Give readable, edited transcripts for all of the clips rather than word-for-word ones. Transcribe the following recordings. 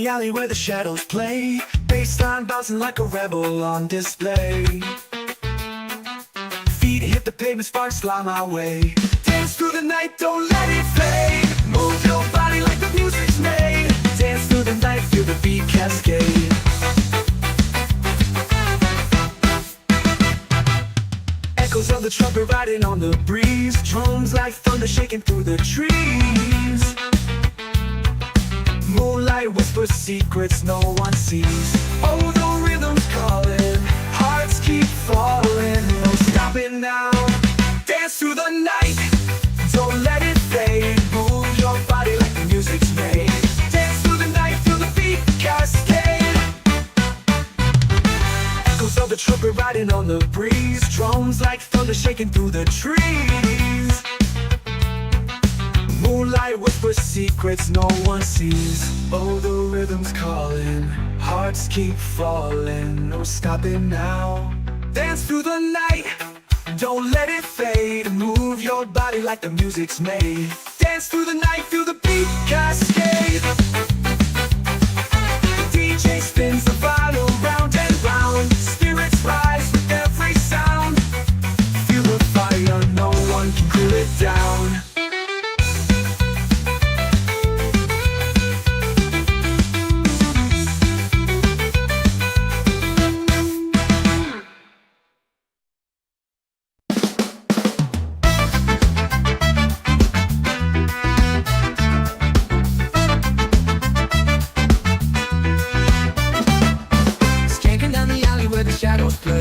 the alley where the shadows play, bassline bouncing like a rebel on display. Feet hit the pavement, sparks fly my way. Dance through the night, don't let it fade. Move your body like the music's made. Dance through the night, feel the beat cascade. Echoes of the trumpet riding on the breeze. Drums like thunder shaking through the trees. Moonlight whispers secrets no one sees. Oh, the rhythm's calling, hearts keep falling. No stopping now. Dance through the night, don't let it fade. Move your body like the music's made. Dance through the night, feel the beat cascade. Echoes of the trumpet riding on the breeze. Drums like thunder shaking through the trees. Moonlight whispers secrets no one sees. Oh, the rhythm's calling, hearts keep falling. No stopping now. Dance through the night, don't let it fade. Move your body like the music's made. Dance through the night, feel the beat cascade. The DJ spins the vinyl round and round. Spirits rise with every sound. Feel the fire, no one can cool it down. Shadows play,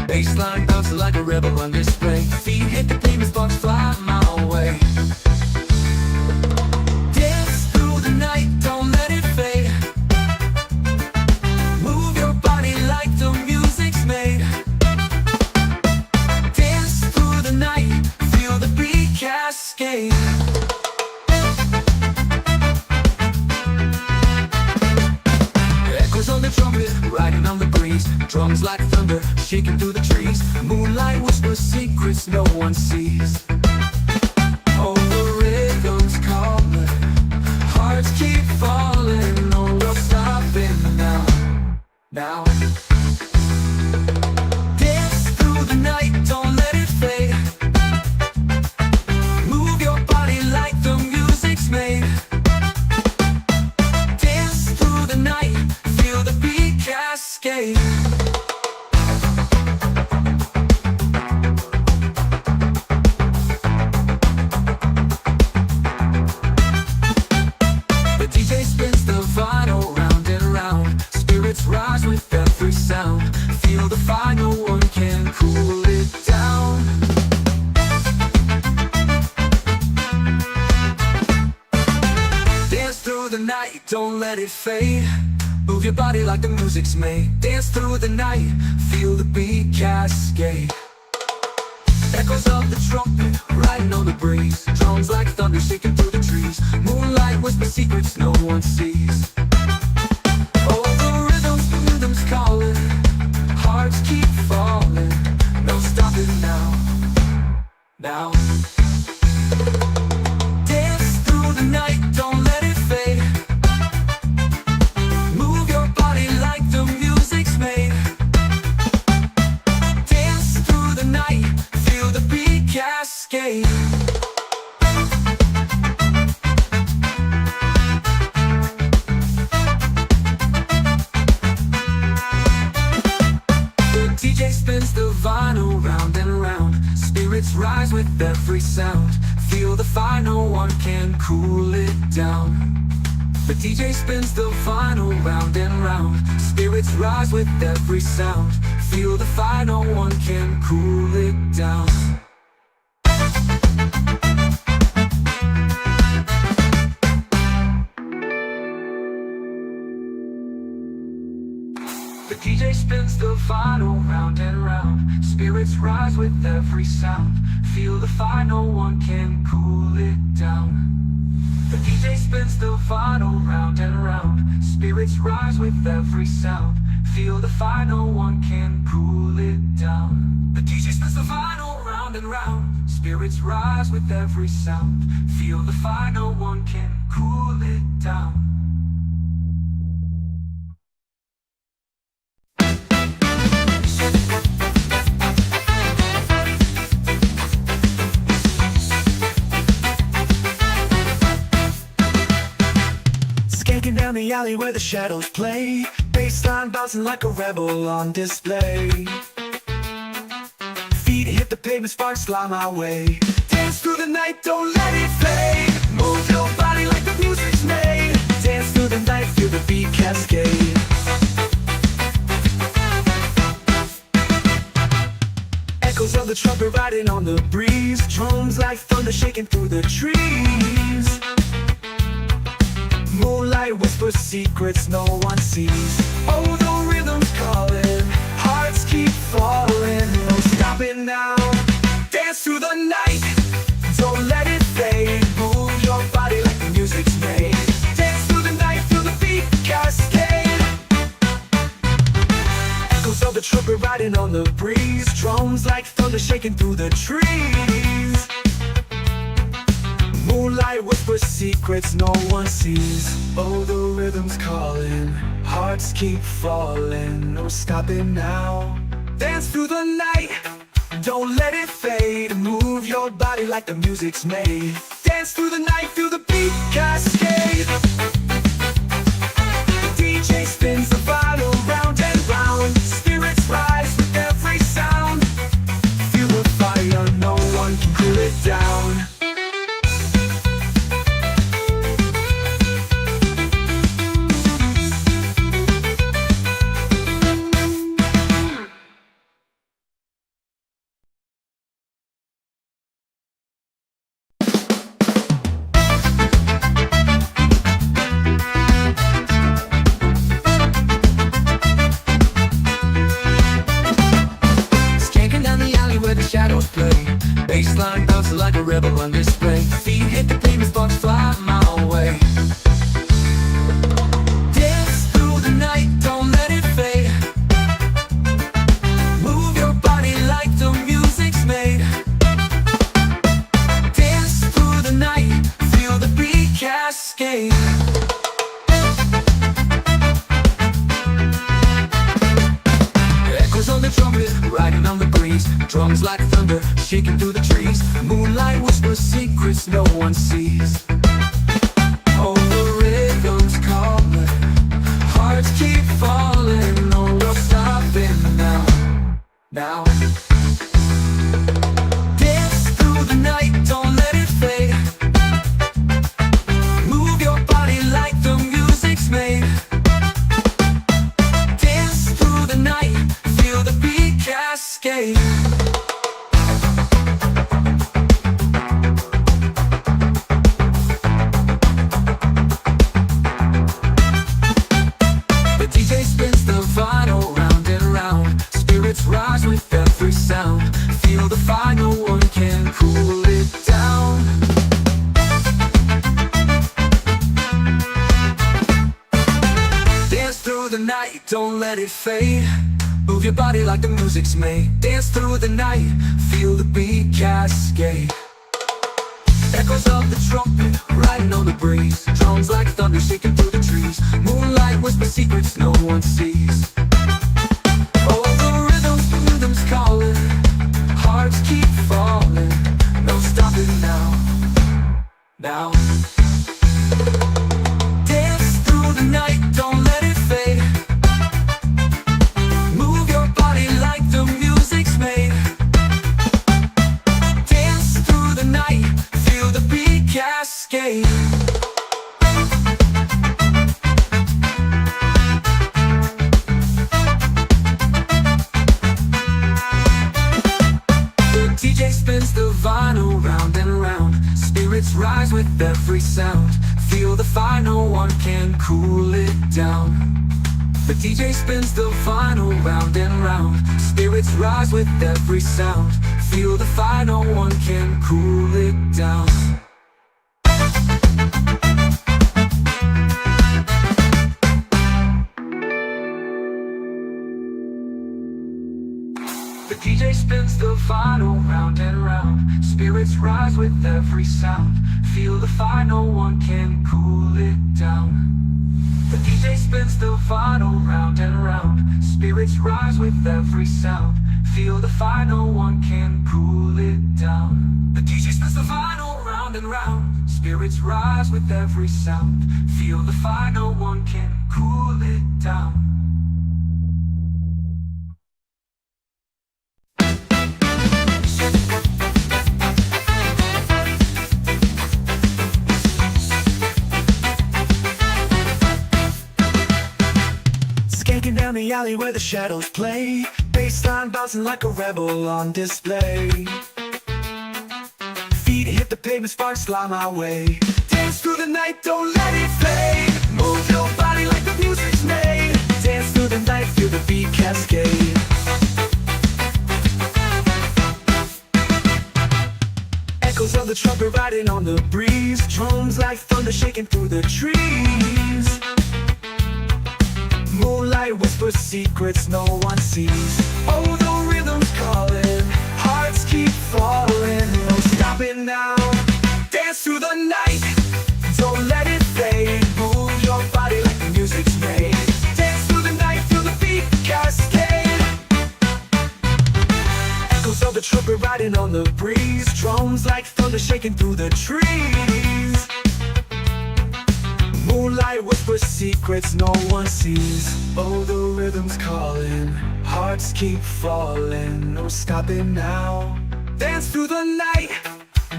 bassline bouncing like a rebel on display. Feet hit the pavement, sparks fly my way. Dance through the night, don't let it fade. Move your body like the music's made. Dance through the night, feel the beat cascade. Echoes on the trumpet, riding on the breeze. Drums like thunder, shaking through the trees. Moonlight whispers secrets no one sees. Oh, the rhythm's calling, hearts keep falling. No, we're stopping now. Now. Dance through the night, don't let it fade. Move your body like the music's made. Dance through the night, feel the beat cascade. Rise with every sound. Feel the fire, no one can cool it down. Dance through the night, don't let it fade. Move your body like the music's made. Dance through the night, feel the beat cascade. Echoes of the trumpet, riding on the breeze. Drums like thunder, shaking through the trees. Moonlight whispers secrets no one sees. Calling, hearts keep falling. No stopping now. Now. Dance through the night, don't let it fade. Move your body like the music's made. Dance through the night, feel the beat cascade. Spins the vinyl round and round. Spirits rise with every sound. Feel the fire, no one can cool it down. The DJ spins the vinyl round and round. Spirits rise with every sound. Feel the fire, no one can cool it down. The DJ spins the vinyl round and round. Spirits rise with every sound. Feel the fire, no one can cool it down. The DJ spins the vinyl round and round. Spirits rise with every sound. Feel the fire, no one can cool it down. The DJ spins the vinyl round and round. Spirits rise with every sound. Feel the fire, no one can cool it down. alley where the shadows play, bassline bouncing like a rebel on display. Feet hit the pavement, sparks fly my way. Dance through the night, don't let it fade. Move your body like the music's made. Dance through the night, feel the beat cascade. Echoes of the trumpet riding on the breeze. Drums like thunder shaking through the trees. Moonlight whispers secrets no one sees. Oh, the rhythm's calling, hearts keep falling. No stopping now. Dance through the night, don't let it fade. Move your body like the music's made. Dance through the night, feel the beat cascade. Echoes of the trumpet riding on the breeze. Drums like thunder shaking through the trees. Moonlight whispers secrets no one sees. Oh, the rhythm's calling, hearts keep falling. No stopping now. Dance through the night, don't let it fade. Move your body like the music's made. Dance through the night, feel the beat cascade. The DJ spins the vinyl round and round. Spirits rise with every sound. Feel the fire, no one can cool it down. Shadows play, bassline bouncing like a rebel on display. Feet hit the pavement, sparks fly my way. Dance through the night, don't let it fade. Move your body like the music's made. Dance through the night, feel the beat cascade. Echoes on the trumpet, riding on the breeze. Drums like thunder, shaking through the trees. Moonlight whispers secrets no one sees. Oh, the rhythm's calling, hearts keep falling. No, we're stopping now. Now. Dance through the night, don't let it fade. Move your body like the music's made. Dance through the night, feel the beat cascade. Rise with every sound. Feel the fire, no one can cool it down. Dance through the night, don't let it fade. Move your body like the music's made. Dance through the night, feel the beat cascade. Echoes of the trumpet, riding on the breeze. Drums like thunder, shaking through the trees. Moonlight whispers secrets no one sees. Calling, hearts keep falling. No stopping now. Now. Dance through the night, don't let it fade. Move your body like the music's made. Dance through the night, feel the beat cascade. DJ spins the vinyl round and round. Spirits rise with every sound. Feel the fire, no one can cool it down. The DJ spins the vinyl round and round. Spirits rise with every sound. Feel the fire, no one can cool it down. The DJ spins the vinyl round and round. Spirits rise with every sound. Feel the fire, no one can cool it down. The DJ spins the vinyl round and round. Spirits rise with every sound. Feel the fire, no one can cool it down. The DJ spins the vinyl round round and round. Spirits rise with every sound. Feel the fire, no one can cool it down. Skanking down the alley where the shadows play, bassline bouncing like a rebel on display. Feet hit the pavement, sparks fly my way. Dance through the night, don't let it fade. Move your body like the music's made. Dance through the night, feel the beat cascade. Echoes of the trumpet riding on the breeze. Drums like thunder shaking through the trees. Moonlight whispers secrets no one sees. Oh, the rhythm's calling, hearts keep falling. No stopping now. Dance through the night, don't let it fade. Move your body like the music's made. Dance through the night, feel the beat cascade. Echoes of the trumpet riding on the breeze. Drums like thunder shaking through the trees. Moonlight whispers secrets no one sees. Oh, the rhythm's calling, hearts keep falling. No stopping now. Dance through the night,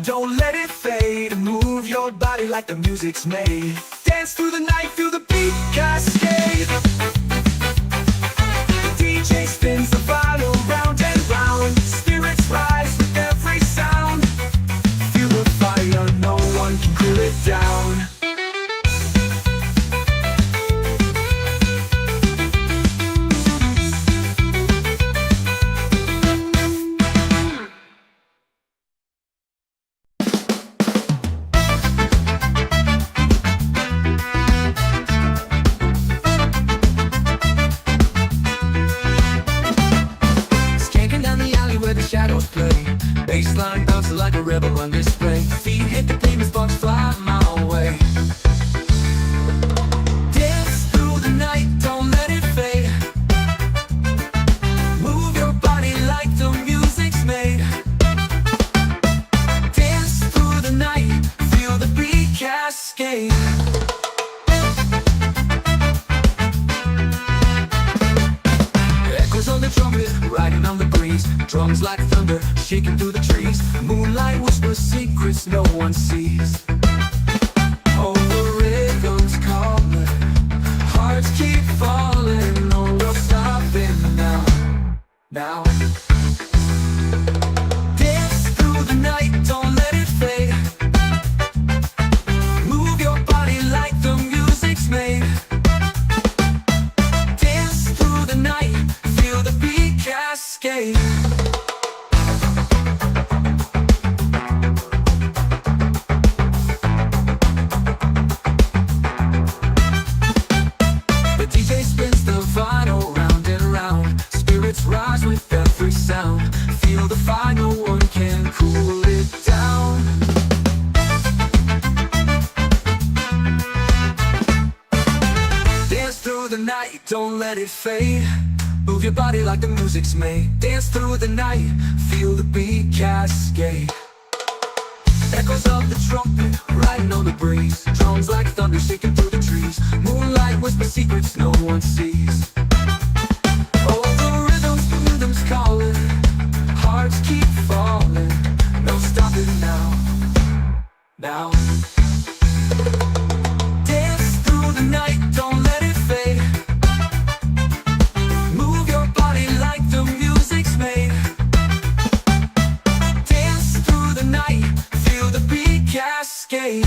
don't let it fade. Move your body like the music's made. Dance through the night, feel the beat cascade. The DJ spins the vinyl round and round. Spirits rise with every sound. Feel the fire, no one can cool it down. Shadows play, bassline bouncing like a rebel on display. Feet hit the pavement, sparks fly my way. Dance through the night, don't let it fade. Move your body like the music's made. Dance through the night, feel the beat cascade. Echoes on the trumpet, riding on the breeze. Drums like thunder, shaking through the trees. Moonlight whispers secrets no one sees. Oh, the rhythm's calling, hearts keep falling. No, we're stopping now. Now. Dance through the night, don't let it fade. Move your body like the music's made. Dance through the night, feel the beat cascade. Rise with every sound. Feel the fire, no one can cool it down. Dance through the night, don't let it fade. Move your body like the music's made. Dance through the night, feel the beat cascade. Echoes of the trumpet, riding on the breeze. Drums like thunder, shaking through the trees. Moonlight whispers secrets no one sees. Calling, hearts keep falling. No stopping now. Now. Dance through the night, don't let it fade. Move your body like the music's made. Dance through the night, feel the beat cascade.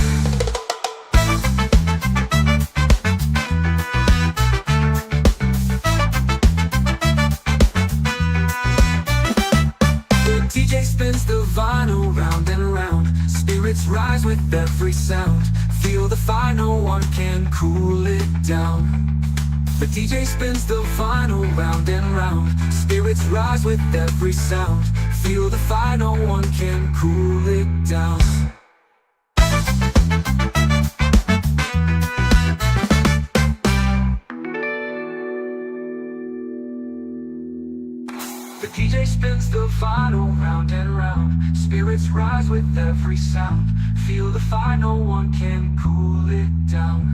Spins the vinyl round and round. Spirits rise with every sound. Feel the fire, no one can cool it down. The DJ spins the vinyl round and round. Spirits rise with every sound. Feel the fire, no one can cool it down. The DJ spins the vinyl round and round. Spirits rise with every sound. Feel the fire, no one can cool it down.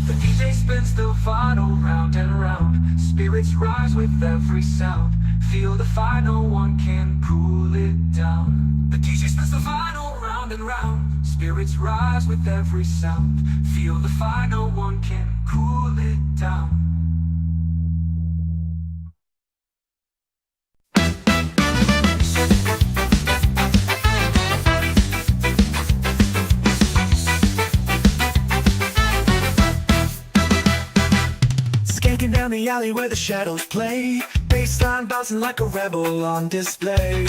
The DJ spins the vinyl round and round. Spirits rise with every sound. Feel the fire, no one can cool it down. The DJ spins the vinyl round and round. Spirits rise with every sound. Feel the fire, no one can cool it down. Skanking down the alley where the shadows play. Bassline bouncing like a rebel on display.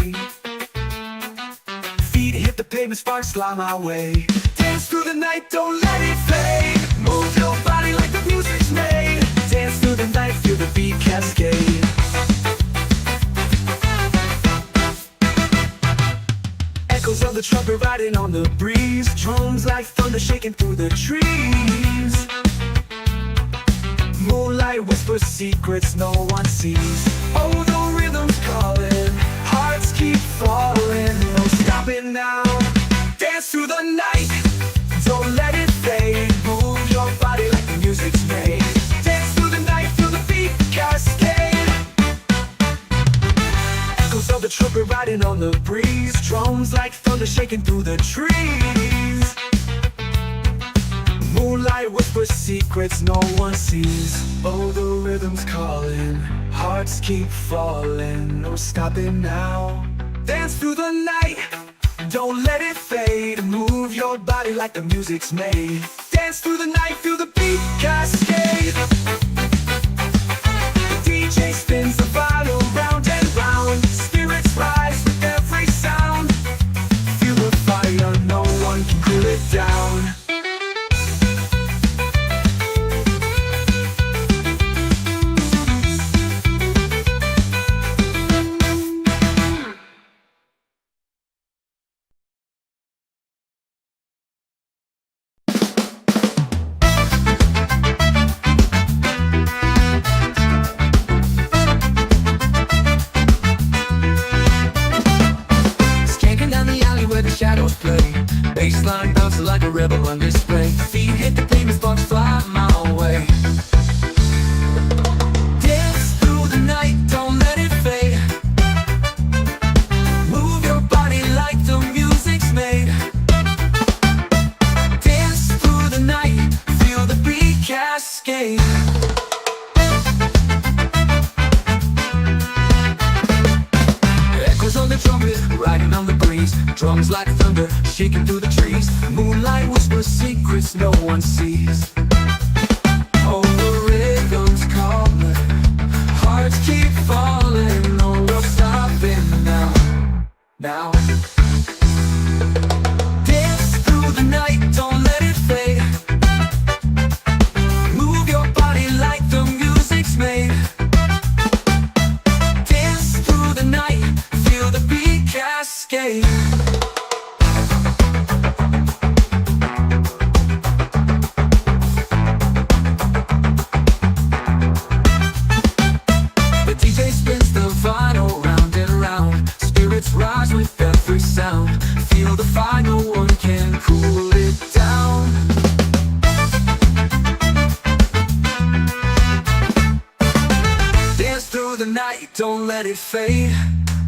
Feet hit the pavement, sparks fly my way. Dance through the night, don't let it fade. Move your body like the music's made. Dance through the night, feel the beat cascade. Echoes of the trumpet riding on the breeze. Drums like thunder shaking through the trees. Moonlight whispers secrets no one sees. Oh, the rhythm's calling, hearts keep falling. No stopping now. Dance through the night, don't let it fade. Move your body like the music's made. Dance through the night, feel the beat cascade. Echoes of the trumpet riding on the breeze. Drums like thunder shaking through the trees. Moonlight whispers secrets no one sees. Oh, the rhythm's calling, hearts keep falling. No stopping now. Dance through the night, don't let it fade. Move your body like the music's made. Dance through the night, feel the beat cascade. The DJ spins the vinyl round and round. Spirits rise with every sound. Feel the fire, no one can cool it down. Shadows play, bassline bouncing like a rebel on display. Feet hit the pavement, sparks fly my way. Dance through the night, don't let it fade. Move your body like the music's made. Dance through the night, feel the beat cascade. Echoes on the trumpet, riding on the breeze. Drums like thunder, shaking through the trees. Moonlight whispers secrets no one sees. Oh, the rhythm's calling, hearts keep falling. No, we're stopping now. Now. Dance through the night, don't let it fade. Move your body like the music's made. Dance through the night, feel the beat cascade. The DJ spins the vinyl round and round. Spirits rise with every sound. Feel the fire, no one can cool it down. Dance through the night, don't let it fade.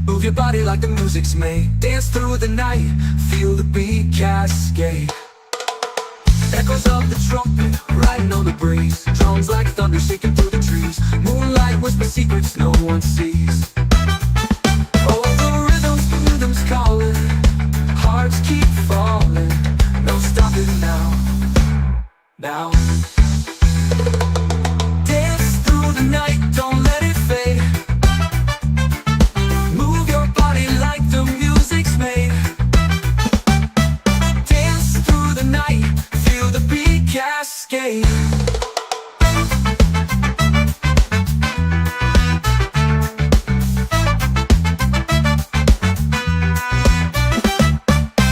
Move your body like the music's made. Dance through the night, feel the beat cascade. Echoes of the trumpet, riding on the breeze. Drums like thunder, shaking through the trees. Moonlight whispers secrets no one sees. Oh, the rhythm's calling, hearts keep falling. No stopping now. Now. Dance through the night, don't let it fade. Move your body like the music's made. Dance through the night, feel the beat cascade.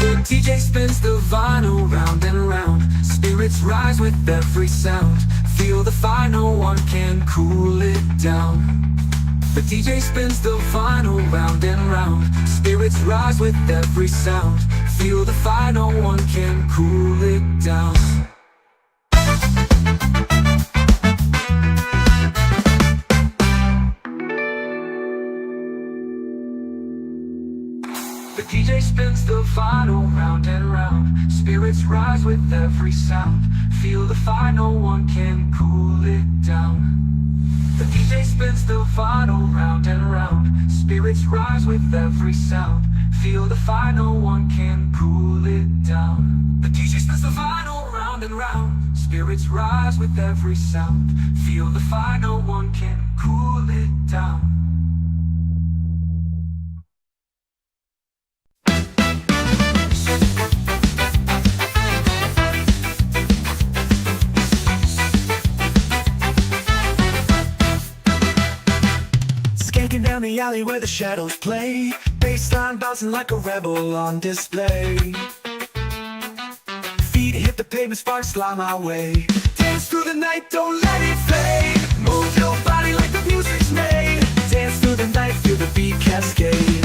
The DJ spins the vinyl round and round. Spirits rise with every sound. Feel the fire, no one can cool it down. The DJ spins the vinyl round and round. Spirits rise with every sound. Feel the fire, no one can cool it down. The DJ spins the vinyl round and round. Spirits rise with every sound. Feel the fire, no one can cool it down. The DJ spins the vinyl round and round. Spirits rise with every sound. Feel the fire, no one can cool it down. The DJ spins the vinyl round and round. Spirits rise with every sound. Feel the fire, no one can cool it down. Skanking down the alley where the shadows play. Bassline bouncing like a rebel on display. Feet hit the pavement, sparks fly my way. Dance through the night, don't let it fade. Move your body like the music's made. Dance through the night, feel the beat cascade.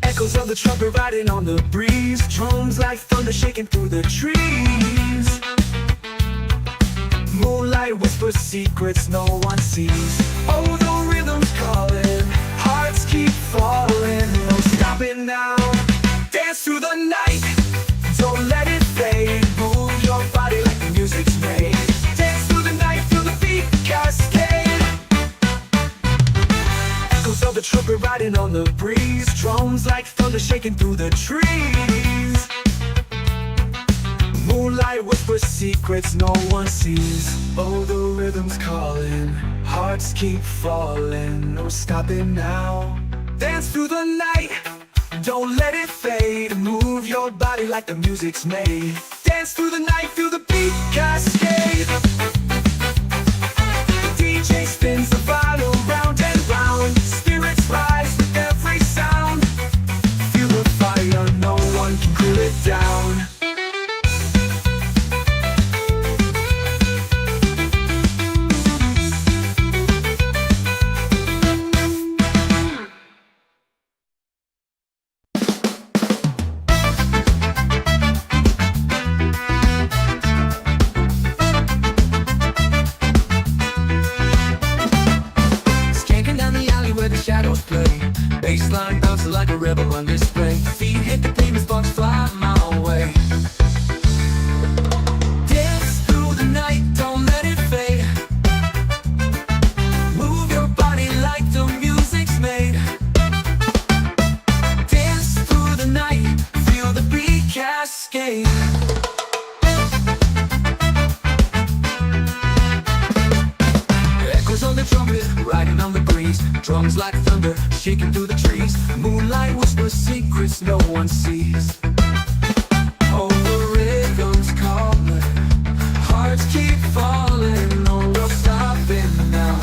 Echoes of the trumpet riding on the breeze. Drums like thunder shaking through the trees. Moonlight whispers secrets no one sees. Oh, the rhythm's calling, hearts keep falling. No stopping now. Dance through the night, don't let it fade. Move your body like the music's made. Dance through the night, feel the beat cascade. Echoes of the trumpet riding on the breeze. Drums like thunder shaking through the trees. Moonlight whispers secrets no one sees. Oh, the rhythm's calling, hearts keep falling. No stopping now. Dance through the night, don't let it fade. Move your body like the music's made. Dance through the night, feel the beat cascade. The DJ spins the vinyl round and round. Spirits rise with every sound. Feel the fire, no one can cool it down. Bassline bouncing like a rebel on display. Feet hit the pavement, sparks fly my way. Dance through the night, don't let it fade. Move your body like the music's made. Dance through the night, feel the beat cascade. Echoes on the trumpet, riding on the breeze. Drums like thunder, shaking through the trees. Moonlight whispers secrets no one sees. Oh, the rhythm's calling, hearts keep falling. No, we're stopping now.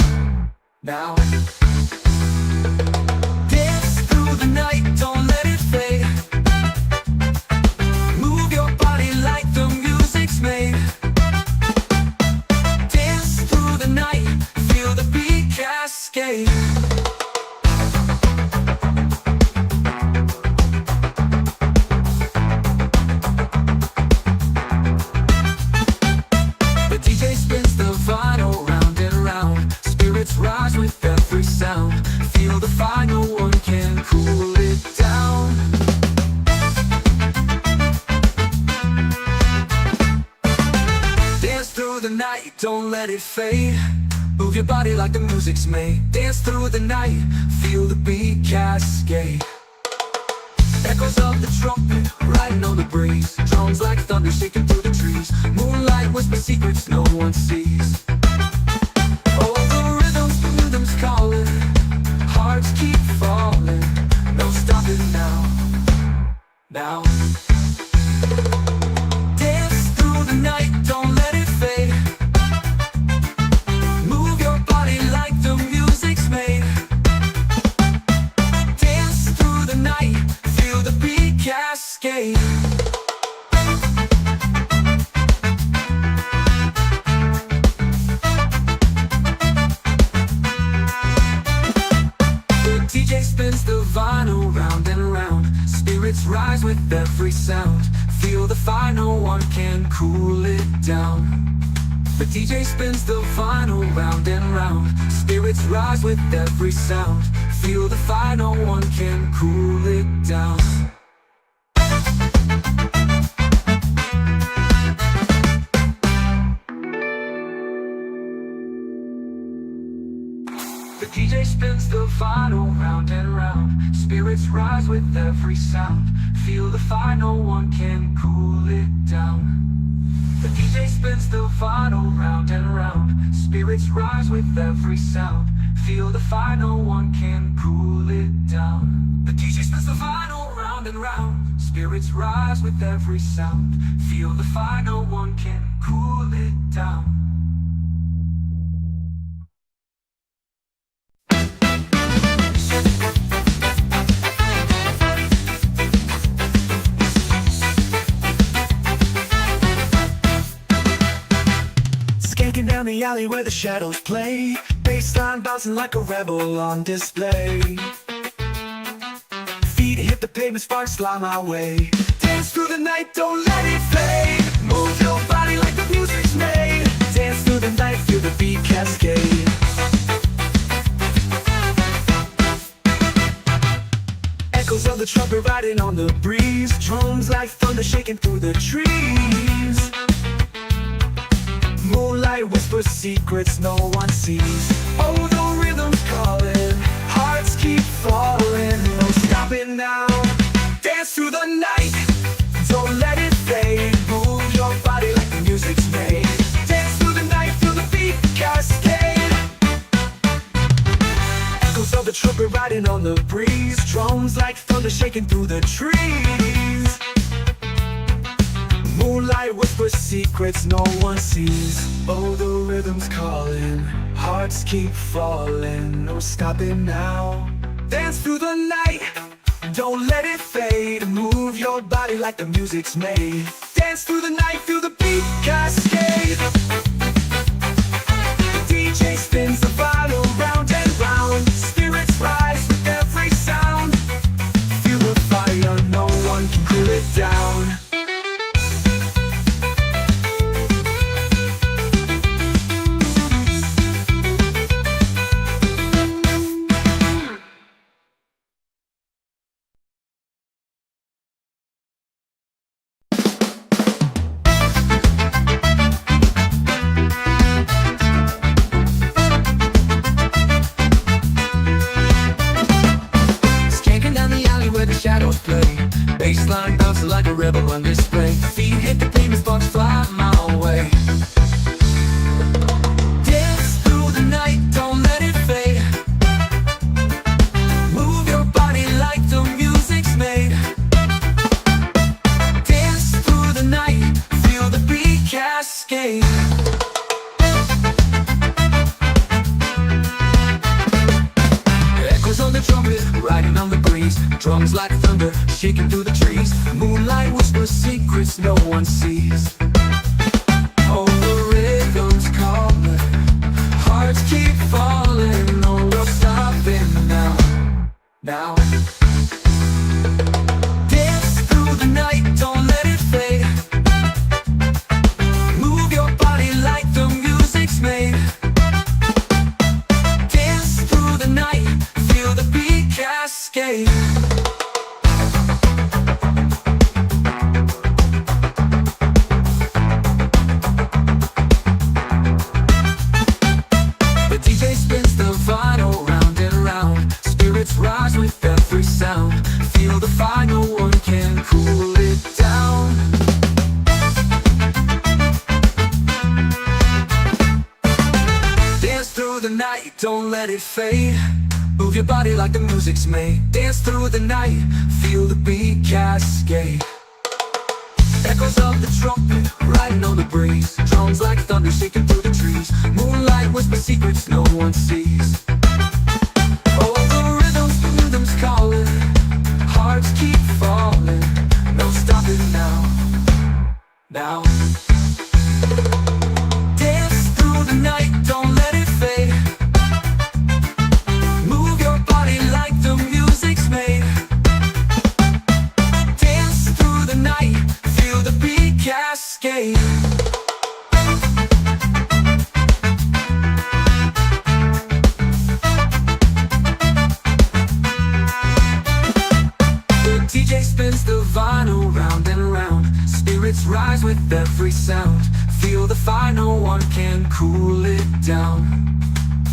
Now. Dance through the night, don't let it fade. Move your body like the music's made. Dance through the night, feel the beat cascade. Rise with every sound. Feel the fire, no one can cool it down. Dance through the night, don't let it fade. Move your body like the music's made. Dance through the night, feel the beat cascade. Echoes of the trumpet, riding on the breeze. Drums like thunder, shaking through the trees. Moonlight whispers secrets no one sees. Calling, hearts keep falling. No stopping now. Now. Dance through the night, don't let it fade. Move your body like the music's made. Dance through the night, feel the beat cascade. Spirits rise with every sound. Feel the fire, no one can cool it down. The DJ spins the vinyl round and round. Spirits rise with every sound. Feel the fire, no one can cool it down. The DJ spins the vinyl round and round. Spirits rise with every sound. Feel the fire, no one can cool it down. The DJ spins the vinyl round and round. Spirits rise with every sound. Feel the fire, no one can cool it down. The DJ spins the vinyl round and round. Spirits rise with every sound. Feel the fire, no one can cool it down. Skanking down the alley where the shadows play. Bassline bouncing like a rebel on display. Feet hit the pavement, sparks fly my way. Dance through the night, don't let it fade. Move your body like the music's made. Dance through the night, feel the beat cascade. Echoes of the trumpet riding on the breeze. Drums like thunder shaking through the trees. Moonlight whispers secrets no one sees. Oh, the rhythm's calling, hearts keep falling. No stopping now. Dance through the night, don't let it fade. Move your body like the music's made. Dance through the night, feel the beat cascade. Echoes of the trumpet riding on the breeze. Drums like thunder shaking through the trees. Moonlight whispers secrets no one sees. Oh, the rhythm's calling, hearts keep falling. No stopping now. Dance through the night, don't let it fade. Move your body like the music's made. Dance through the night, feel the beat cascade. The DJ spins the vinyl round and round. Spirits rise with every sound. Feel the fire, no one can cool it down. Bassline bouncing like a rebel on display. Feet hit the pavement, sparks fly my way. Dance through the night, don't let it fade. Move your body like the music's made. Dance through the night, feel the beat cascade. Echoes on the trumpet, riding on the breeze. Drums like thunder, shaking through the trees. Moonlight whispers secrets no one sees. Oh, the rhythm's calling, hearts keep falling. No, we're stopping now. Now. Dance through the night, don't let it fade. Move your body like the music's made. Dance through the night, feel the beat cascade. Rise with every sound. Feel the fire, no one can cool it down. Dance through the night, don't let it fade. Move your body like the music's made. Dance through the night, feel the beat cascade. Echoes of the trumpet, riding on the breeze. Drums like thunder shaking through the trees. Moonlight whispers secrets no one sees. Calling, hearts keep falling. No stopping now. Now. Dance through the night, don't let it fade. Move your body like the music's made. with every sound. Feel the fire, no one can cool it down.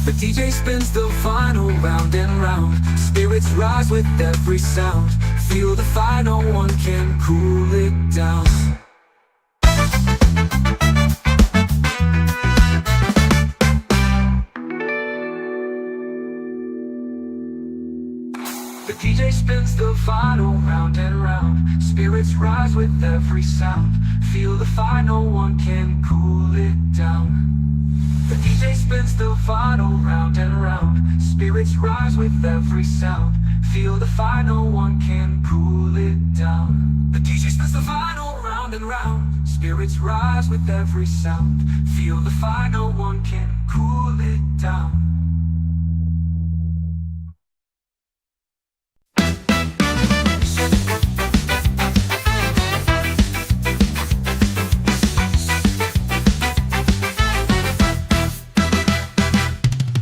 The DJ spins the vinyl round and round. Spirits rise with every sound. Feel the fire, no one can cool it down. The DJ spins the vinyl round and round. Spirits rise with every sound. Feel the fire, no one can cool it down. The DJ spins the vinyl round and round. Spirits rise with every sound. Feel the fire, no one can cool it down. The DJ spins the vinyl round and round. Spirits rise with every sound. Feel the fire, no one can cool it down.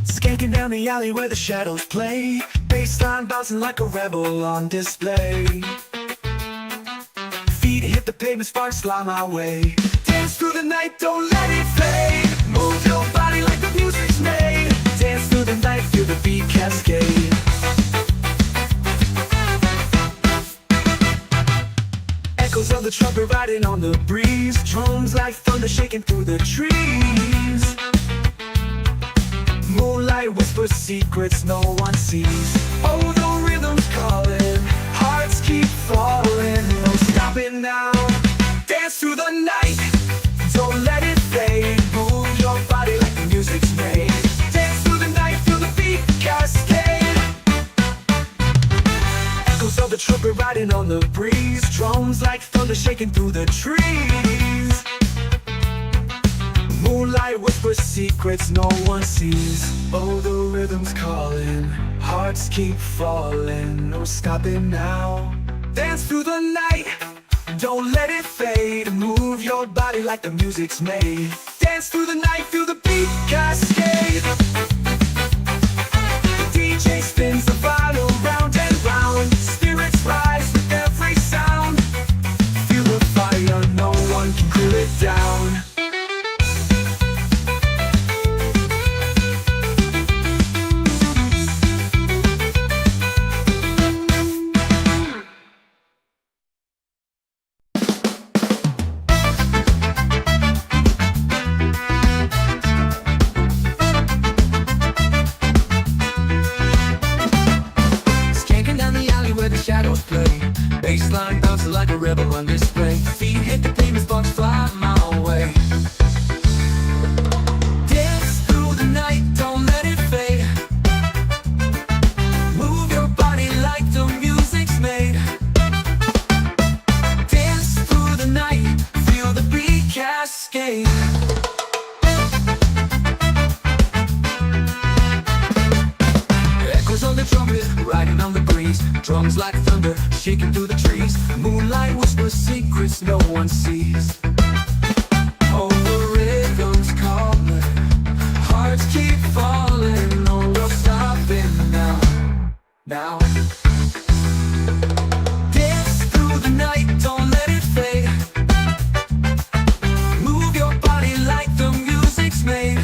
Skanking down the alley where the shadows play. Bassline bouncing like a rebel on display. Feet hit the pavement, sparks fly my way. Dance through the night, don't let it fade. Move your body like the music's made. Dance through the night, feel the beat cascade. Echoes of the trumpet riding on the breeze. Drums like thunder shaking through the trees. Moonlight whispers secrets no one sees. Oh, the rhythm's calling, hearts keep falling. No stopping now. Dance through the night, don't let it fade. Move your body like the music's made. Dance through the night, feel the beat cascade. Echoes of the trumpet riding on the breeze. Drums like thunder shaking through the trees. Moonlight whispers secrets no one sees. Oh, the rhythm's calling, hearts keep falling. No stopping now. Dance through the night, don't let it fade. Move your body like the music's made. Dance through the night, feel the beat cascade. The DJ spins the vinyl round and round. Spirits rise with every sound. Feel the fire, no one can cool it down. Shadows play, bassline bouncing like a rebel on display. Feet hit the pavement, sparks fly my way. Dance through the night, don't let it fade. Move your body like the music's made. Dance through the night, feel the beat cascade. Echoes on the trumpet, riding on the breeze. Drums like thunder, shaking through the trees. Moonlight whispers secrets no one sees. Oh, the rhythm's calling, hearts keep falling. No, we're stopping now. Now. Dance through the night, don't let it fade. Move your body like the music's made.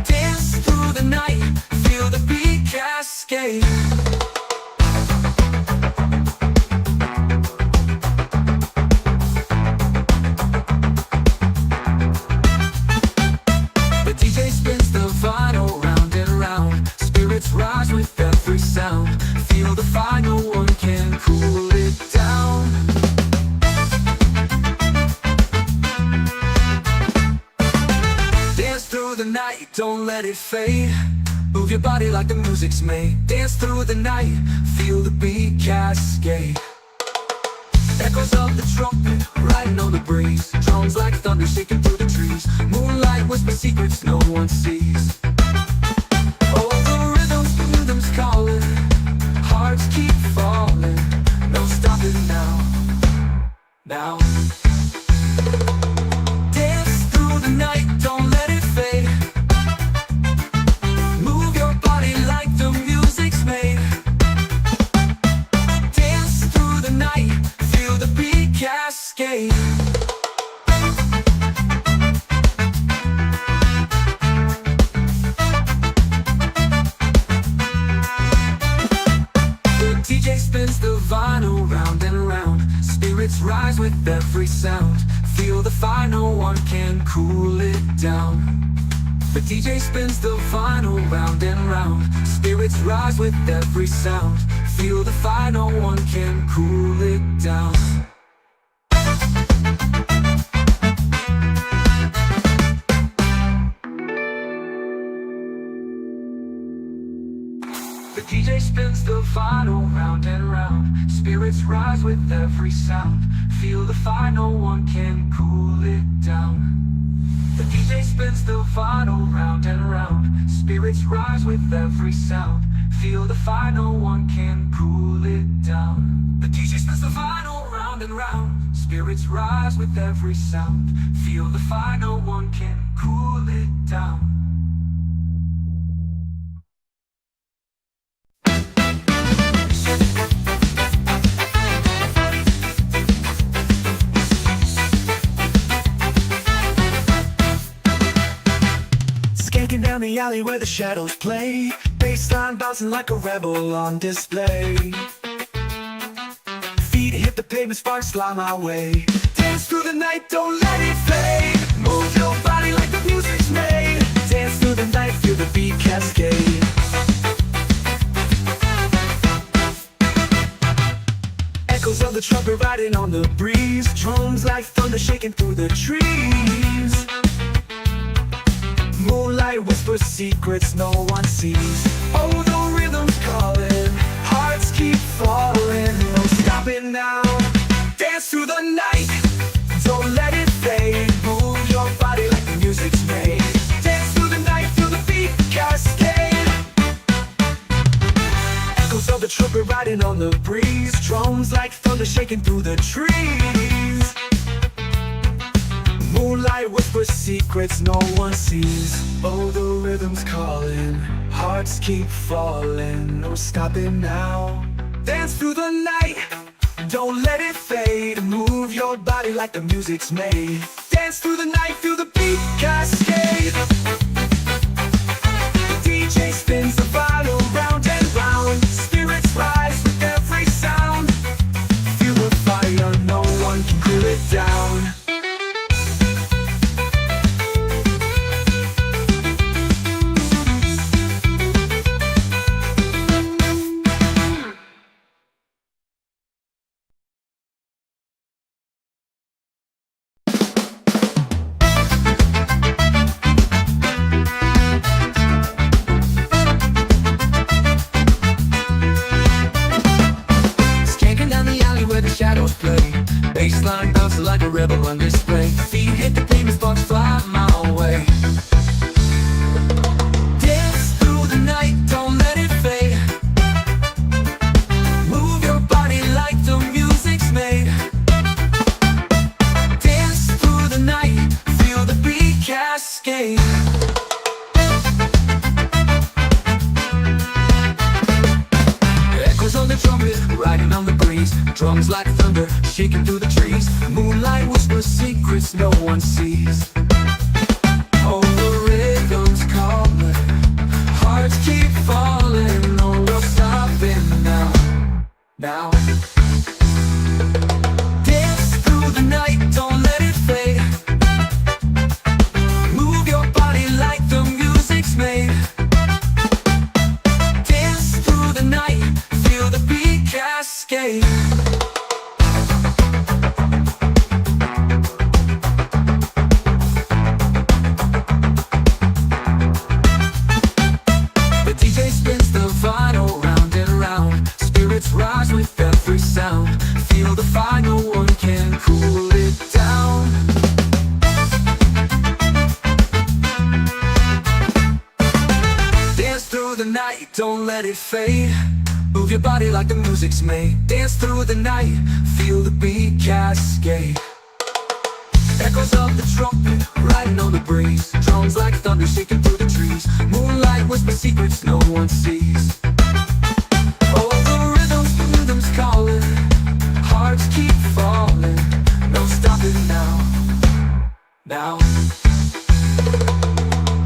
Dance through the night, feel the beat cascade. Rise with every sound. Feel the fire, no one can cool it down. Dance through the night, don't let it fade. Move your body like the music's made. Dance through the night, feel the beat cascade. Echoes of the trumpet, riding on the breeze. Drums like thunder shaking through the trees. Moonlight whispers secrets no one sees. Calling, hearts keep falling. No stopping now. Now. Dance through the night, don't let it fade. Move your body like the music's made. Dance through the night, feel the beat cascade. Spirits rise with every sound. Feel the fire, no one can cool it down. The DJ spins the vinyl round and round. Spirits rise with every sound. Feel the fire, no one can cool it down. The DJ spins the vinyl round and round. Spirits rise with every sound. Feel the fire, no one can cool it down. The DJ spins the vinyl round and round. Spirits rise with every sound. Feel the fire, no one can cool it down. The DJ spins the vinyl round and round. Spirits rise with every sound. Feel the fire, no one can cool it down. Skanking down the alley where the shadows play. Bassline bouncing like a rebel on display. Feet hit the pavement, sparks fly my way. Dance through the night, don't let it fade. Move your body like the music's made. Dance through the night, feel the beat cascade. Echoes of the trumpet riding on the breeze. Drums like thunder shaking through the trees. Moonlight whispers secrets no one sees. Oh, the rhythm's calling, hearts keep falling. No stopping now. Dance through the night, don't let it fade. Move your body like the music's made. Dance through the night, feel the beat cascade. Echoes of the trumpet riding on the breeze. Drums like thunder shaking through the trees. Moonlight whispers secrets no one sees. Oh, the rhythm's calling, hearts keep falling. No stopping now. Dance through the night, don't let it fade. Move your body like the music's made. Dance through the night, feel the beat cascade. The DJ spins the vinyl round and round. Spirits rise with every sound. Feel the fire, no one can cool it down. Shadows play, bassline bouncing like a rebel on display. Feet hit the pavement, sparks fly my way. Dance through the night, don't let it fade. Move your body like the music's made. Dance through the night, feel the beat cascade. Echoes on the trumpet, riding on the breeze. Drums like thunder, shaking through the trees. Moonlight whispers secrets no one sees. Oh, the rhythm's calling, hearts keep falling. No, we're stopping now. Now. Dance through the night, don't let it fade. Move your body like the music's made. Dance through the night, feel the beat cascade. The DJ spins the vinyl round and round. Spirits rise with every sound. Feel the fire, no one can cool it down. Dance through the night, don't let it fade. Move your body like the music's made. Dance through the night, feel the beat cascade. Echoes of the trumpet, riding on the breeze. Drums like thunder shaking through the trees. Moonlight whispers secrets no one sees. Oh, the rhythm's calling, hearts keep falling. No stopping now. Now.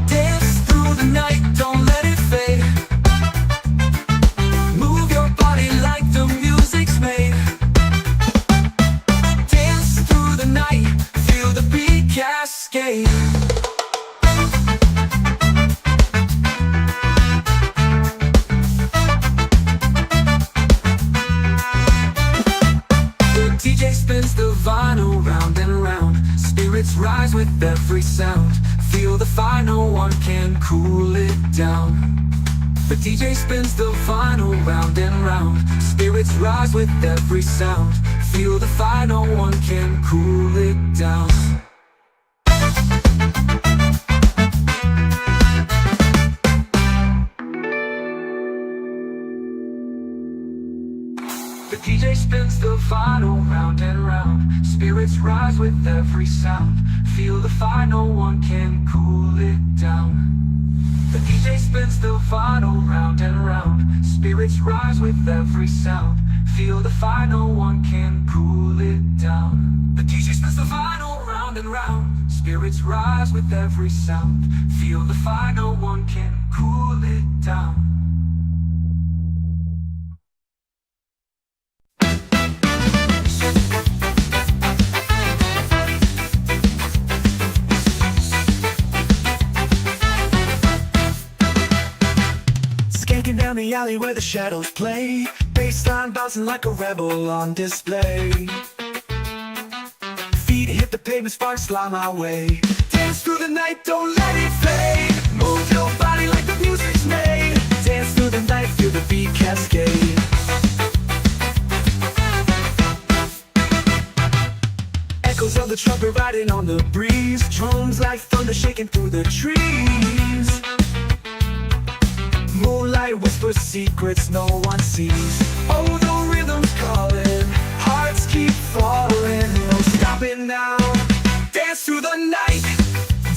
Dance through the night, don't let it fade. Move your body like the music's made. down. The DJ spins the vinyl round and round. Spirits rise with every sound. Feel the fire, no one can cool it down. The DJ spins the vinyl round and round. Spirits rise with every sound. Feel the fire, no one can cool it down. The DJ spins the vinyl round and round. Spirits rise with every sound. Feel the fire, no one can cool it down. The DJ spins the vinyl round and round. Spirits rise with every sound. Feel the fire, no one can cool it down. Skanking down the alley where the shadows play. Bassline bouncing like a rebel on display. Feet hit the pavement, sparks fly my way. Dance through the night, don't let it fade. Move your body like the music's made. Dance through the night, feel the beat cascade. Echoes of the trumpet riding on the breeze. Drums like thunder shaking through the trees. Moonlight whispers secrets no one sees. Oh, the rhythm's calling, hearts keep falling. No stopping now. Dance through the night,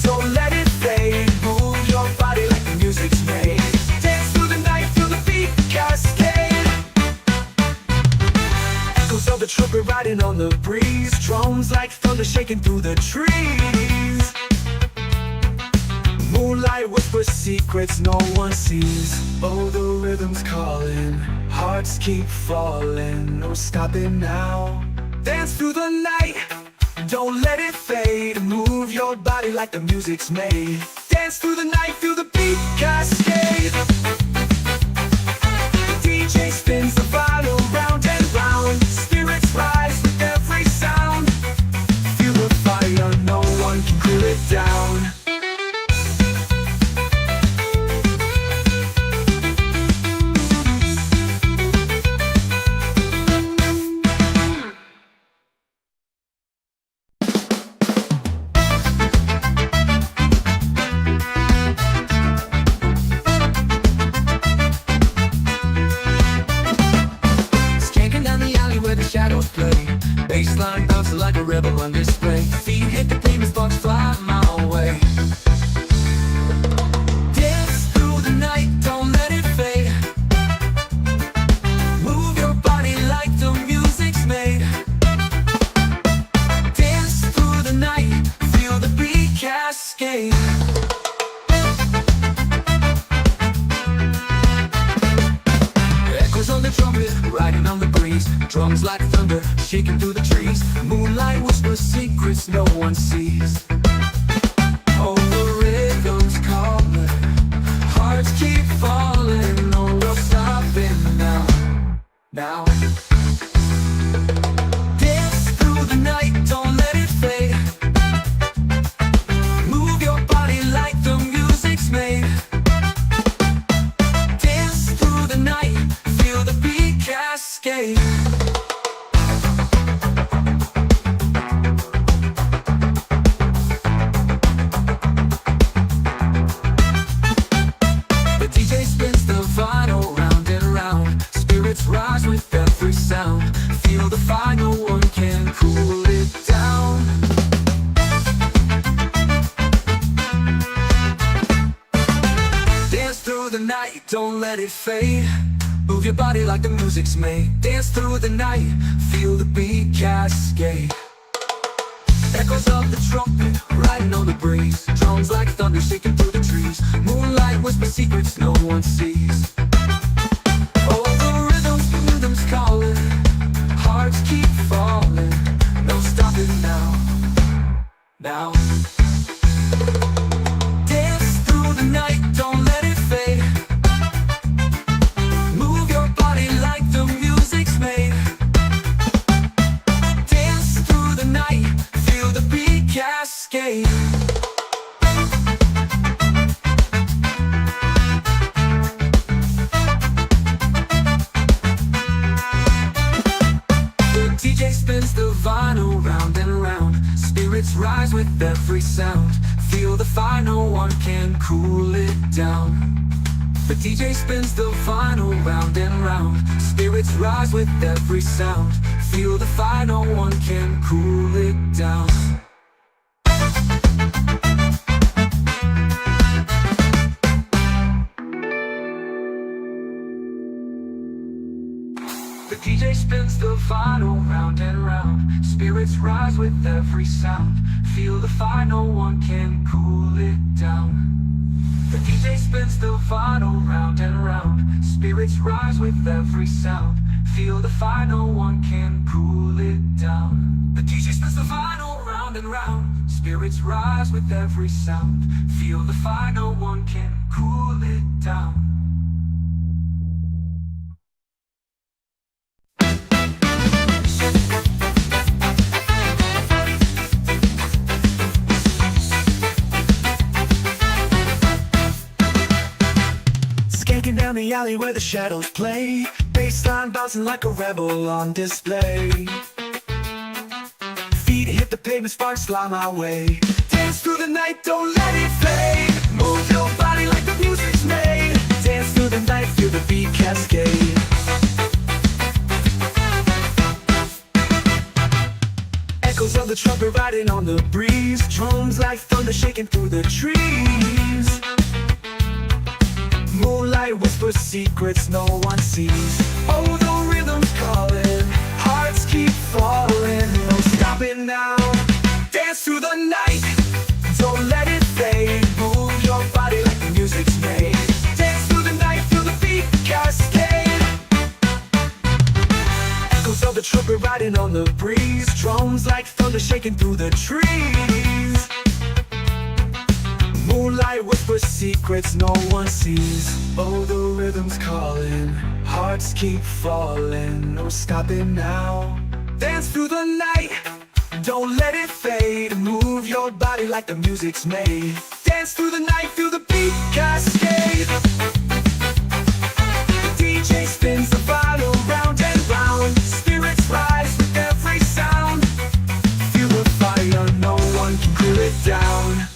don't let it fade. Move your body like the music's made. Dance through the night, feel the beat cascade. Echoes of the trumpet riding on the breeze. Drums like thunder shaking through the trees. Moonlight whispers secrets no one sees. Oh, the rhythm's calling, hearts keep falling. No stopping now. Dance through the night, don't let it fade. Move your body like the music's made. Dance through the night, feel the beat cascade. The DJ spins the vinyl round and round. Spirits rise with every sound. Feel the fire, no one can cool it down. Shadows play, bassline bouncing like a rebel on display. Feet hit the pavement, sparks fly my way. Dance through the night, don't let it fade. Move your body like the music's made. Dance through the night, feel the beat cascade. Echoes on the trumpet, riding on the breeze. Drums like thunder, shaking through the trees. Moonlight whispers secrets no one sees. Oh, the rhythm's calling, hearts keep falling. No stopping now. Now. Dance through the night, don't let it fade. Move your body like the music's made. Dance through the night, feel the beat cascade. Rise with every sound. Feel the fire, no one can cool it down. Dance through the night, don't let it fade. Move your body like the music's made. Dance through the night, feel the beat cascade. Echoes of the trumpet, riding on the breeze. Drums like thunder, shaking through the trees. Moonlight whispers secrets no one sees. Calling, hearts keep falling. No stopping now. Now. Dance through the night, don't let it fade. Move your body like the music's made. Dance through the night, feel the beat cascade. every sound. Feel the fire, no one can cool it down. The DJ spins the vinyl round and round. Spirits rise with every sound. Feel the fire, no one can cool it down. The DJ spins the vinyl round and round. Spirits rise with every sound. Feel the fire, no one can cool it down. The DJ spins the vinyl round and round. Spirits rise with every sound. Feel the fire, no one can cool it down. The DJ spins the vinyl round and round. Spirits rise with every sound. Feel the fire, no one can cool it down. Skanking down the alley where the shadows play. Bassline bouncing like a rebel on display. Feet hit the pavement, sparks fly my way. Dance through the night, don't let it fade. Move your body like the music's made. Dance through the night, feel the beat cascade. Echoes of the trumpet riding on the breeze. Drums like thunder shaking through the trees. Moonlight whispers secrets no one sees. Oh, the rhythm's calling, hearts keep falling. No stopping now. Dance through the night, don't let it fade. Move your body like the music's made. Dance through the night, feel the beat cascade. Echoes of the trumpet riding on the breeze. Drums like thunder shaking through the trees. Moonlight whispers secrets no one sees. Oh, the rhythm's calling, hearts keep falling. No stopping now. Dance through the night, don't let it fade. Move your body like the music's made. Dance through the night, feel the beat cascade. The DJ spins the vinyl round and round. Spirits rise with every sound. Feel the fire, no one can cool it down.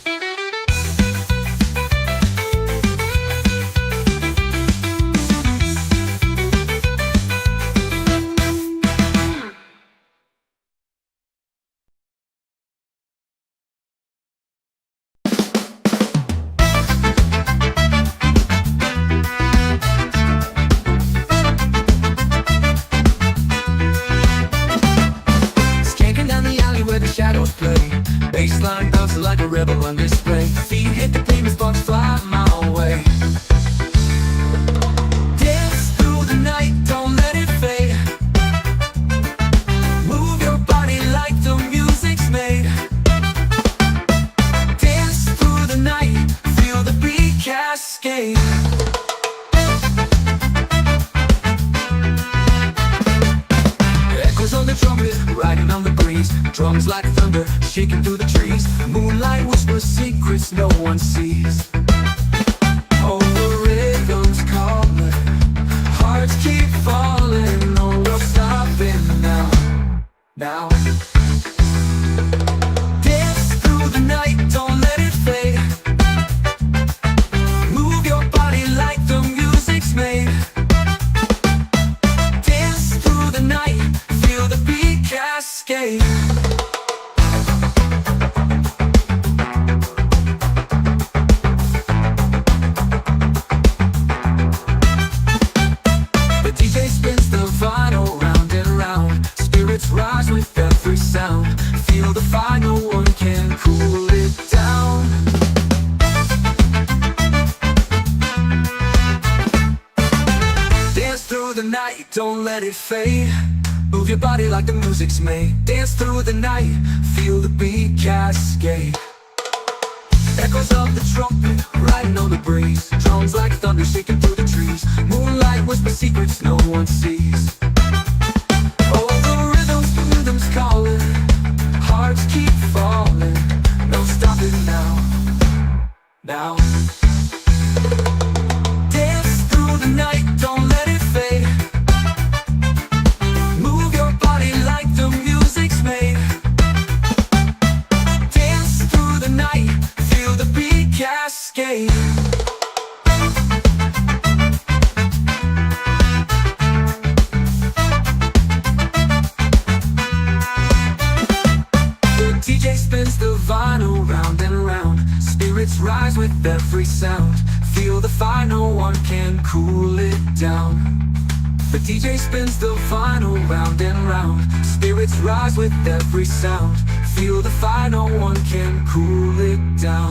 Shadows play, bassline bouncing like a rebel on display. Feet hit the pavement, sparks fly my way. Dance through the night, don't let it fade. Move your body like the music's made. Dance through the night, feel the beat cascade. Echoes on the trumpet, riding on the breeze. Drums like thunder, shaking through the trees. Moonlight whispers secrets no one sees. Oh, the rhythm's calling, hearts keep falling. No, we're stopping now. Now. Dance through the night, don't let it fade. Move your body like the music's made. Dance through the night, feel the beat cascade. The DJ spins the vinyl round and round. Spirits rise with every sound. Feel the fire, no one can cool it down. Dance through the night, don't let it fade. Move your body like the music's made. Dance through the night, feel the beat cascade. Echoes of the trumpet, riding on the breeze. Drums like thunder, shaking through the trees. Moonlight whispers secrets no one sees. Oh, the rhythm's calling, hearts keep falling. No stopping now. Now. Dance through the night, don't let it fade. Move your body like the music's made. Dance through the one can cool it down. The DJ spins the vinyl round and round. Spirits rise with every sound. Feel the fire, no one can cool it down.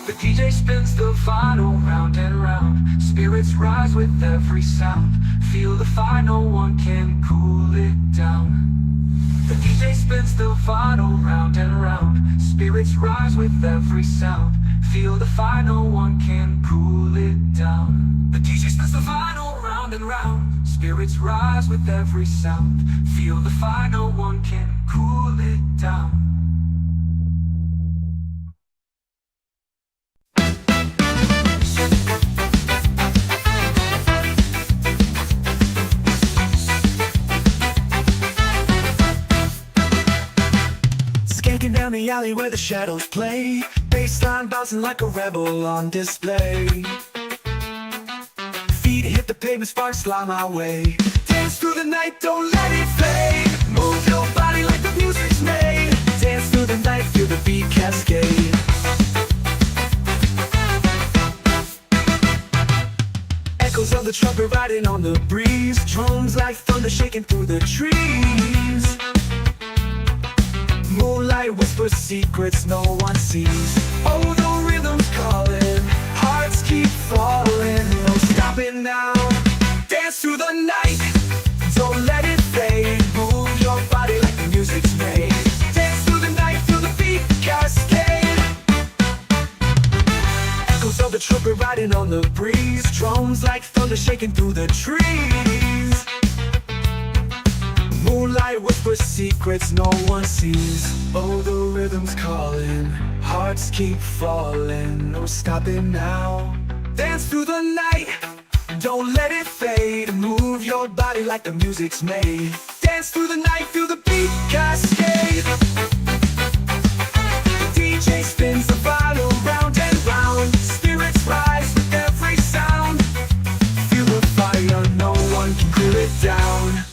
The DJ spins the vinyl round and round. Spirits rise with every sound. Feel the fire, no one can cool it down. The DJ spins the vinyl round and round. Spirits rise with every sound. Feel the fire, no one can cool it down. The DJ spins the vinyl round and round. Spirits rise with every sound. Feel the fire, no one can cool it down. Skanking down the alley where the shadows play. Bassline bouncing like a rebel on display. Feet hit the pavement, sparks fly my way. Dance through the night, don't let it fade. Move your body like the music's made. Dance through the night, feel the beat cascade. Echoes of the trumpet riding on the breeze. Drums like thunder shaking through the trees. Moonlight whispers secrets no one sees. Oh, the rhythm's calling, hearts keep falling. No stopping now. Dance through the night, don't let it fade. Move your body like the music's made. Dance through the night, feel the beat cascade. Echoes of the trumpet riding on the breeze. Drums like thunder shaking through the trees. Moonlight whispers secrets no one sees. Oh, the rhythm's calling, hearts keep falling. No stopping now. Dance through the night, don't let it fade. Move your body like the music's made. Dance through the night, feel the beat cascade. The DJ spins the vinyl round and round. Spirits rise with every sound. Feel the fire, no one can cool it down.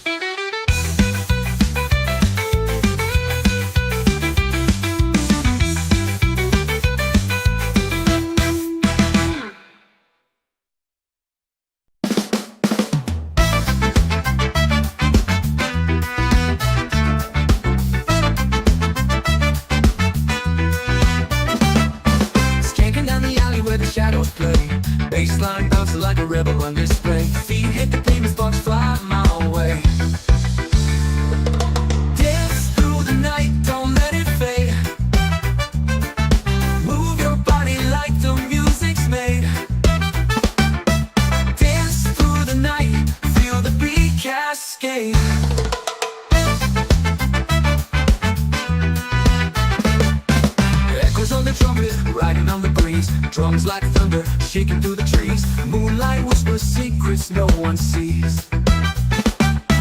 Shadows play, bassline bouncing like a rebel on display. Feet hit the pavement, sparks fly my way. Dance through the night, don't let it fade. Move your body like the music's made. Dance through the night, feel the beat cascade. Echoes on the trumpet, riding on the breeze. Drums like thunder, shaking through the trees. Moonlight whispers secrets no one sees.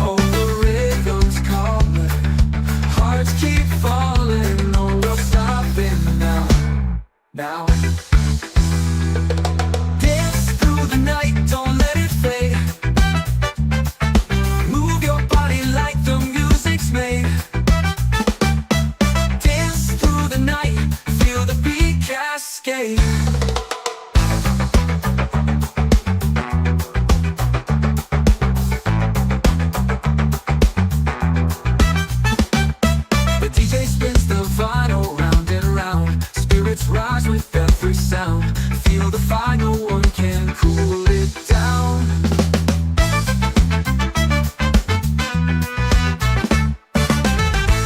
Oh, the rhythm's calling, hearts keep falling. No stopping now. Now. Dance through the night, don't let it fade. Move your body like the music's made. Dance through the night, feel the beat cascade. Rise with every sound. Feel the fire, no one can cool it down.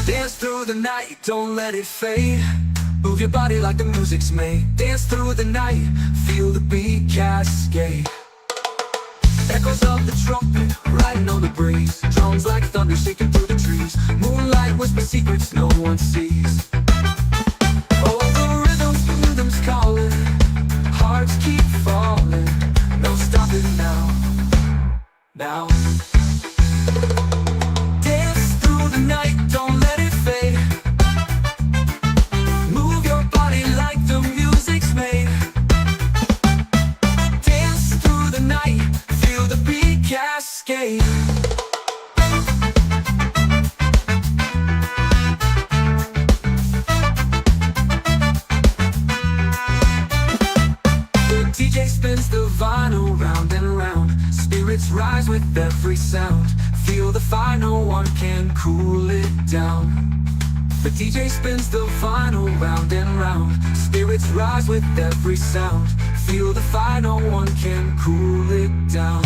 Dance through the night, don't let it fade. Move your body like the music's made. Dance through the night, feel the beat cascade. Echoes of the trumpet, riding on the breeze. Drums like thunder, shaking through the trees. Moonlight whispers secrets no one sees. Calling, hearts keep falling. No stopping now. Now. Dance through the night, don't let it fade. Move your body like the music's made. Dance through the night, feel the beat cascade. sound. Feel the fire, no one can cool it down. The DJ spins the vinyl round and round. Spirits rise with every sound. Feel the fire, no one can cool it down.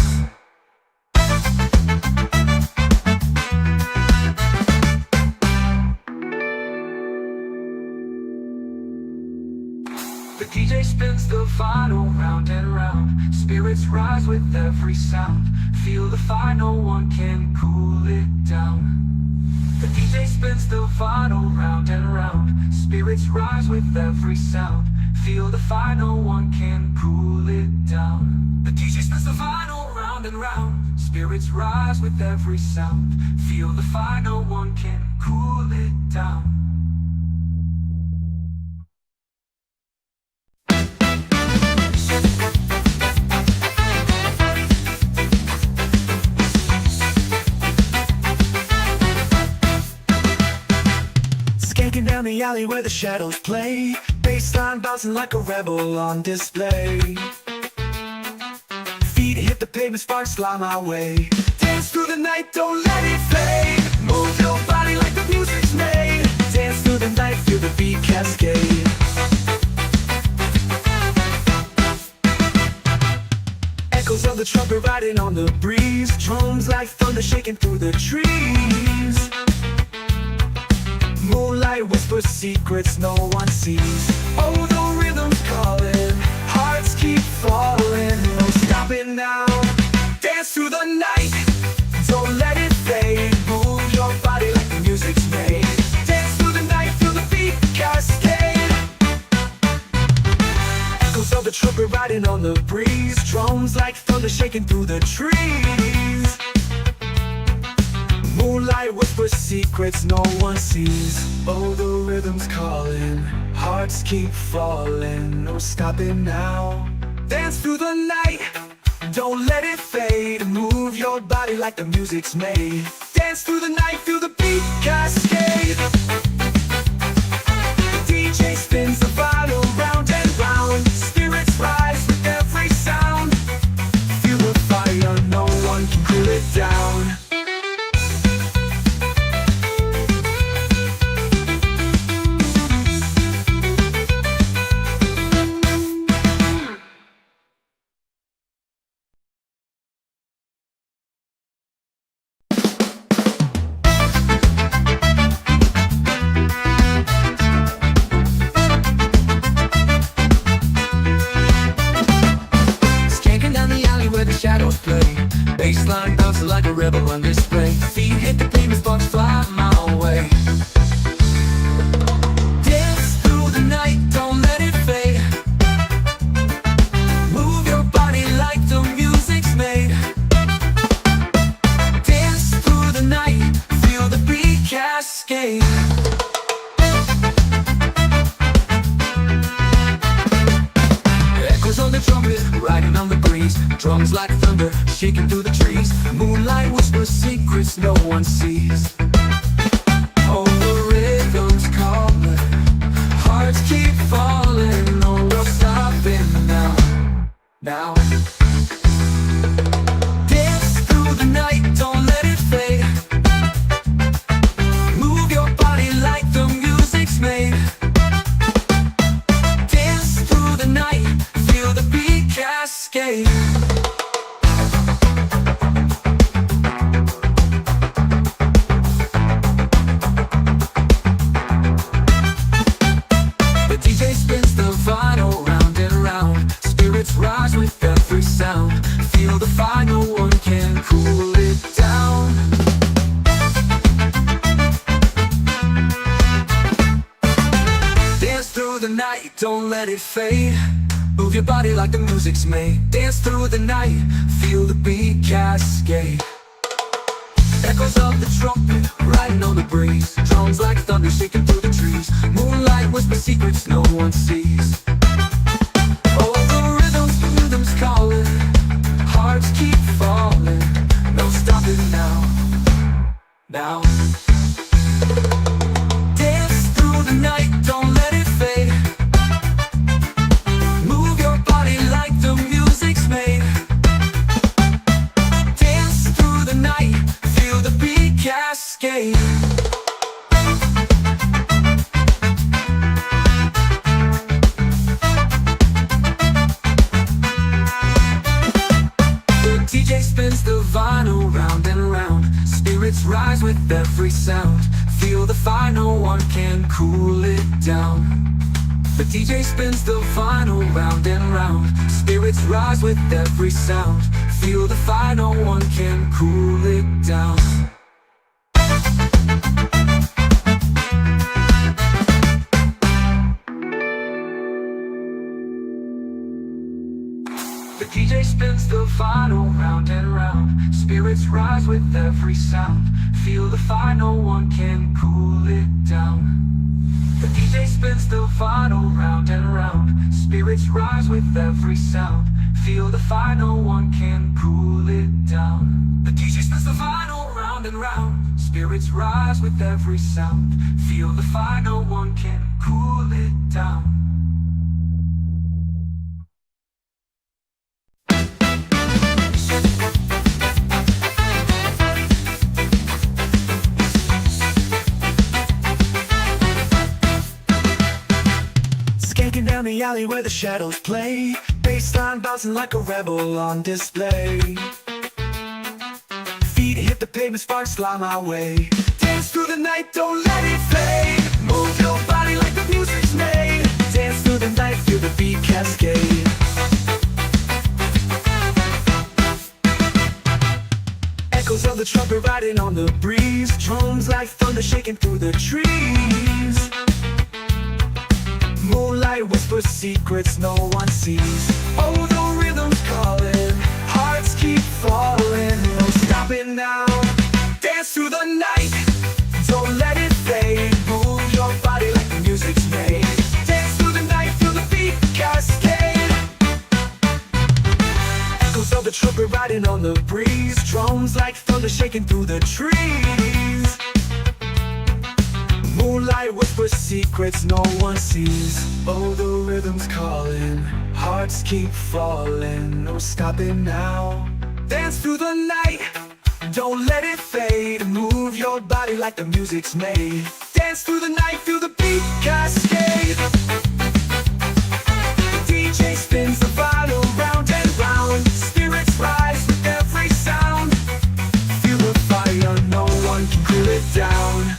The DJ spins the vinyl round and round. Spirits rise with every sound. Feel the fire, no one can cool it down. The DJ spins the vinyl round and round. Spirits rise with every sound. Feel the fire, no one can cool it down. The DJ spins the vinyl round and round. Spirits rise with every sound. Feel the fire, no one can cool it down. Down the alley where the shadows play, bassline bouncing like a rebel on display. Feet hit the pavement, sparks fly my way. Dance through the night, don't let it fade. Move your body like the music's made. Dance through the night, feel the beat cascade. Echoes of the trumpet riding on the breeze. Drums like thunder shaking through the trees. Moonlight whispers secrets no one sees. Oh, the rhythm's calling, hearts keep falling. No stopping now. Dance through the night, don't let it fade. Move your body like the music's made. Dance through the night, feel the beat cascade. Echoes of the trumpet riding on the breeze. Drums like thunder shaking through the trees. Moonlight whispers secrets no one sees. Oh, the rhythm's calling, hearts keep falling. No stopping now. Dance through the night, don't let it fade. Move your body like the music's made. Dance through the night, feel the beat cascade. The DJ spins the vinyl round and round. Spirits rise with every sound. Feel the fire, no one can cool it down. Shadows play, bassline bouncing like a rebel on display. Feet hit the pavement, sparks fly my way. Dance through the night, don't let it fade. Move your body like the music's made. Dance through the night, feel the beat cascade. Echoes on the trumpet, riding on the breeze. Drums like thunder, shaking through the trees. Moonlight whispers secrets no one sees. Oh, the rhythm's calling, hearts keep falling. No, we're stopping now. Now. Dance through the night, don't let it fade. Move your body like the music's made. Dance through the night, feel the beat cascade. Rise with every sound. Feel the fire, no one can cool it down. Dance through the night, don't let it fade. Move your body like the music's made. Dance through the night, feel the beat cascade. Echoes of the trumpet, riding on the breeze. Drums like thunder, shaking through the trees. Moonlight whispers secrets no one sees. Calling, hearts keep falling. No stopping now. Now. Dance through the night, don't let it fade. Move your body like the music's made. Dance through the night. with every sound. Feel the fire, no one can cool it down. The DJ spins the vinyl round and round. Spirits rise with every sound. Feel the fire, no one can cool it down. The DJ spins the vinyl round and round. Spirits rise with every sound. Feel the fire, no one can cool it down. The DJ spins the vinyl round and round. Spirits rise with every sound. Feel the fire, no one can cool it down. The DJ spins the vinyl round and round. Spirits rise with every sound. Feel the fire, no one can cool it down. Down the alley where the shadows play, bassline bouncing like a rebel on display. Feet hit the pavement, sparks fly my way. Dance through the night, don't let it fade. Move your body like the music's made. Dance through the night, feel the beat cascade. Echoes of the trumpet riding on the breeze. Drums like thunder shaking through the trees. Moonlight whispers secrets no one sees. Oh, the rhythm's calling, hearts keep falling. No stopping now. Dance through the night, don't let it fade. Move your body like the music's made. Dance through the night, feel the beat cascade. Echoes of the trumpet riding on the breeze. Drums like thunder shaking through the trees. Moonlight whispers secrets no one sees. Oh, the rhythm's calling, hearts keep falling. No stopping now. Dance through the night, don't let it fade. Move your body like the music's made. Dance through the night, feel the beat cascade. The DJ spins the vinyl round and round. Spirits rise with every sound. Feel the fire, no one can cool it down.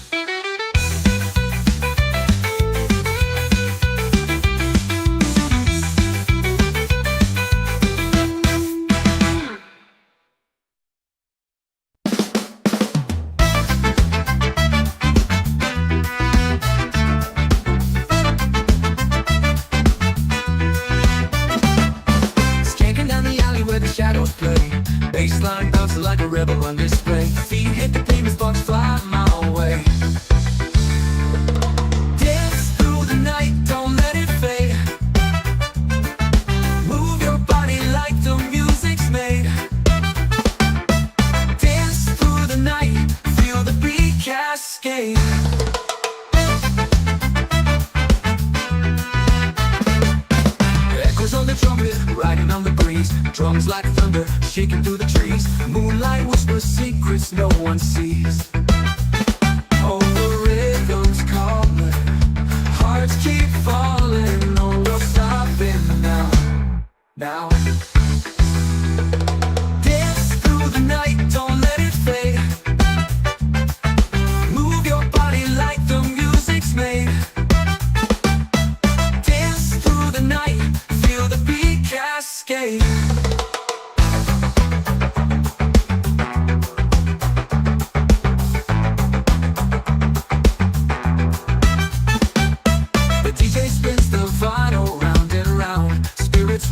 Shadows play, bassline bouncing like a rebel on display. Feet hit the pavement, sparks fly my way. Dance through the night, don't let it fade. Move your body like the music's made. Dance through the night, feel the beat cascade. Echoes on the trumpet, riding on the breeze. Drums like thunder, shaking through the trees. Moonlight whispers secrets no one sees. Oh, the rhythm's calling, hearts keep falling. No, we're stopping now. Now. Dance through the night, don't let it fade. Move your body like the music's made. Dance through the night, feel the beat cascade.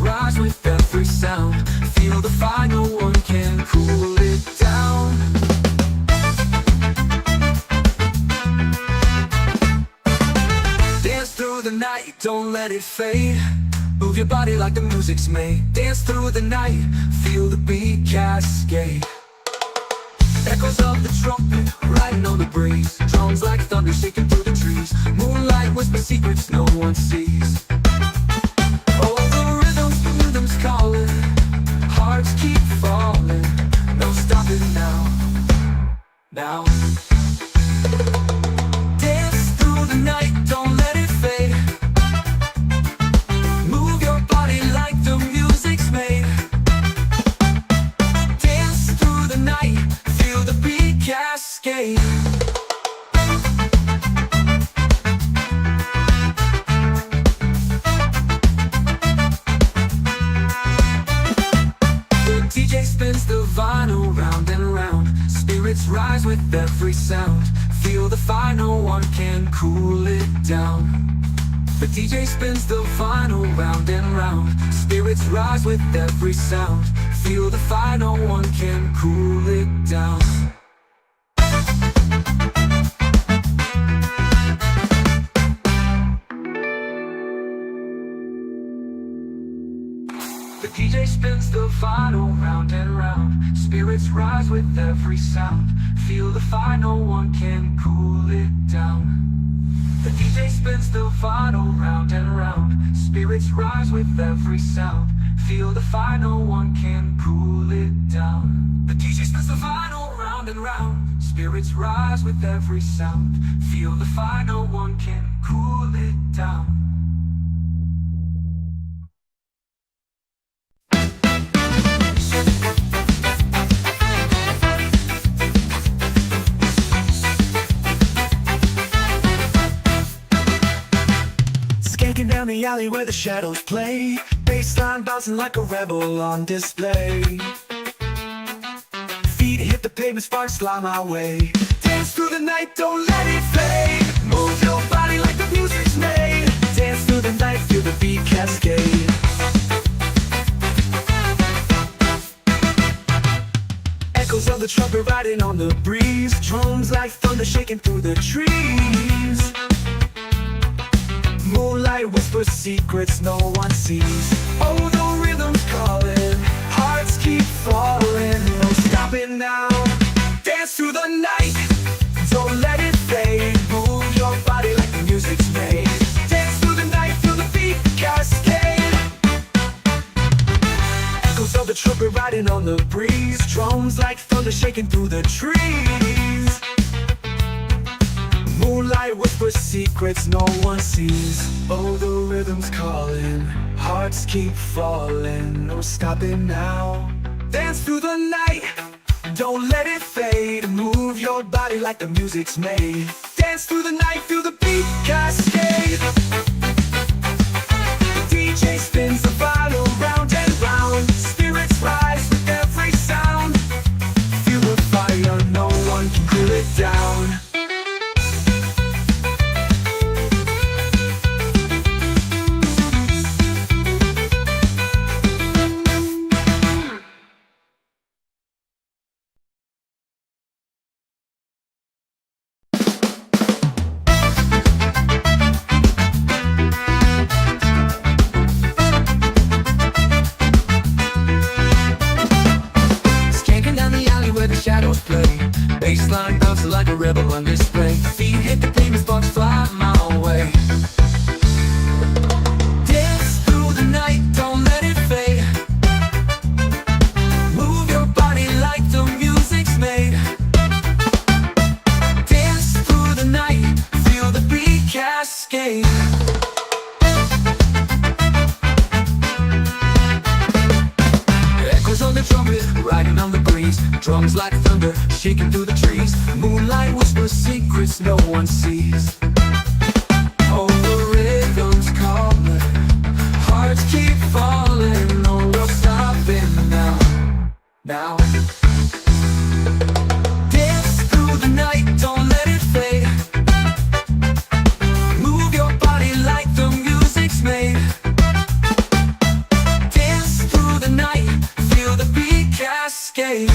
Rise with every sound. Feel the fire, no one can cool it down. Dance through the night, don't let it fade. Move your body like the music's made. Dance through the night, feel the beat cascade. Echoes of the trumpet, riding on the breeze. Drums like thunder, shaking through the trees. Moonlight whispers secrets no one sees. Calling, hearts keep falling. No stopping now. Now. Dance through the night, don't let it fade. Move your body like the music's made. Dance through the night, feel the beat cascade. rise with every sound. Feel the fire, no one can cool it down. The DJ spins the vinyl round and round. Spirits rise with every sound. Feel the fire, no one can cool it down. The DJ spins the vinyl round and round. Spirits rise with every sound. Feel the fire, no one can cool it down. The DJ spins the vinyl round and round. Spirits rise with every sound. Feel the fire, no one can cool it down. The DJ spins the vinyl round and round. Spirits rise with every sound. Feel the fire, no one can cool it down. Skanking down the alley where the shadows play. Bassline bouncing like a rebel on display. Feet hit the pavement, sparks fly my way. Dance through the night, don't let it fade. Move your body like the music's made. Dance through the night, feel the beat cascade. Echoes of the trumpet riding on the breeze. Drums like thunder shaking through the trees. Moonlight whispers secrets no one sees. Oh, the rhythm's calling, hearts keep falling. No stopping now. Dance through the night, don't let it fade. Move your body like the music's made. Dance through the night, feel the beat cascade. Echoes of the trumpet riding on the breeze. Drums like thunder shaking through the trees. Moonlight whispers secrets no one sees. Oh, the rhythm's calling, hearts keep falling. No stopping now. Dance through the night, don't let it fade. Move your body like the music's made. Dance through the night, feel the beat cascade. The DJ spins the vinyl round and round. Spirits rise with every sound. Feel the fire, no one can cool it down. Shadows play, bassline bouncing like a rebel on display. Feet hit the pavement, sparks fly my way. Dance through the night, don't let it fade. Move your body like the music's made. Dance through the night, feel the beat cascade. Echoes on the trumpet, riding on the breeze. Drums like thunder, shaking through the trees. Moonlight whispers secrets no one sees. Oh, the rhythm's calling, hearts keep falling. No, we're stopping now. Now. Dance through the night, don't let it fade. Move your body like the music's made. Dance through the night, feel the beat cascade.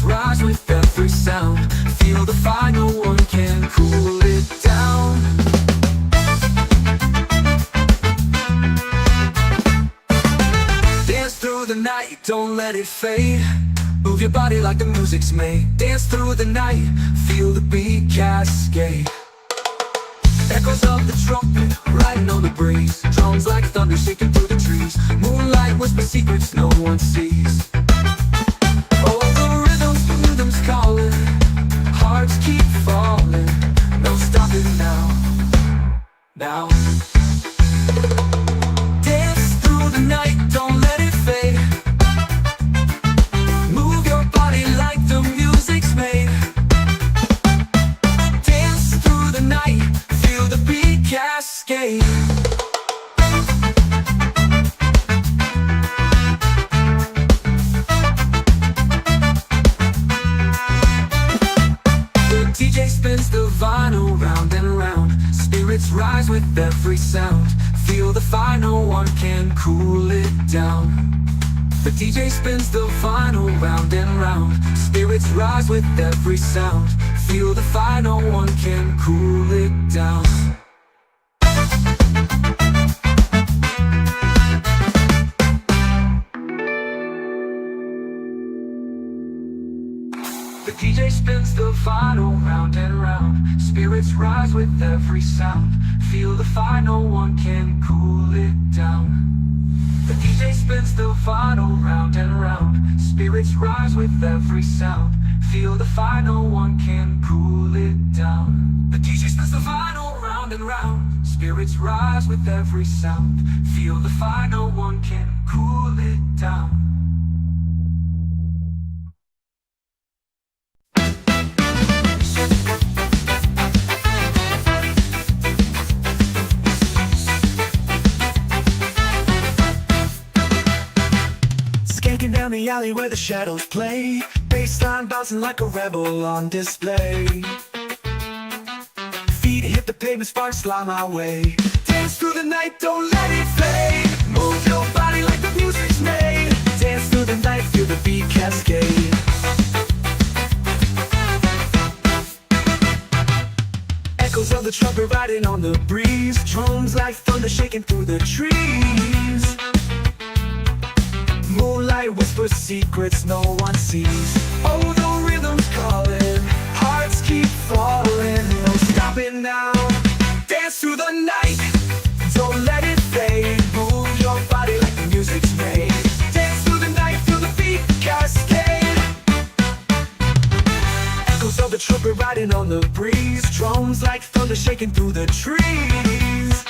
Rise with every sound. Feel the fire, no one can cool it down. Dance through the night, don't let it fade. Move your body like the music's made. Dance through the night, feel the beat cascade. Echoes of the trumpet, riding on the breeze. Drums like thunder, shaking through the trees. Moonlight whispers secrets no one sees. Calling, hearts keep falling. No stopping now. Now. Dance through the night, don't let it fade. Move your body like the music's made. Dance cascade. DJ spins the vinyl round and round. Spirits rise with every sound. Feel the fire, no one can cool it down. The DJ spins the vinyl round and round. Spirits rise with every sound. Feel the fire, no one can cool it down. The DJ spins the vinyl round and round. Spirits rise with every sound. Feel the fire, no one can cool it down. The DJ spins the vinyl round and round. Spirits rise with every sound. Feel the fire, no one can cool it down. The DJ spins the vinyl round and round. Spirits rise with every sound. Feel the fire, no one can cool it down. Skanking down the alley where the shadows play. Bassline bouncing like a rebel on display. Feet hit the pavement, sparks fly my way. Dance through the night, don't let it fade. Move your body like the music's made. Dance through the night, feel the beat cascade. Echoes of the trumpet riding on the breeze. Drums like thunder shaking through the trees. Moonlight whispers secrets no one sees. Oh, the rhythm's calling, hearts keep falling. No stopping now. Dance through the night, don't let it fade. Move your body like the music's made. Dance through the night, feel the beat cascade. Echoes of the trumpet riding on the breeze. Drums like thunder shaking through the trees.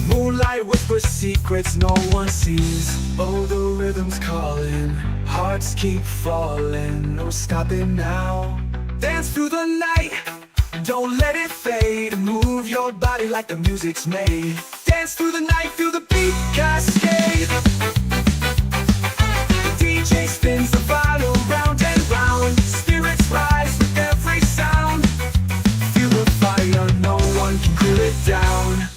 Moonlight whispers secrets no one sees. Oh, the rhythm's calling, hearts keep falling. No stopping now. Dance through the night, don't let it fade. Move your body like the music's made. Dance through the night, feel the beat cascade. The DJ spins the vinyl round and round. Spirits rise with every sound. Feel the fire, no one can cool it down.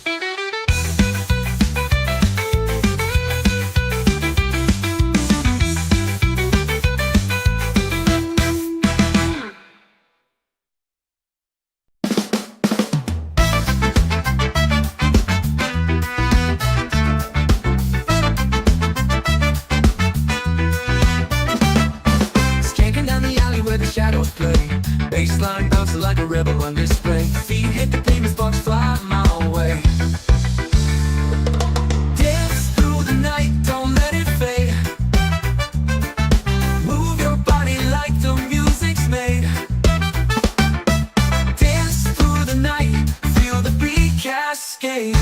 Shadows play, bassline bouncing like a rebel on display. Feet hit the pavement, sparks fly my way. Dance through the night, don't let it fade. Move your body like the music's made. Dance through the night, feel the beat cascade.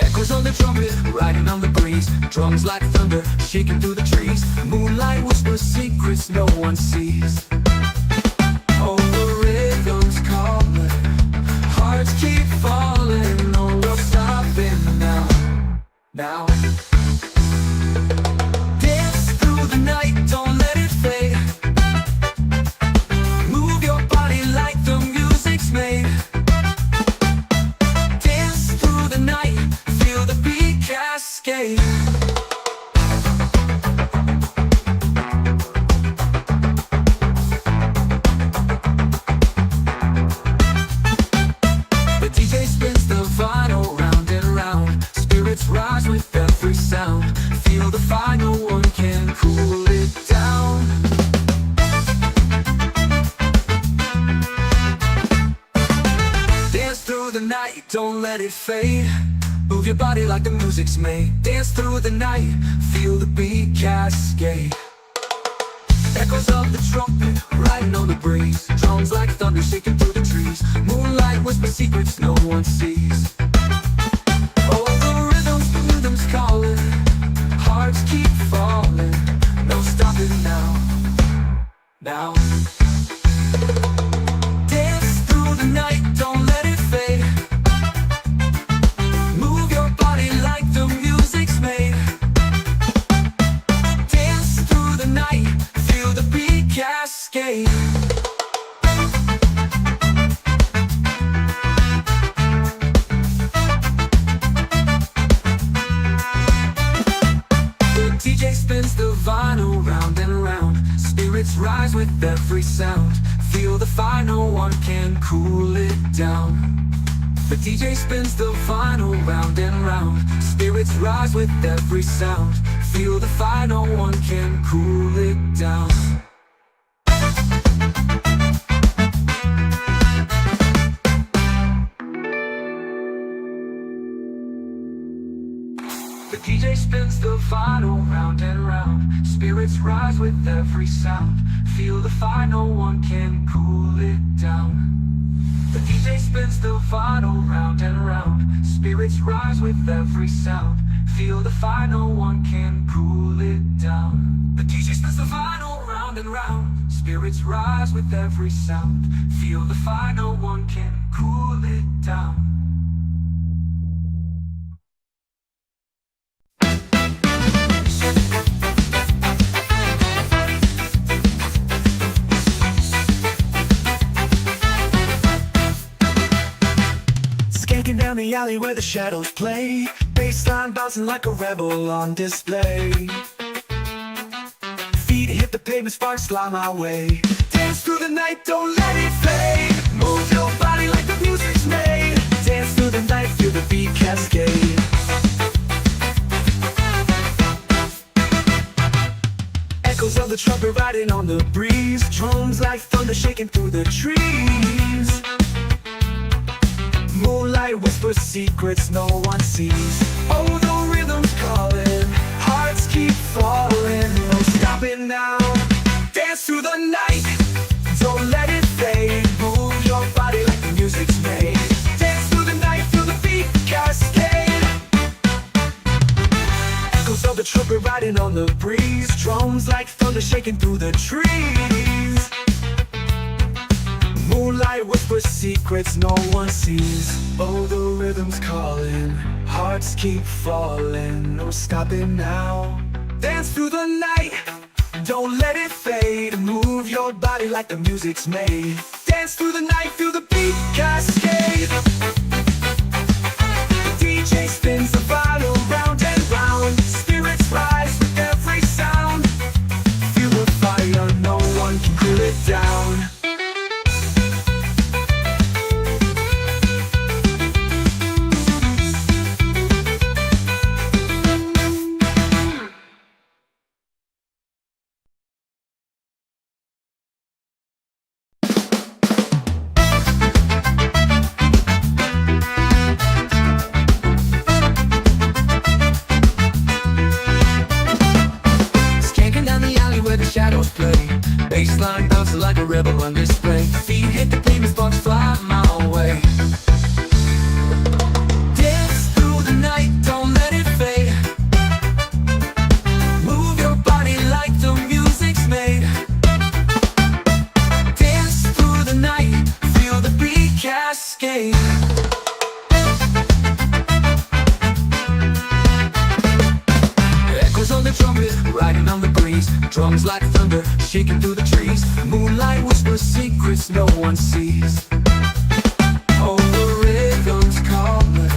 Echoes on the trumpet, riding on the breeze. Drums like thunder, shaking through the trees. Moonlight whispers secrets no one sees. Oh, the rhythm's calling, hearts keep falling. No stopping now. Now. Dance through the night, don't let it fade. Move your body like the music's made. Dance through the night, feel the beat cascade. Rise with every sound. Feel the fire, no one can cool it down. Dance through the night, don't let it fade. Move your body like the music's made. Dance through the night, feel the beat cascade. Echoes of the trumpet, riding on the breeze. Drums like thunder, shaking through the trees. Moonlight whispers secrets no one sees. Calling, hearts keep falling. No stopping now. Now. Dance through the night, don't let it fade. Move your body like the music's made. Dance through the night, feel the beat cascade. DJ spins the vinyl round and round. Spirits rise with every sound. Feel the fire, no one can cool it down. The DJ spins the vinyl round and round. Spirits rise with every sound. Feel the fire, no one can cool it down. The DJ spins the vinyl round and round. Spirits rise with every sound. Feel the fire, no one can cool it down. The DJ spins the vinyl round and round. Spirits rise with every sound. Feel the fire, no one can cool it down. The DJ spins the vinyl round and round. Spirits rise with every sound. Feel the fire, no one can cool it down. Skanking down the alley where the shadows play. Bassline bouncing like a rebel on display. Feet hit the pavement, sparks fly my way. Dance through the night, don't let it fade. Move your body like the music's made. Dance through the night, feel the beat cascade. Echoes of the trumpet riding on the breeze. Drums like thunder shaking through the trees. Moonlight whispers secrets no one sees. Oh, the rhythm's calling, hearts keep falling. No stopping now. Dance through the night, don't let it fade. Move your body like the music's made. Dance through the night, feel the beat cascade. Echoes of the trumpet riding on the breeze. Drums like thunder shaking through the trees. Moonlight whispers secrets no one sees. Oh, the rhythm's calling, hearts keep falling. No stopping now. Dance through the night, don't let it fade. Move your body like the music's made. Dance through the night, feel the beat cascade. The DJ spins the vinyl round and round. Spirits rise with every sound. Feel the fire, no one can cool it down. Shadows play, bassline bouncing like a rebel on display. Feet hit the pavement, sparks fly my way. Dance through the night, don't let it fade. Move your body like the music's made. Dance through the night, feel the beat cascade. Echoes on the trumpet, riding on the breeze. Drums like thunder, shaking through the trees. Moonlight whispers secrets no one sees. Oh, the rhythm's calling,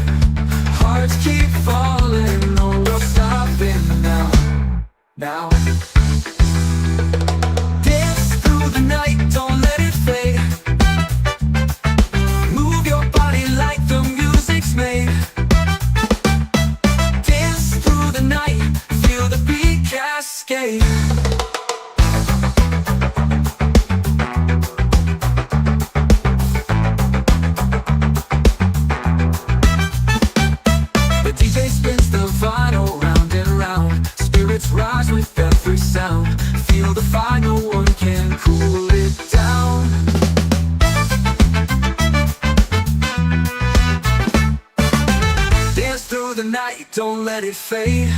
hearts keep falling. No stopping now. Now. Dance through the night, don't let it fade. Move your body like the music's made. Dance through the night, feel the beat cascade. The DJ spins the vinyl round and round. Spirits rise with every sound. Feel the fire, no one can cool it down. Dance through the night, don't let it fade.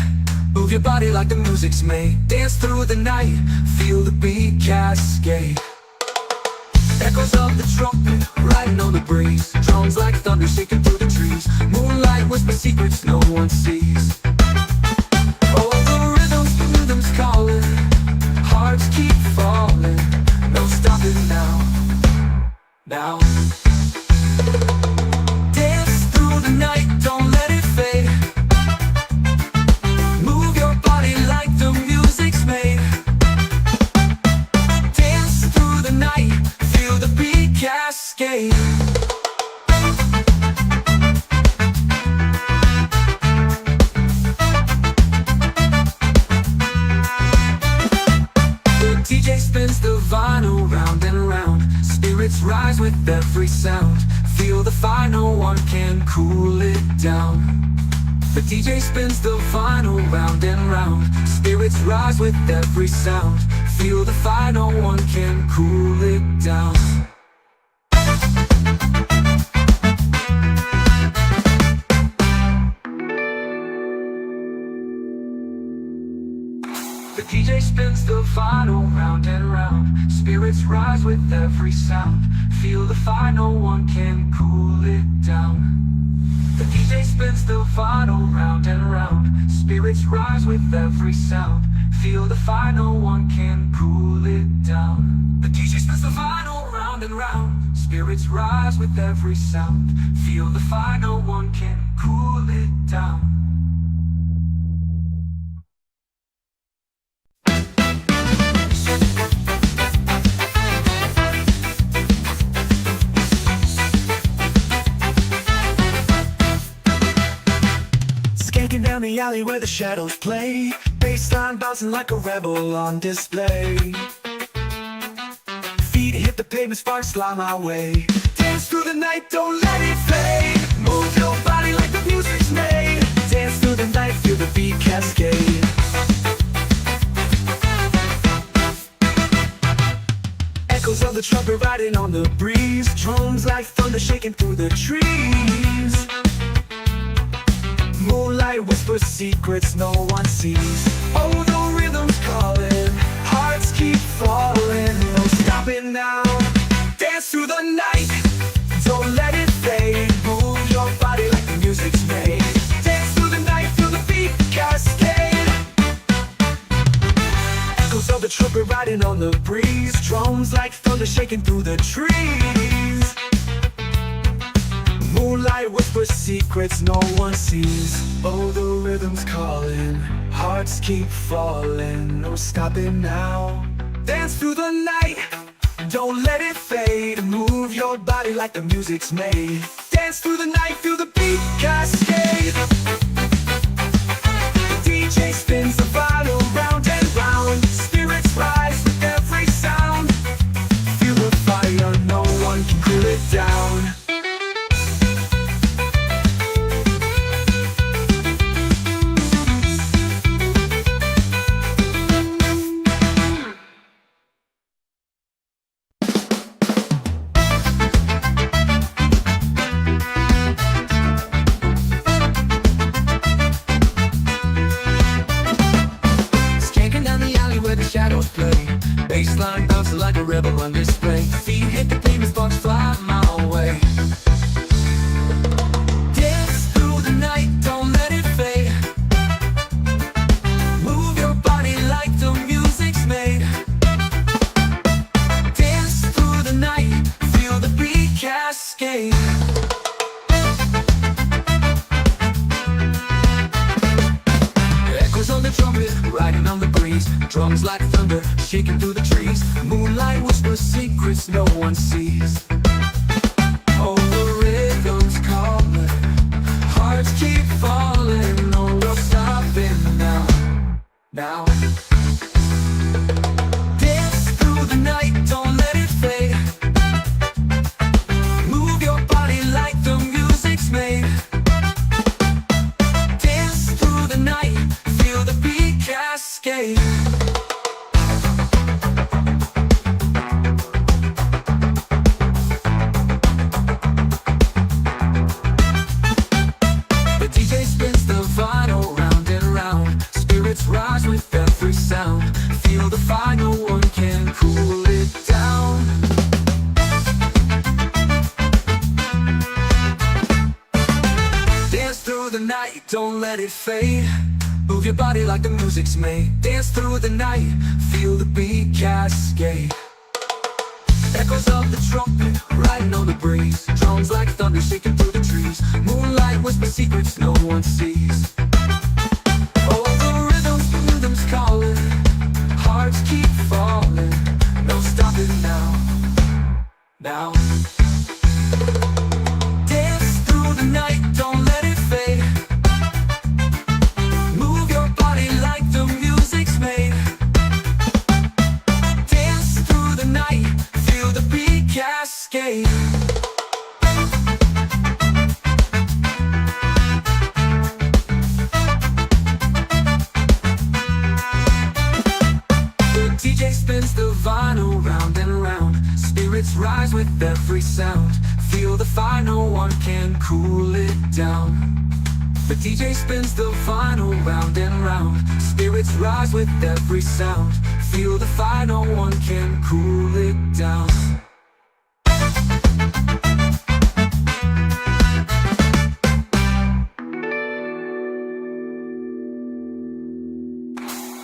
Move your body like the music's made. Dance through the night, feel the beat cascade. Echoes of the trumpet riding on the breeze, drums like thunder shaking through the trees. Moonlight whispers secrets no one sees. Oh, the rhythm's calling, hearts keep falling, no stopping now. Dance through the night, don't let it fade. Move your body like the music's made. Dance through the night, feel the beat cascade. The DJ spins the vinyl round and round. Spirits rise with every sound. Feel the fire, no one can cool it down. The DJ spins the vinyl round and round. Spirits rise with every sound. Feel the fire, no one can cool it down. The DJ spins the vinyl round and round. Spirits rise with every sound. Feel the fire, no one can cool it down. The DJ spins the vinyl round and round. Spirits rise with every sound. Feel the fire, no one can cool it down. The DJ spins the vinyl round and round. Spirits rise with every sound. Feel the fire, no one can cool it down. Skanking down the alley where the shadows play, bassline bouncing like a rebel on display. Feet hit the pavement, sparks fly my way. Dance through the night, don't let it fade. Move your body like the music's made. Dance through the night, feel the beat cascade. Echoes of the trumpet riding on the breeze, drums like thunder shaking through the trees. Moonlight whispers secrets no one sees. Oh, the rhythm's calling, hearts keep falling, no stopping now. Dance through the night, don't let it fade. Move your body like the music's made. Dance through the night, feel the beat cascade. Echoes of the trumpet riding on the breeze, drums like thunder shaking through the trees. Moonlight whispers secrets no one sees. Oh, the rhythm's calling, hearts keep falling, no stopping now. Dance through the night, don't let it fade. Move your body like the music's made. Dance through the night, feel the beat cascade. The DJ spins the vinyl round and round. Spirits rise with every sound. Feel the fire, no one can cool it down. Shadows play, bassline bouncing like a rebel on display. Feet hit the pavement, sparks fly my way. Dance through the night, don't let it fade. Move your body like the music's made. Dance through the night, feel the beat cascade. Echoes on the trumpet, riding on the breeze, drums like thunder, shaking through the trees. Moonlight whispers secrets no one sees. Oh, the rhythm's calling, hearts keep falling, no stopping now. Dance through the night, don't let it fade. Move your body like the music's made. Dance through the night, feel the beat cascade. The DJ spins the vinyl round and round. Spirits rise with them. don't let it fade. Move your body like the music's made. Dance through the night, feel the beat cascade. Echoes of the trumpet, riding on the breeze. Drums like thunder shaking through the trees. Moonlight whisper secrets no one sees. Oh, the rhythm's calling. Hearts keep falling. No stopping now. Now. Dance through the night, don't let it fade. Move your body like the music's made. Dance through the night, feel the beat cascade. The DJ spins the vinyl round and round. Spirits rise with every sound. Feel the fire, no one can cool it down. The DJ spins the vinyl round and round. Spirits rise with every sound. Feel the fire, no one can cool it down.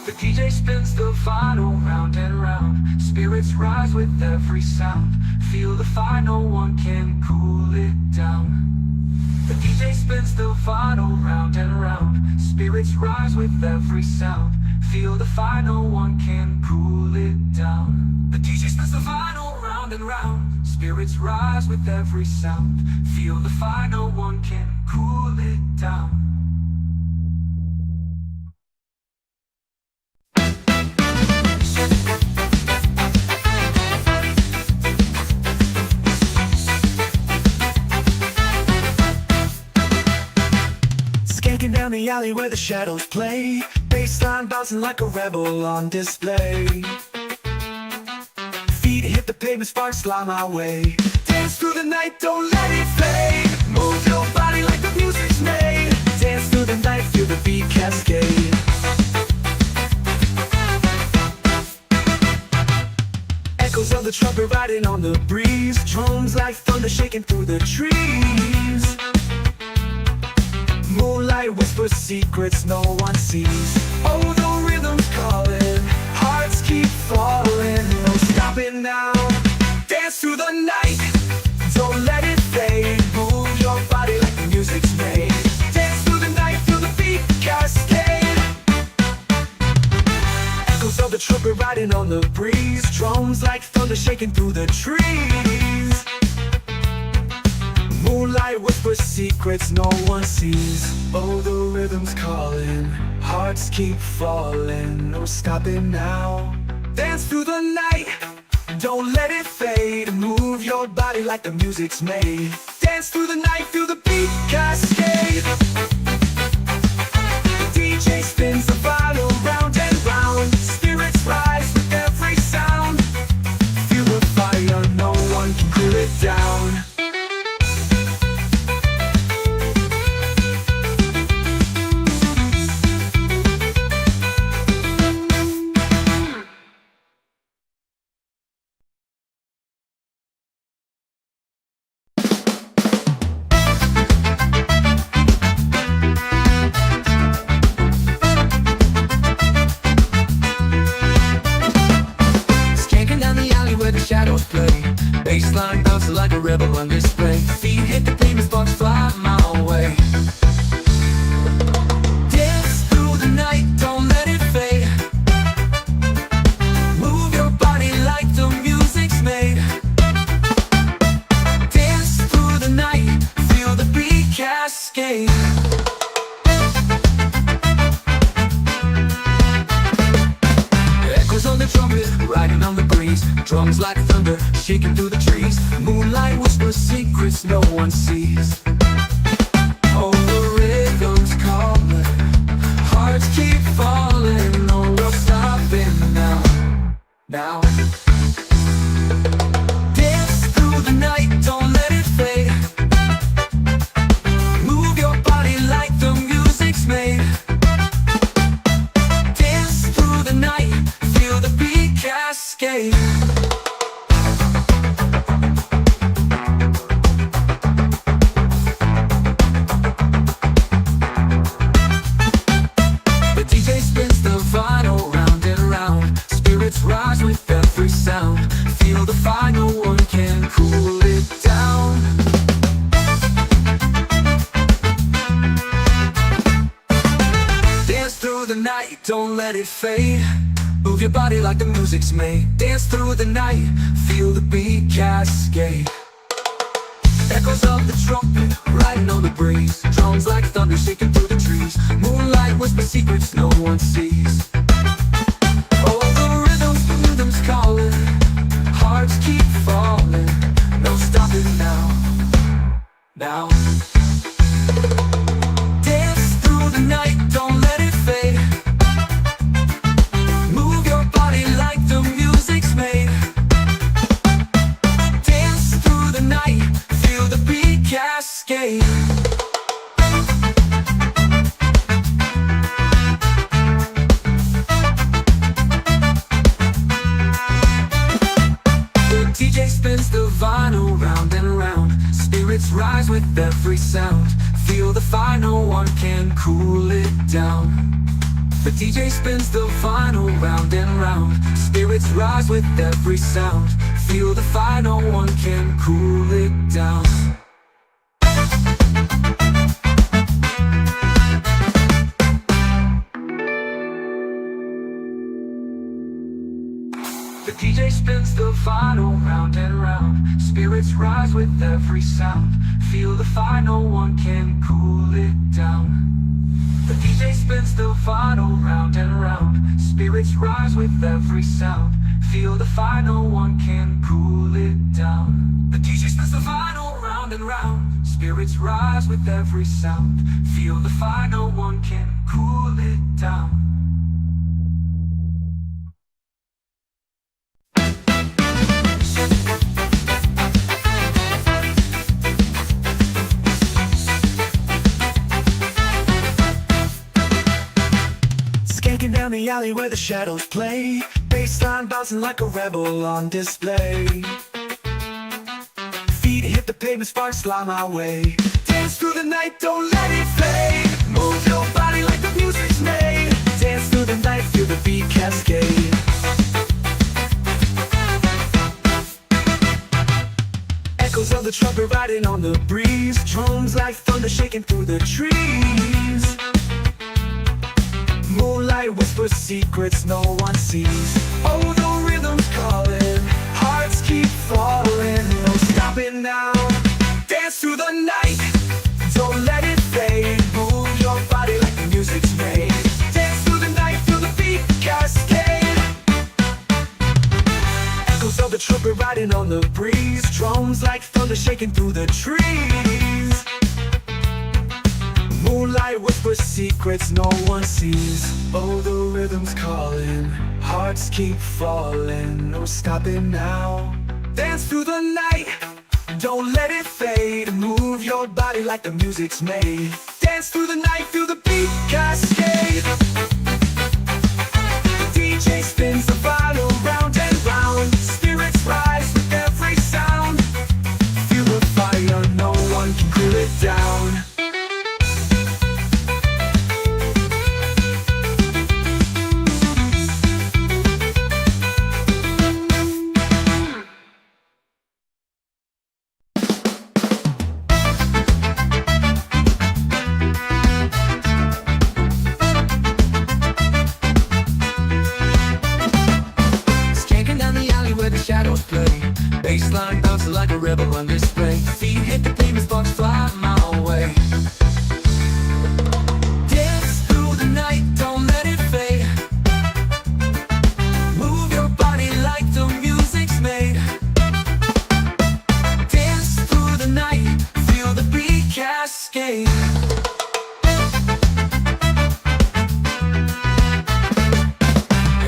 The DJ spins the vinyl round and round. Spirits rise with every sound. Feel the fire, no one can cool it down. The DJ spins the vinyl round and round. Spirits rise with every sound. Feel the fire, no one can cool it down. The DJ spins the vinyl round and round. Spirits rise with every sound. Feel the fire, no one can cool it down. Skanking down the alley where the shadows play. Bassline bouncing like a rebel on display. Feet hit the pavement, sparks fly my way. Dance through the night, don't let it fade. Move your body like the music's made. Dance through the night, feel the beat cascade. Echoes of the trumpet riding on the breeze. Drums like thunder shaking through the trees. Moonlight whispers secrets no one sees. Oh, the rhythm's calling. Hearts keep falling. No stopping now. Dance through the night. Don't let it fade. Move your body like the music's made. Dance through the night. Feel the beat cascade. Echoes of the trumpet riding on the breeze. Drums like thunder shaking through the trees. Moonlight whispers secrets no one sees. Oh, the rhythm's calling. Hearts keep falling. No stopping now. Dance through the night. Don't let it fade. Move your body like the music's made. Dance through the night. Feel the beat cascade. The DJ spins the vinyl round and round. Spirits rise with every sound. Feel the fire, no one can cool it down. Shadows play. Bassline bouncing like a rebel on display. Feet hit the pavement, sparks fly my way. Dance through the night, don't let it fade. Move your body like the music's made. Dance through the night, feel the beat cascade. Echoes on the trumpet, riding on the breeze. Drums like thunder, shaking through the trees. Moonlight whispers secrets no one sees. Oh, the rhythm's calling. Hearts keep falling. No, we're stopping now. Now. Dance through the night, don't let it fade. Move your body like the music's made. Dance through the night, feel the beat cascade. let it fade. Move your body like the music's made. Dance through the night, feel the beat cascade. Echoes of the trumpet, riding on the breeze. Drums like thunder shaking through the trees. Moonlight whisper secrets no one sees. Oh, the rhythm's calling. Hearts keep falling. No stopping now. Now. Dance through the night, don't let it fade. Move your body like the music's made. Dance through the night, feel the beat cascade. The DJ spins the vinyl round and round. Spirits rise with every sound. Feel the fire, no one can cool it down. The DJ spins the vinyl round and round. Spirits rise with every sound. Feel the fire, no one can cool it down. The DJ spins the vinyl round and round. Spirits rise with every sound. Feel the fire, no one can cool it down. The DJ spins the vinyl round and round. Spirits rise with every sound. Feel the fire, no one can cool it down. The DJ spins the vinyl round and round. Spirits rise with every sound. Feel the fire, no one can cool it down. Skanking down the alley where the shadows play. Bassline bouncing like a rebel on display. Feet hit the pavement, sparks fly my way. Dance through the night, don't let it fade. Move your body like the music's made. Dance through the night, feel the beat cascade. Echoes of the trumpet riding on the breeze. Drums like thunder shaking through the trees. Moonlight whispers secrets no one sees. Oh, the rhythm's calling. Hearts keep falling. No stopping now. Dance through the night. Don't let it fade. Move your body like the music's made. Dance through the night. Feel the beat cascade. Echoes of the trumpet riding on the breeze. Drums like thunder shaking through the trees. Moonlight whispers secrets no one sees. Oh, the rhythm's calling. Hearts keep falling. No stopping now. Dance through the night. Don't let it fade. Move your body like the music's made. Dance through the night. Feel the beat cascade. The DJ spins the vinyl round and round. Spirits rise with every sound. Feel the fire, no one can cool it down. Shadows play. Bassline bouncing like a rebel on display. Feet hit the pavement, sparks fly my way. Dance through the night, don't let it fade. Move your body like the music's made. Dance through the night, feel the beat cascade.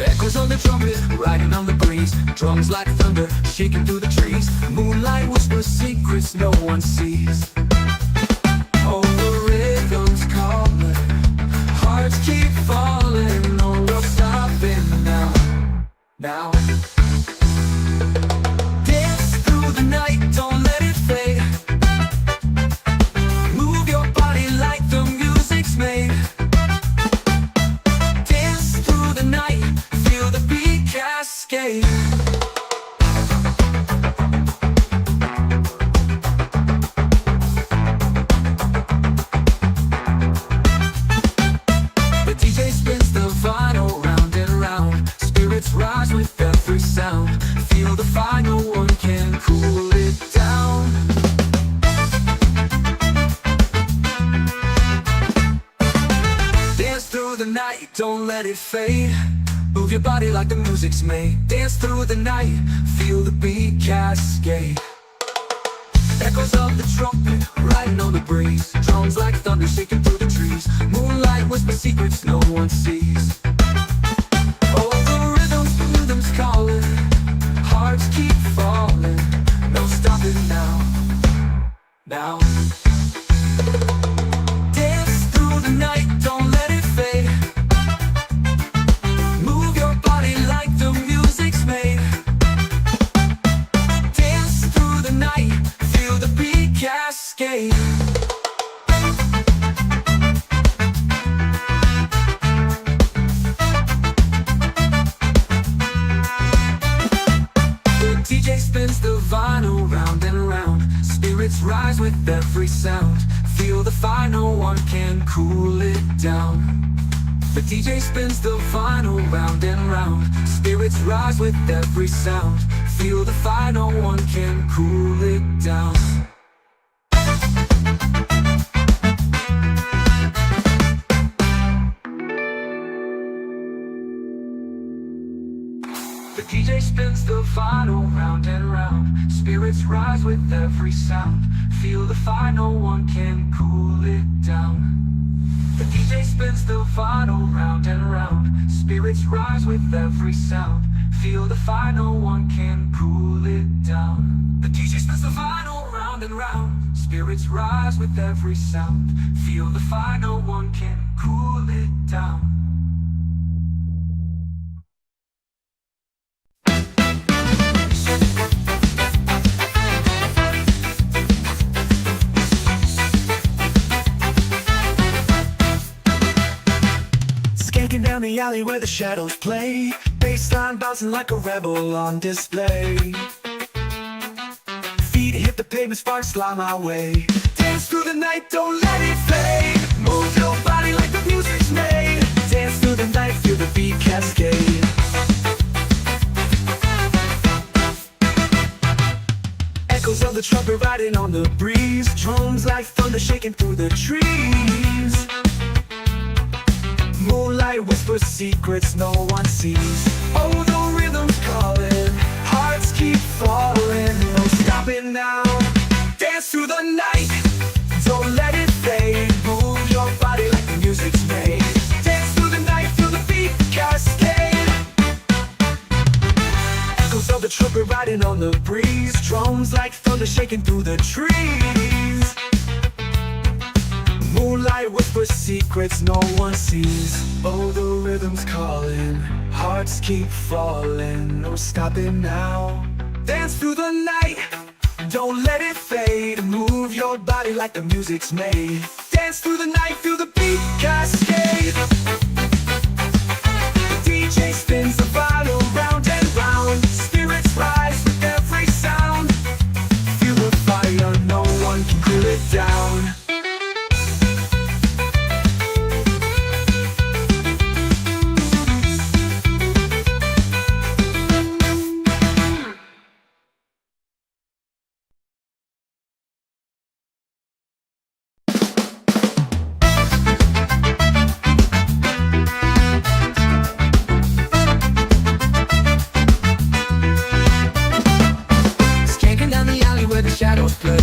Echoes on the trumpet, riding on the breeze. Drums like thunder, shaking through the trees. Moonlight whispers secrets no one sees. Oh, the rhythm's calling. Hearts keep falling. No, no stopping now. Now. Dance through the night, don't let it fade. Move your body like the music's made. Dance through the night, feel the beat cascade. The DJ spins the vinyl round let it fade. Move your body like the music's made. Dance through the night, feel the beat cascade. Echoes of the trumpet, riding on the breeze. Drums like thunder shaking through the trees. Moonlight whisper secrets no one sees. Oh, the rhythm's calling. Hearts keep falling. No stopping now. Now. Dance through the night, don't let it fade. Move your body like the music's made. Dance through the night, feel the beat cascade. The DJ spins the vinyl round and round. Spirits rise with every sound. Feel the fire, no one can cool it down. The DJ spins the vinyl round and round. Spirits rise with every sound. Feel the fire, no one can cool it down. The DJ spins the vinyl round and round. Spirits rise with every sound. Feel the fire, no one can cool it down. The DJ spins the vinyl round and round. Spirits rise with every sound. Feel the fire, no one can cool it down. The DJ spins the vinyl round and round. Spirits rise with every sound. Feel the fire, no one can cool it down. Skanking down the alley where the shadows play. Bassline bouncing like a rebel on display. Feet hit the pavement, sparks fly my way. Dance through the night, don't let it fade. Move your body like the music's made. Dance through the night, feel the beat cascade. Echoes of the trumpet riding on the breeze. Drums like thunder shaking through the trees. Moonlight whispers secrets no one sees. Oh, the rhythm's calling. Hearts keep falling. No stopping now. Dance through the night. Don't let it fade. Move your body like the music's made. Dance through the night. Feel the beat cascade. Echoes of the trumpet riding on the breeze. Drums like thunder shaking through the trees. Moonlight whispers secrets no one sees. Oh, the rhythm's calling. Hearts keep falling. No stopping now. Dance through the night. Don't let it fade. Move your body like the music's made. Dance through the night. Feel the beat cascade. The DJ spins the vinyl round and round. Spirits rise with every sound. Feel the fire, no one can cool it down. Shadows play.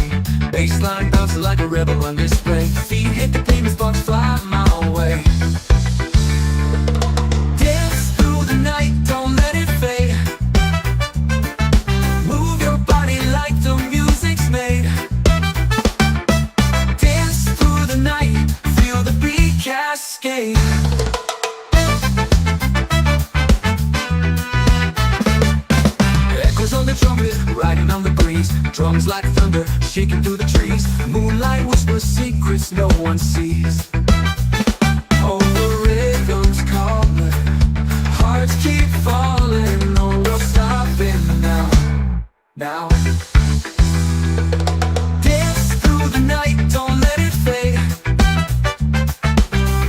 Bassline bouncing like a rebel on display. Feet hit the pavement, sparks fly my way. Dance through the night, don't let it fade. Move your body like the music's made. Dance through the night, feel the beat cascade. Echoes on the trumpet, riding on the breeze. Drums like thunder, shaking through the trees. Moonlight whispers secrets no one sees. Oh, the rhythm's calling. Hearts keep falling. No, we're stopping now. Now. Dance through the night, don't let it fade.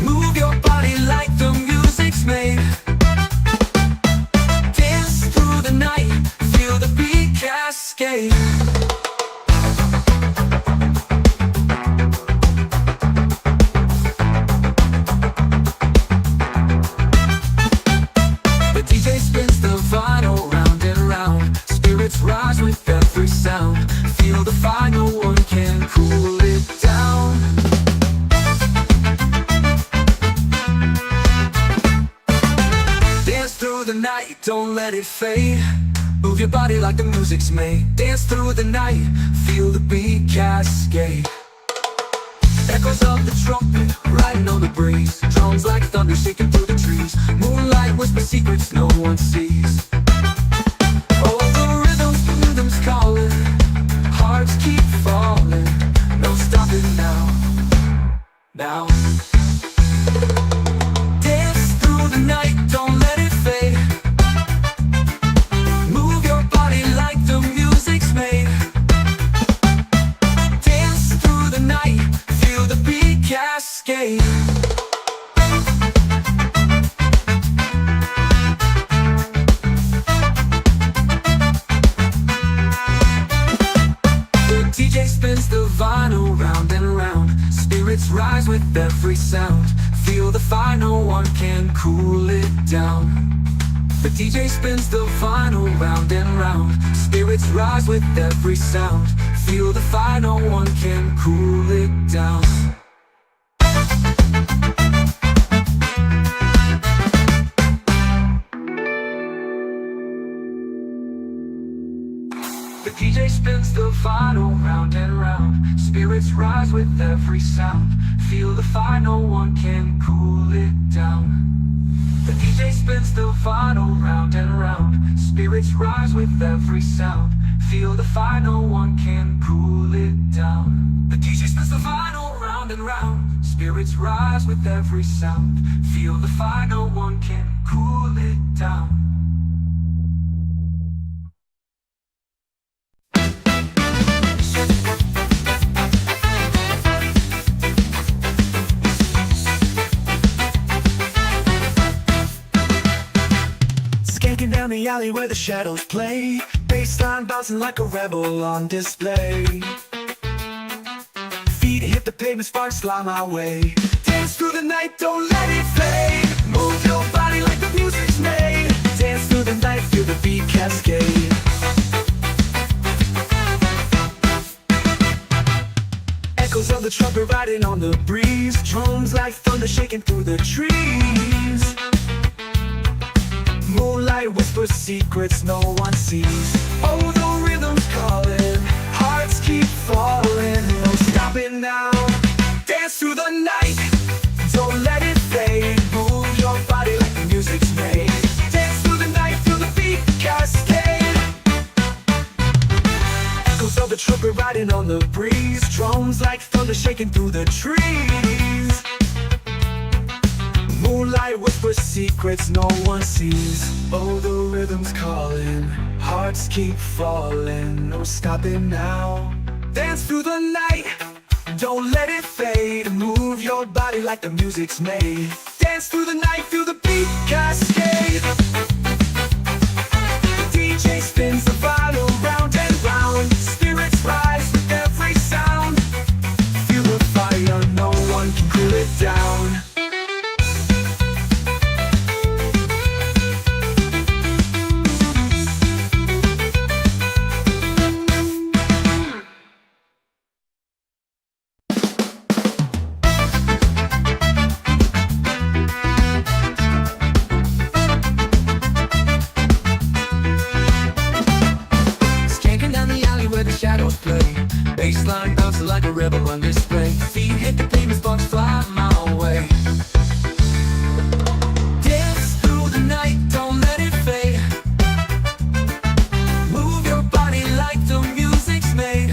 Move your body like the music's made. Dance through the night, feel the beat cascade. rise with every sound. Feel the final one can cool it down. Dance through the night, don't let it fade. Move your body like the music's made. Dance through the night, feel the beat cascade. Echoes of the trumpet, riding on the breeze. Drums like thunder shaking through the trees. Moonlight whisper secrets no one sees. Oh, the rhythm's calling. Hearts keep falling. No stopping now. Now. Dance through the night, don't let it fade. Move your body like the music's made. Dance through the night, feel the beat cascade. The DJ spins the vinyl round and round. Spirits rise with every sound. Feel the fire, no one can cool it down. The DJ spins the vinyl round and round. Spirits rise with every sound. Feel the fire, no one can cool it down. The DJ spins the vinyl round and round. Spirits rise with every sound. Feel the fire, no one can cool it down. The DJ spins the vinyl round and round. Spirits rise with every sound. Feel the fire, no one can cool it down. The DJ spins the vinyl round and round. Spirits rise with every sound. Feel the fire, no one can cool it down. Skanking down the alley where the shadows play. Bassline bouncing like a rebel on display. Feet hit the pavement, sparks fly my way. Dance through the night, don't let it fade. Move your body like the music's made. Dance through the night, feel the beat cascade. Echoes of the trumpet riding on the breeze. Drums like thunder shaking through the trees. Moonlight whispers secrets no one sees. Oh, the rhythm's calling. Hearts keep falling. No stopping now. Dance through the night. Don't let it fade. Move your body like the music's made. Dance through the night. Feel the beat cascade. Echoes of the trumpet riding on the breeze. Drums like thunder shaking through the trees. Moonlight whispers secrets no one sees. Oh, the rhythm's calling. Hearts keep falling. No stopping now. Dance through the night. Don't let it fade. Move your body like the music's made. Dance through the night. Feel the beat cascade. The DJ spins the vinyl round and round. Spirits rise with every sound. Feel the fire, no one can cool it down. Bassline bouncing like a rebel on display. Feet hit the pavement, sparks fly my way. Dance through the night, don't let it fade. Move your body like the music's made.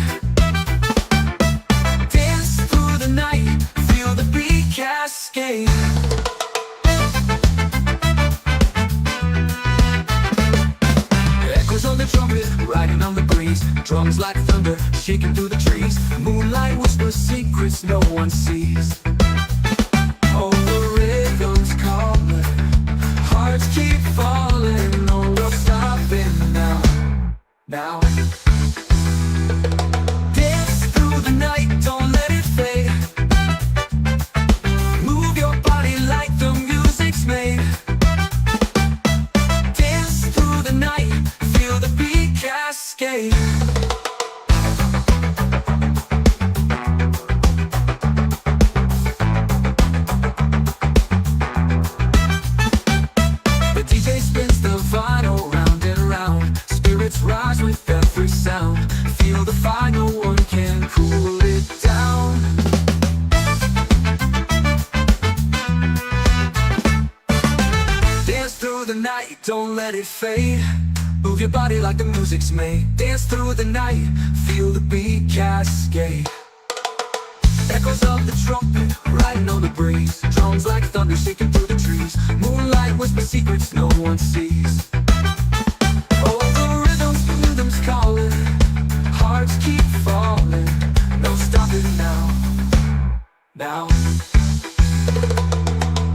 Dance through the night, feel the beat cascade. Echoes on the trumpet, riding on the breeze. Drums like thunder, shaking through the trees. Moonlight whispers secrets no one sees. Oh, the rhythm's calling. Hearts keep falling. No, we're stopping now. Now. Dance through the night, don't let it fade. Move your body like the music's made. Dance through the night, feel the beat cascade. cascade. The DJ spins the vinyl round and round. Spirits rise with every sound. Feel the fire, no one can cool it down. Dance through the night, don't let it fade. Move your body like the music's made. Dance through the night, feel the beat cascade. Echoes of the trumpet, riding on the breeze. Drums like thunder shaking through the trees. Moonlight whispers secrets no one sees. Oh, the rhythm's calling. Hearts keep falling. No stopping now. Now.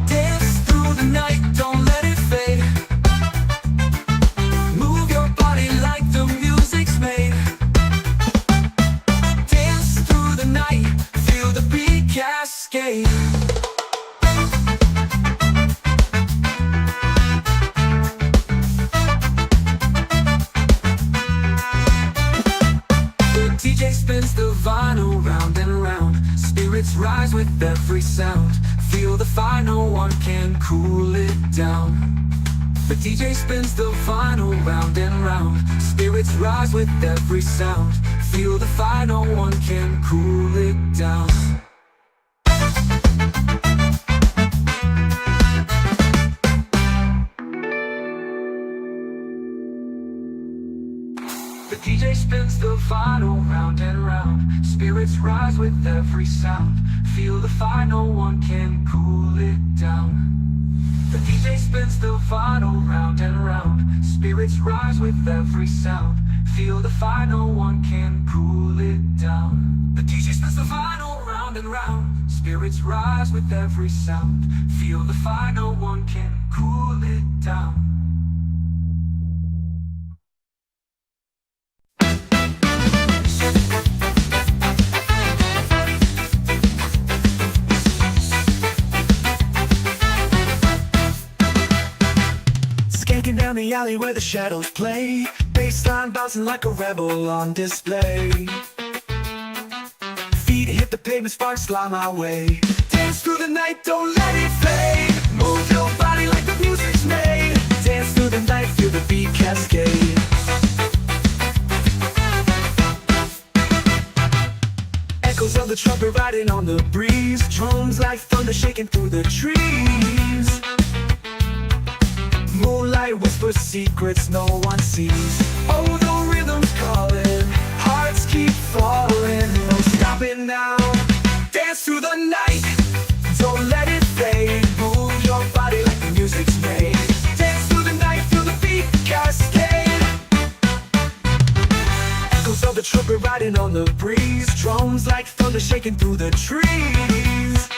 Dance through the night, don't let it fade. Move your body like the music's made. Dance through the night, feel the beat cascade. The DJ spins the vinyl round and round. Spirits rise with every sound. Feel the fire, no one can cool it down. The DJ spins the vinyl round and round. Spirits rise with every sound. Feel the fire, no one can cool it down. The DJ spins the vinyl round and round. Spirits rise with every sound. Feel the fire, no one can cool it down. The DJ spins the vinyl round and round. Spirits rise with every sound. Feel the fire, no one can cool it down. The DJ spins the vinyl round and round. Spirits rise with every sound. Feel the fire, no one can cool it down. Skanking down the alley where the shadows play. Bassline bouncing like a rebel on display. Feet hit the pavement, sparks fly my way. Dance through the night, don't let it fade. Move your body like the music's made. Dance through the night, feel the beat cascade. Echoes of the trumpet riding on the breeze. Drums like thunder shaking through the trees. Moonlight whispers secrets no one sees. Oh, the rhythm's calling. Hearts keep falling. No stopping now. Dance through the night. Don't let it fade. Move your body like the music's made. Dance through the night. Feel the beat cascade. Echoes of the trumpet riding on the breeze. Drums like thunder shaking through the trees.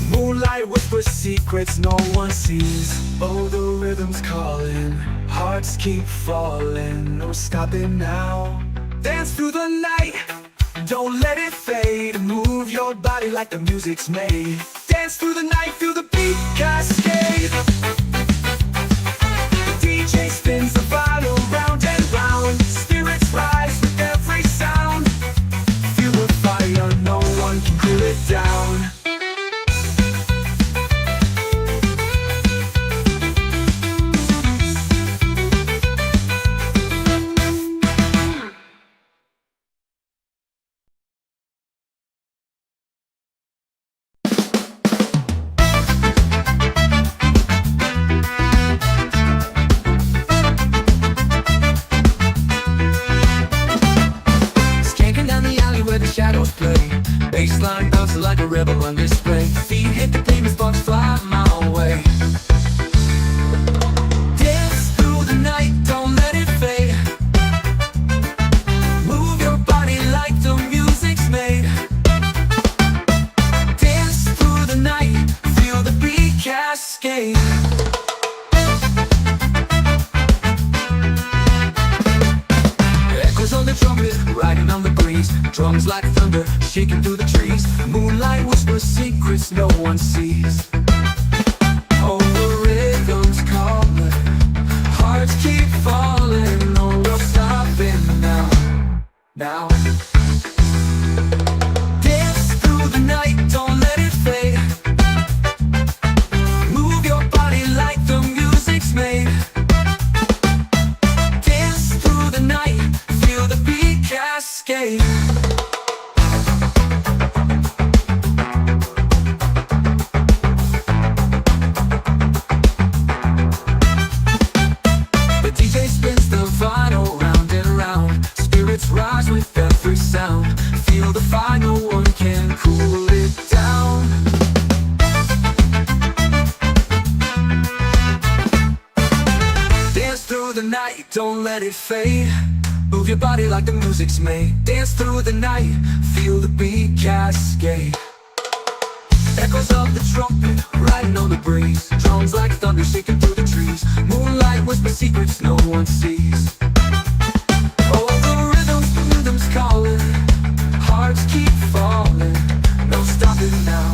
Moonlight whispers secrets no one sees. Oh, the rhythm's calling. Hearts keep falling. No stopping now. Dance through the night. Don't let it fade. Move your body like the music's made. Dance through the night. Feel the beat cascade. The DJ spins the vinyl round and round. Spirits rise with every sound. Feel the fire, no one can cool it down. Shadows play. Bassline bounces like a rebel on display. Feet hit the pavement, sparks fly my way. Dance through the night, don't let it fade. Move your body like the music's made. Dance through the night, feel the beat cascade. Echoes on the trumpet, riding on the breeze. Drums like thunder, shaking through the trees. Moonlight whispers secrets no one sees. Oh, the rhythm's calling. Hearts keep falling. No real stop. now. Dance through the night, don't let it fade. Move your body like the music's made. Dance through the night, feel the beat cascade. The DJ spins the vinyl round and round. Spirits rise with every sound. Feel the fire, no one can cool it down. Dance through the night, don't let it fade. Move your body like the music's made. Dance through the night, feel the beat cascade. Echoes of the trumpet, riding on the breeze. Drums like thunder shaking through the trees. Moonlight whisper secrets no one sees. Oh, the rhythm's calling. Hearts keep falling. No stopping now.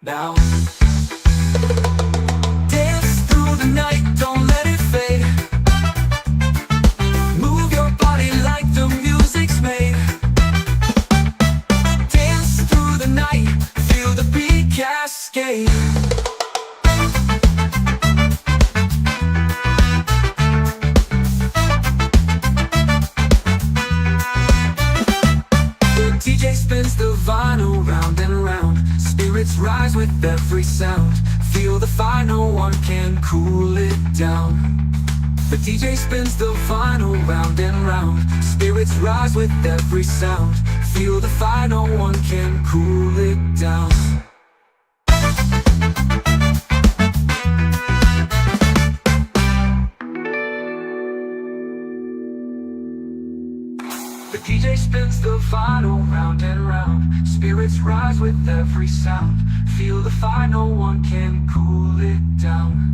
Now. Dance through the night, don't let it fade. Move your body like the music's made. Dance through the night, feel the beat cascade. The DJ spins the vinyl round and round. Spirits rise with every sound. Feel the fire, no one can cool it down. The DJ spins the vinyl round and round. Spirits rise with every sound. Feel the fire, no one can cool it down. The DJ spins the vinyl round and round. Spirits rise with every sound. Feel the fire, no one can cool it down.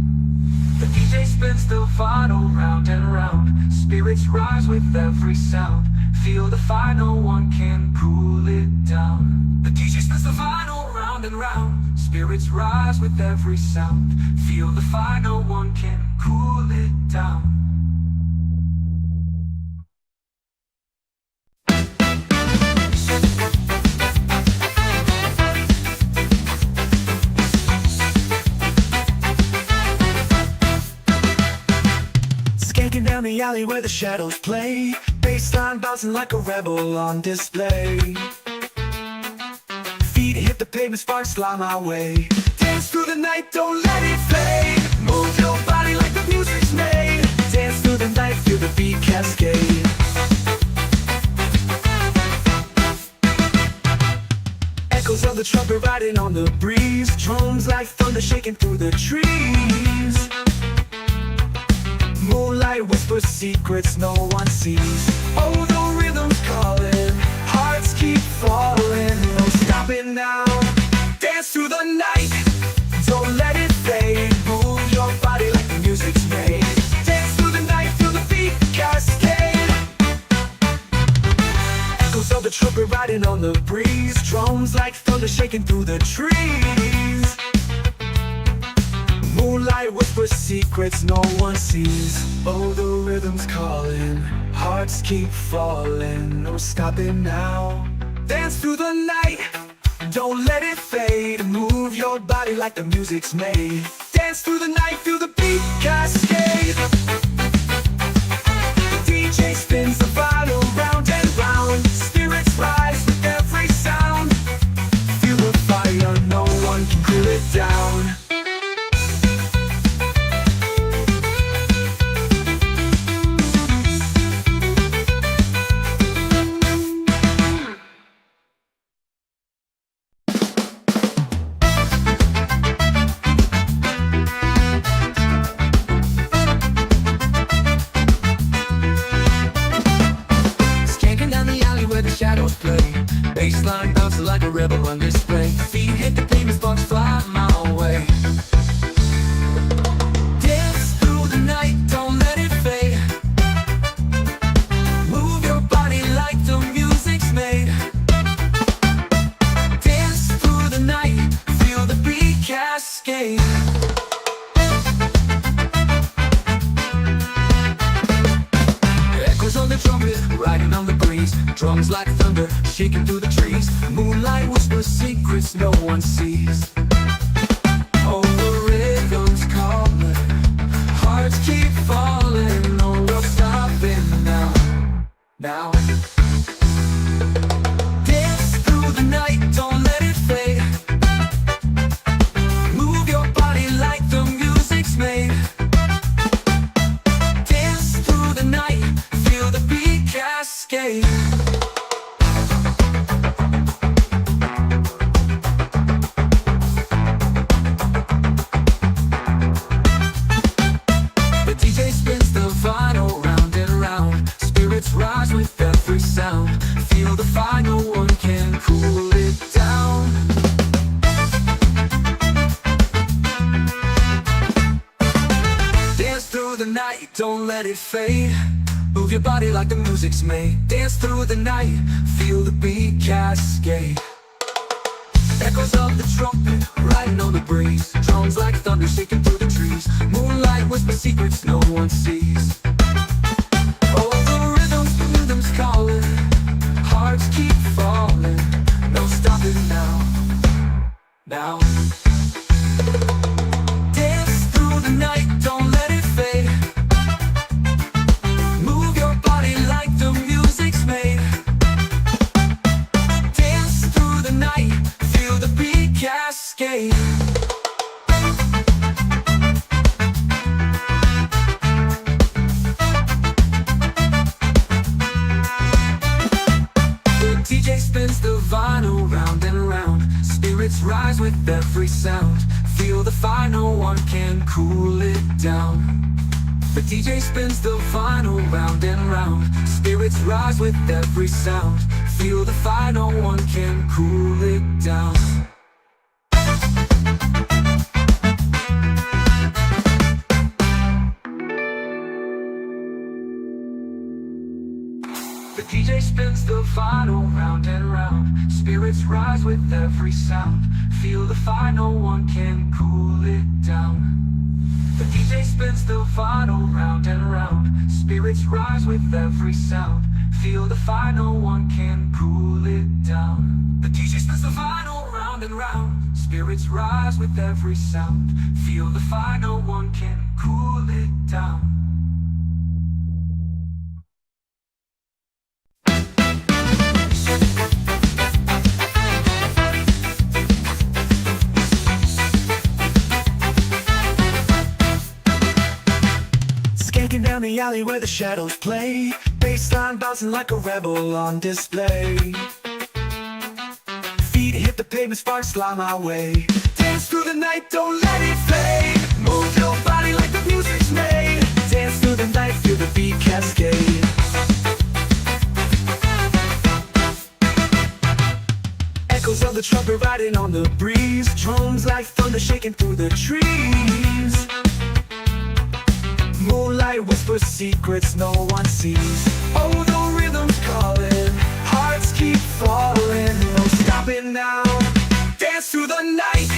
The DJ spins the vinyl round and round. Spirits rise with every sound. Feel the fire, no one can cool it down. The DJ spins the vinyl round and round. Spirits rise with every sound. Feel the fire, no one can cool it down. Skanking down the alley where the shadows play. Bassline bouncing like a rebel on display. Feet hit the pavement, sparks fly my way. Dance through the night, don't let it fade. Move your body like the music's made. Dance through the night, feel the beat cascade. Echoes of the trumpet riding on the breeze. Drums like thunder shaking through the trees. Moonlight whispers secrets no one sees. Oh, the rhythm's calling. Hearts keep falling. No stopping now. Dance through the night. Don't let it fade. Move your body like the music's made. Dance through the night. Feel the beat cascade. Echoes of the trumpet riding on the breeze. Drums like thunder shaking through the trees. Moonlight whispers secrets no one sees. Oh, the rhythm's calling. Hearts keep falling. No stopping now. Dance through the night. Don't let it fade. Move your body like the music's made. Dance through the night. Feel the beat cascade. The DJ spins the vinyl round and round. Spirits rise with every sound. Feel the fire, no one can cool it down. Bassline bouncing like a rebel on display. Feet hit the pavement, sparks fly my way. Dance through the night, don't let it fade. Move your body like the music's made. Dance through the night, feel the beat cascade. on the trumpet, riding on the breeze. Drums like thunder, shaking through the trees. Moonlight whispers secrets no one sees. Oh, the rhythm's calling, hearts keep falling. No, we're stopping now, now. Dance through the night, don't let it fade. Move your body like the music's made. Dance through the night, feel the beat cascade. The DJ spins the vinyl round and round. Spirits rise with every sound. Feel the fire, no one can cool it down. Dance through the night, don't let it fade. Move your body like the music's made. Dance through the night, feel the beat cascade. Echoes of the trumpet, riding on the breeze. Drums like thunder, shaking through the trees. Moonlight whispers secrets no one sees. Oh, the rhythm's calling, hearts keep falling. No stopping now, now. Dance through the night, don't let it fade. Move your body like the music's made. Dance through the night, feel the beat cascade. The DJ spins the vinyl round and round. Spirits rise with every sound. Feel the fire, no one can cool it down. The DJ spins the vinyl round and round. Spirits rise with every sound. Feel the fire, no one can cool it down. The DJ spins the vinyl round and round. Spirits rise with every sound. Feel the fire, no one can cool it down. The DJ spins the vinyl round and round. Spirits rise with every sound. Feel the fire, no one can cool it down. The DJ spins the vinyl round and round. Spirits rise with every sound. Feel the fire, no one can cool it down. Skanking down the alley where the shadows play. Bassline bouncing like a rebel on display. Feet hit the pavement, sparks fly my way. Dance through the night, don't let it fade. Move your body like the music's made. Dance through the night, feel the beat cascade. Echoes of the trumpet riding on the breeze. Drums like thunder shaking through the trees. Moonlight whispers secrets no one sees. Oh, the rhythm's calling, hearts keep falling. No stopping now. Dance through the night,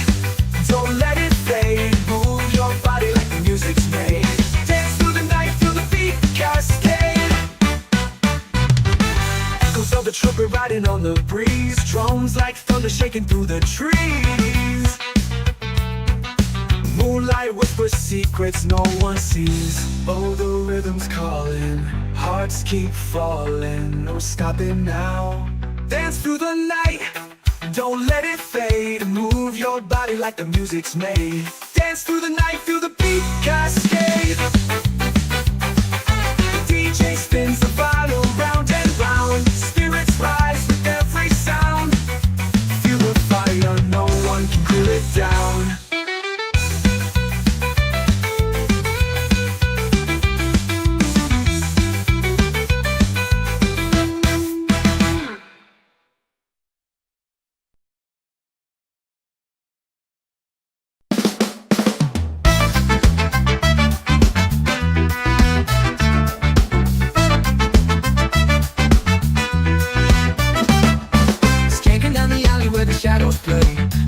don't let it fade. Move your body like the music's made. Dance through the night, feel the beat cascade. Echoes of the trumpet riding on the breeze. Drums like thunder shaking through the trees. Moonlight whispers secrets no one sees. Oh, the rhythm's calling, hearts keep falling. No stopping now. Dance through the night, don't let it fade. Move your body like the music's made. Dance through the night, feel the beat cascade. The DJ spins the vinyl round and round. Spirits rise with every sound. Feel the fire, no one can cool it down.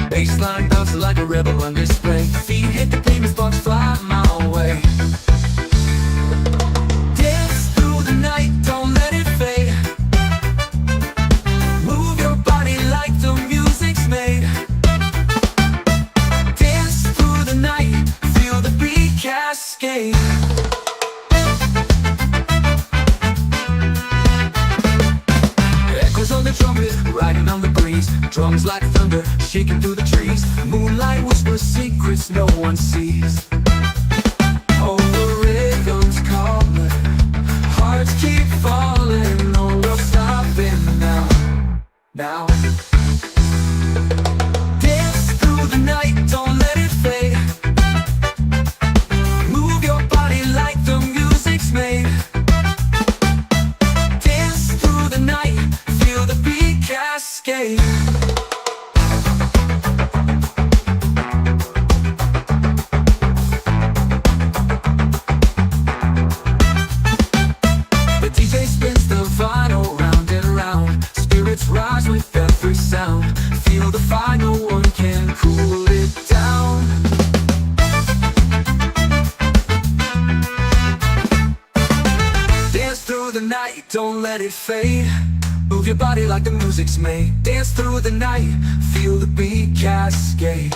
Bassline bouncing like a rebel on display. Feet hit the pavement, sparks fly my way. Dance through the night, don't Drums like thunder, shaking through the trees. Moonlight whispers secrets no one sees. Oh, the rhythm's calling, hearts keep falling. No, we're stopping now, now. Dance through the night, don't let it fade. Move your body like the music's made. Dance through the night, feel the beat cascade. The DJ spins the vinyl round and round. Spirits rise with every sound. Feel the fire, no one can cool it down. Dance through the night, don't let it fade. Move your body like the music's made. Dance through the night, feel the beat cascade.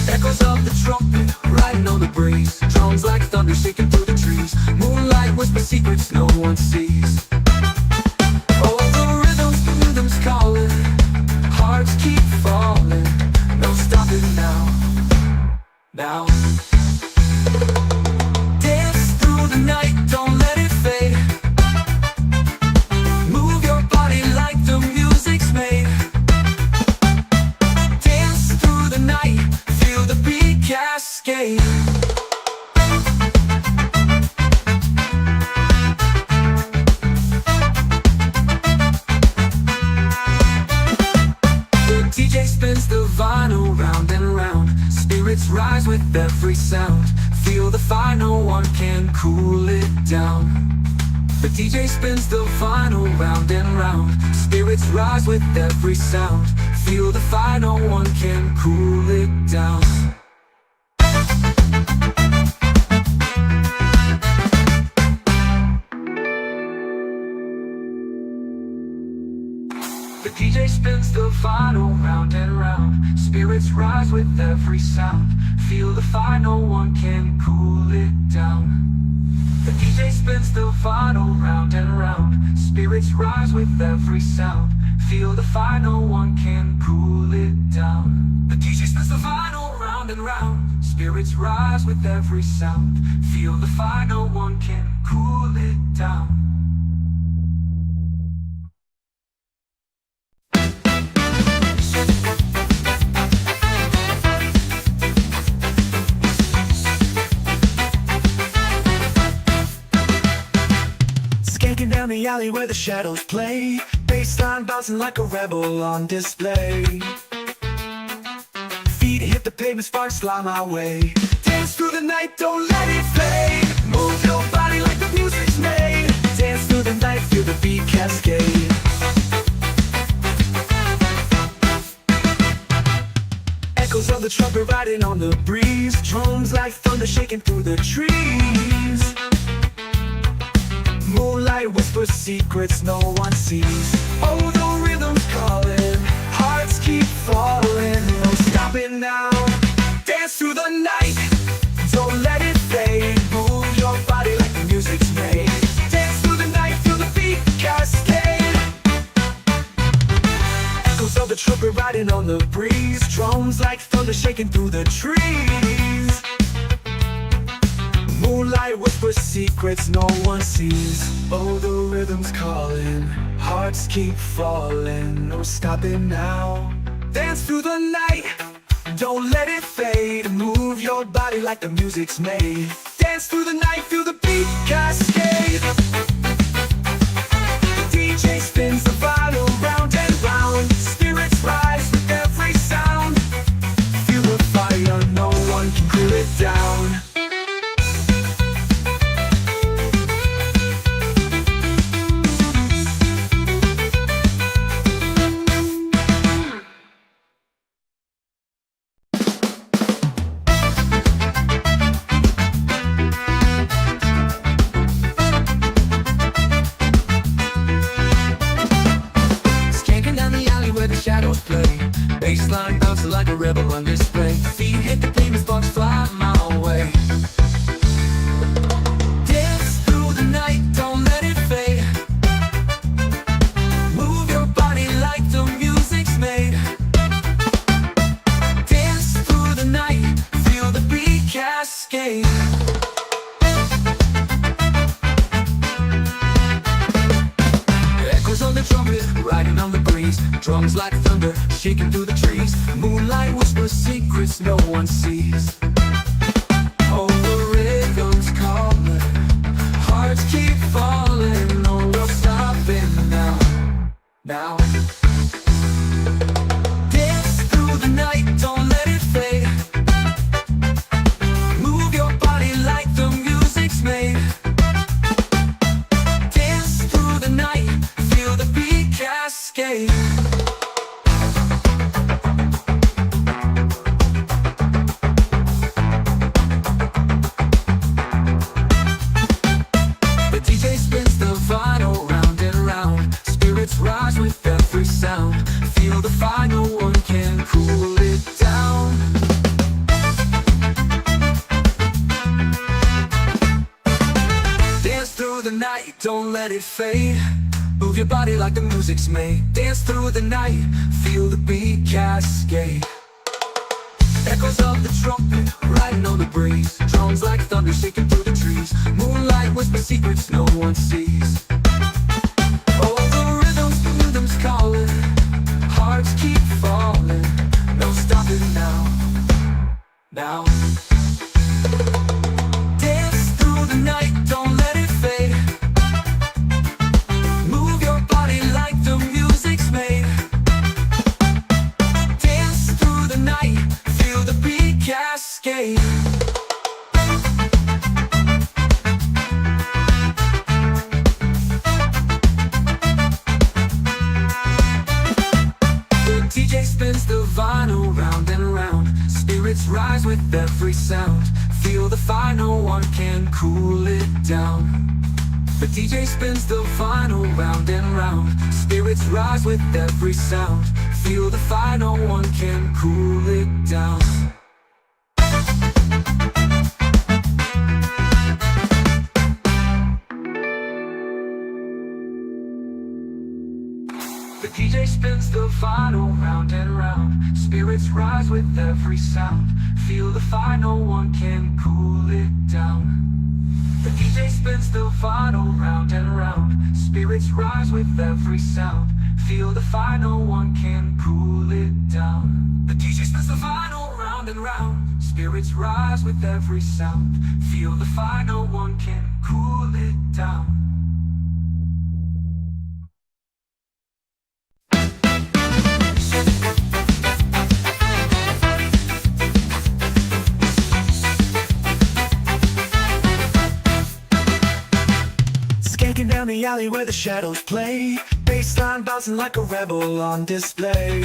Echoes of the trumpet, riding on the breeze. Drums like thunder, shaking through the trees. Moonlight whisper secrets no one sees. Oh, the rhythm's calling, hearts keep falling. No stopping now, now. Dance through the night, don't let it fade. Move your body like the music's made. Dance through the night, feel the beat cascade. The DJ spins the vinyl round and round. Spirits rise with every sound. Feel the fire, no one can cool it down. The DJ spins the vinyl round and round. Spirits rise with every sound. Feel the fire, no one can cool it down. The DJ spins the vinyl round and round. Spirits rise with every sound. Feel the fire, no one can cool it down. The DJ spins the vinyl round and round. Spirits rise with every sound. Feel the fire, no one can cool it down. The DJ spins the vinyl round and round. Spirits rise with every sound. Feel the fire, no one can cool it down. Skanking down the alley where the shadows play. Bassline bouncing like a rebel on display. Feet hit the pavement, sparks fly my way. Dance through the night, don't let it fade. Move your body like the music's made. Dance through the night, feel the beat cascade. Echoes of the trumpet riding on the breeze. Drums like thunder shaking through the trees. Moonlight whispers secrets no one sees. Oh, the rhythm's calling, hearts keep falling. No stopping now. Dance through the night, don't let it fade. Move your body like the music's made. Dance through the night, feel the beat cascade. Echoes of the trumpet riding on the breeze. Drums like thunder shaking through the trees. Moonlight whispers secrets no one sees. Oh, the rhythm's calling, hearts keep falling. No stopping now. Dance through the night, don't let it fade. Move your body like the music's made. Dance through the night, feel the beat cascade. The DJ spins the vinyl round and round. Spirits rise with every sound. Feel the fire, no one can cool it down. Shadows play, bassline bouncing like a rebel on display. Feet hit the pavement, sparks fly my way. Dance through the night, don't let it fade. Move your body like the music's sees. Drums like thunder, shaking through the trees. Moonlight whispers secrets no one sees. Oh, the rhythm's calling, hearts keep falling. No, we're stopping now. Now dance through the night, don't let it fade. Move your body like the music's made. Dance through the night, feel the beat cascade. The DJ spins the vinyl round and round. Spirits rise with every sound. Feel the fire, no one can cool it down. Dance through the night, don't let it fade. Move your body like the music's made. Dance through the night, feel the beat cascade. Echoes of the trumpet, riding on the breeze. Drums like thunder, shaking through the trees. Moonlight whisper secrets no one sees. Oh, the rhythm's calling, hearts keep falling. No stopping now. Now dance through the night, don't let it fade. Move your body like the music's made. Dance through the night, feel the beat cascade. The DJ spins the vinyl round and round. Spirits rise with every sound. Feel the fire, no one can cool it down. The DJ spins the vinyl round and round. Spirits rise with every sound. Feel the fire, no one can cool it down. The DJ spins the vinyl round and round. Spirits rise with every sound. Feel the fire, no one can cool it down. The DJ spins the vinyl round and round. Spirits rise with every sound. Feel the fire, no one can cool it down. The DJ spins the vinyl round and round. Spirits rise with every sound. Feel the fire, no one can cool it down. Skanking down the alley where the shadows play. Bassline bouncing like a rebel on display.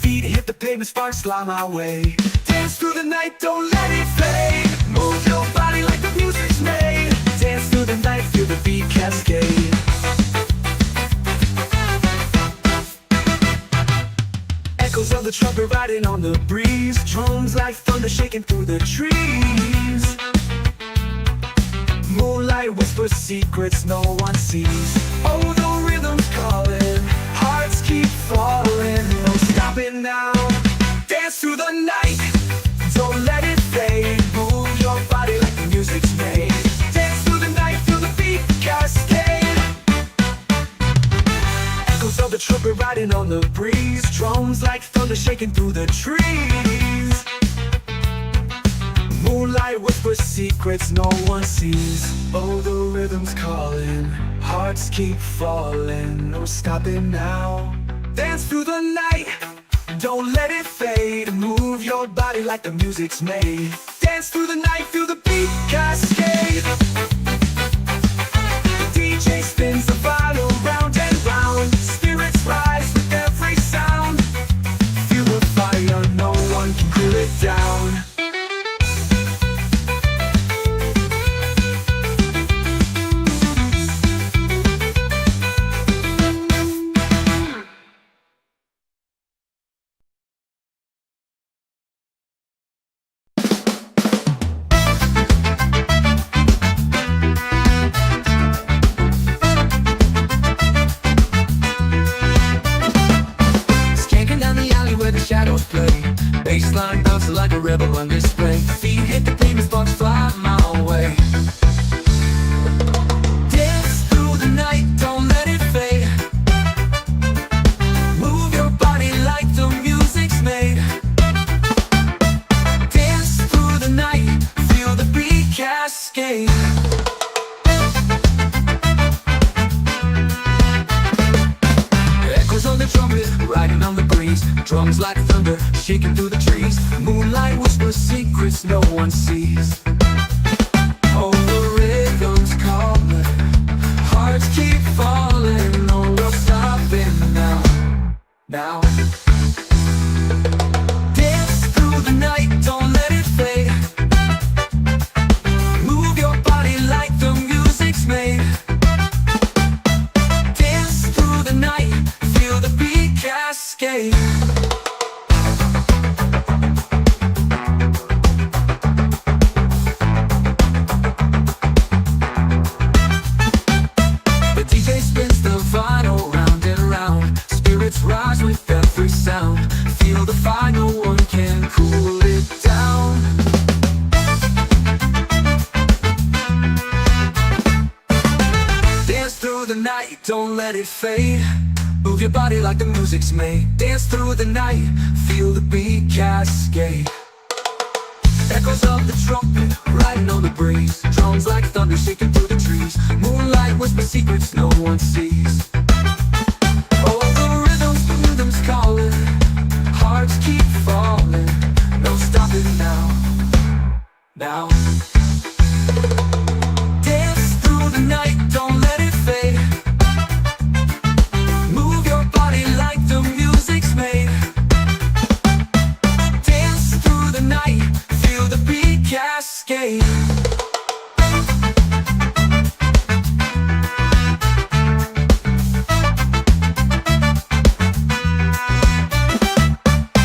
Feet hit the pavement, sparks fly my way. Dance through the night, don't let it fade. Move your body like the music's made. Dance through the night, feel the beat cascade. Echoes of the trumpet riding on the breeze. Drums like thunder shaking through the trees. Moonlight whispers secrets no one sees. Oh, the rhythm's calling, hearts keep falling. No stopping now. Dance through the night, don't let it fade. Move your body like the music's made. Dance through the night, feel the beat cascade. Echoes of the trumpet riding on the breeze. Drums like thunder shaking through the trees. Moonlight whispers secrets no one sees. Oh, the rhythm's calling, hearts keep falling. No stopping now. Dance through the night, don't let it fade. Move your body like the music's made. Dance through the night, feel the beat cascade. The DJ spins the vinyl round and round. Spirits rise with every sound. Feel the fire, no one can cool it down. Shadows play, bassline bouncing like a rebel on display. Feet hit the pavement, sparks fly my way. Dance through the night, don't let it fade. Drums like thunder, shaking through the trees. Moonlight whispers secrets no one sees. Oh, the rhythm's calling, hearts keep falling. No, we're stopping now. Now dance through the night, don't let it fade. Move your body like the music's made. Dance through the night, feel the beat cascade. The DJ spins the vinyl round and round. Spirits rise with every sound. Feel the fire, no one can cool it down. Dance through the night, don't let it fade. Move your body like the music's made. Dance through the night, feel the beat cascade. Echoes of the trumpet, riding on the breeze. Drums like thunder, shaking through the trees. Moonlight whispers secrets no one sees. Oh, the rhythm's calling, hearts keep falling. No stopping now. Now dance through the night, don't let it fade. Move your body like the music's made. Dance through the night, feel the beat cascade.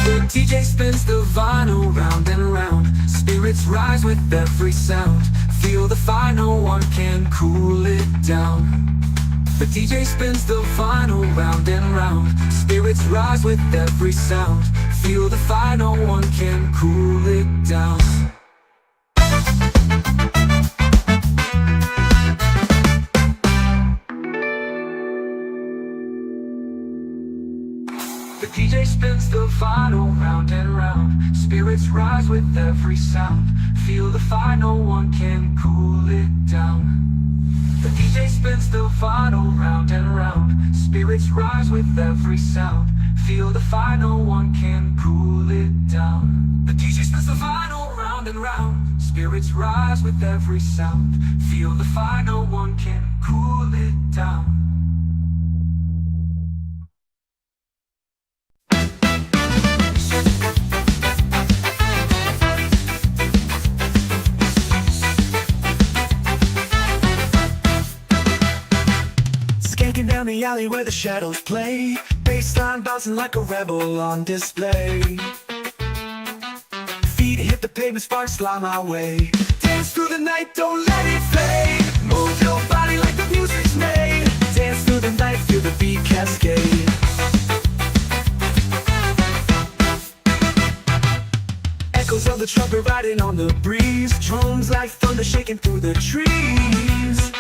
The DJ spins the vinyl round and round. Spirits rise with every sound. Feel the fire, no one can cool it down. The DJ spins the vinyl round and round. Spirits rise with every sound. Feel the fire, no one can cool it down. The DJ spins the vinyl round and round. Spirits rise with every sound. Feel the fire, no one can cool it down. The DJ spins the vinyl round and round. Spirits rise with every sound. Feel the fire, no one can cool it down. The DJ spins the vinyl round and round. Spirits rise with every sound. Feel the fire, no one can cool it down. Skanking down the alley where the shadows play. Bassline bouncing like a rebel on display. Feet hit the pavement, sparks fly my way. Dance through the night, don't let it fade. Move your body like the music's made. Dance through the night, feel the beat cascade. Echoes of the trumpet riding on the breeze. Drums like thunder shaking through the trees.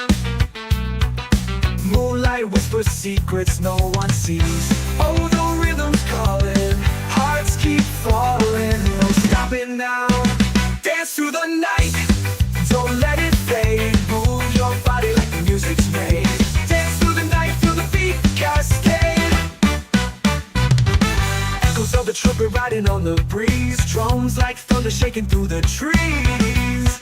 Moonlight whispers secrets no one sees. Oh, the rhythm's calling, hearts keep falling. No stopping now. Dance through the night, don't let it fade. Move your body like the music's made. Dance through the night, feel the beat cascade. Echoes of the trumpet riding on the breeze. Drums like thunder shaking through the trees.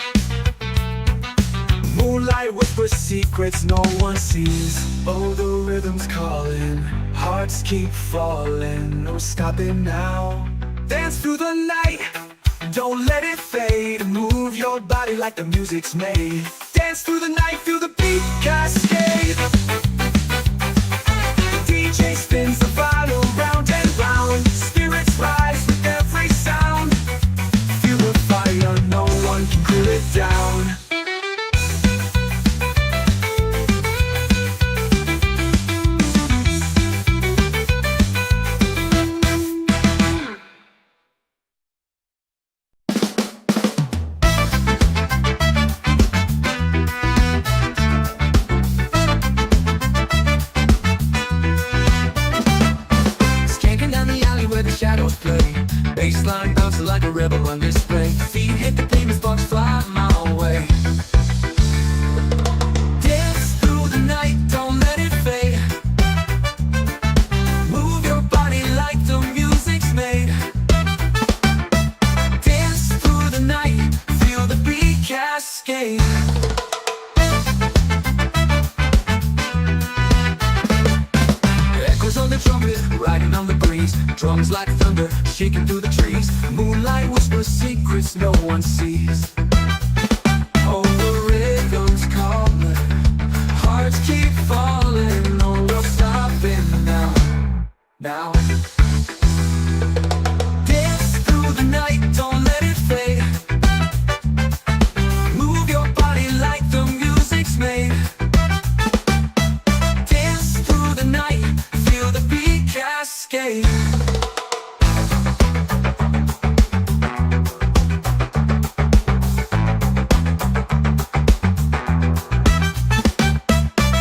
Moonlight whispers secrets no one sees. Oh, the rhythm's calling, hearts keep falling. No stopping now. Dance through the night, don't let it fade. Move your body like the music's made. Dance through the night, feel the beat cascade. The DJ spins the vinyl round and round. Spirits rise with every sound. Feel the fire, no one can cool it down. Shadows play, bassline bouncing like a rebel on display. Feet hit the pavement, sparks fly my way. Dance through the night, don't let it fade. Move your body like the music's made. drums like thunder shaking through the trees. Moonlight whispers secrets no one sees. Oh, the rhythm's calling, hearts keep falling, no we're stopping now. Now dance through the night, don't let it fade. Move your body like the music's made. Dance through the night, feel the beat cascade.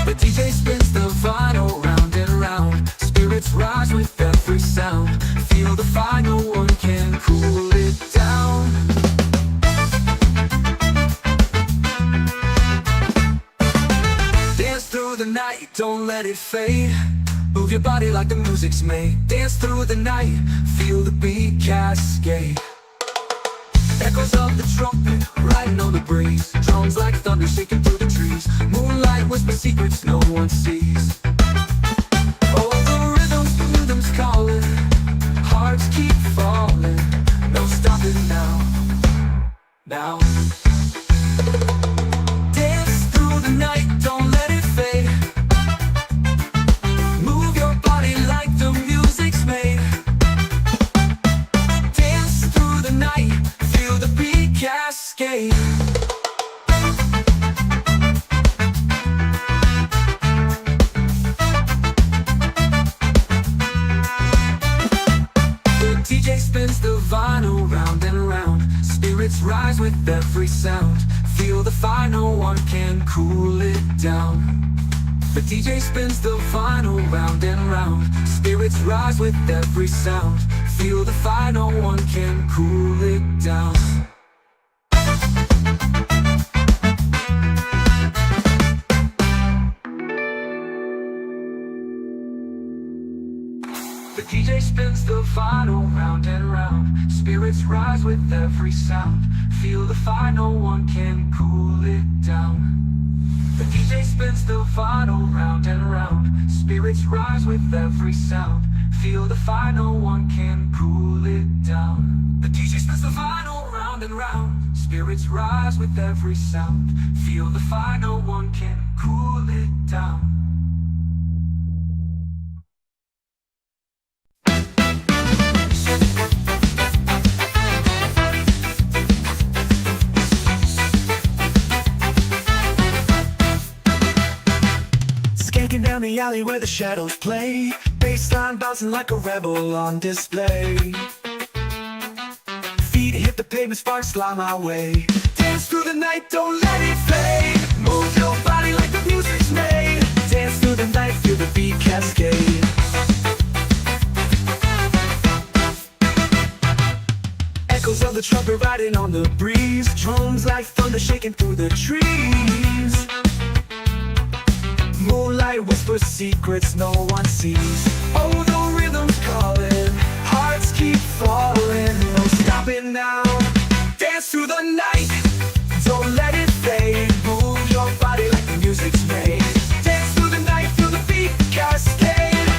The DJ spins the vinyl round and round. Spirits rise with every sound. Feel the fire, no one can cool it down. Dance through the night, don't let it fade. Move your body like the music's made. Dance through the night, feel the beat cascade. Echoes of the trumpet, riding on the breeze. Drums like thunder shaking through the trees. Moonlight whispers secrets no one sees. Oh, the rhythm's calling, hearts keep falling, no stopping now. Now dance through the night, don't let it fade. Move your body like the music's made. Dance through the night, feel the beat cascade. The DJ spins the vinyl round and round. Spirits rise with every sound. Feel the fire, no one can cool it down. The DJ spins the vinyl round and round. Spirits rise with every sound. Feel the fire, no one can cool it down. The DJ spins the vinyl round and round. Spirits rise with every sound. Feel the fire, no one can cool it down. The DJ spins the vinyl round and round. Spirits rise with every sound. Feel the fire, no one can cool it down. The DJ spins the vinyl round and round. Spirits rise with every sound. Feel the fire, no one can cool it down. Skanking down the alley where the shadows play. Bassline bouncing like a rebel on display. Feet hit the pavement, sparks fly my way. Dance through the night, don't let it fade. Move your body like the music's made. Dance through the night, feel the beat cascade. Echoes of the trumpet riding on the breeze. Drums like thunder shaking through the trees. Moonlight whispers secrets no one sees. Oh, the rhythm's calling, hearts keep falling, no stopping now. Dance through the night, don't let it fade. Move your body like the music's made. Dance through the night, feel the beat cascade.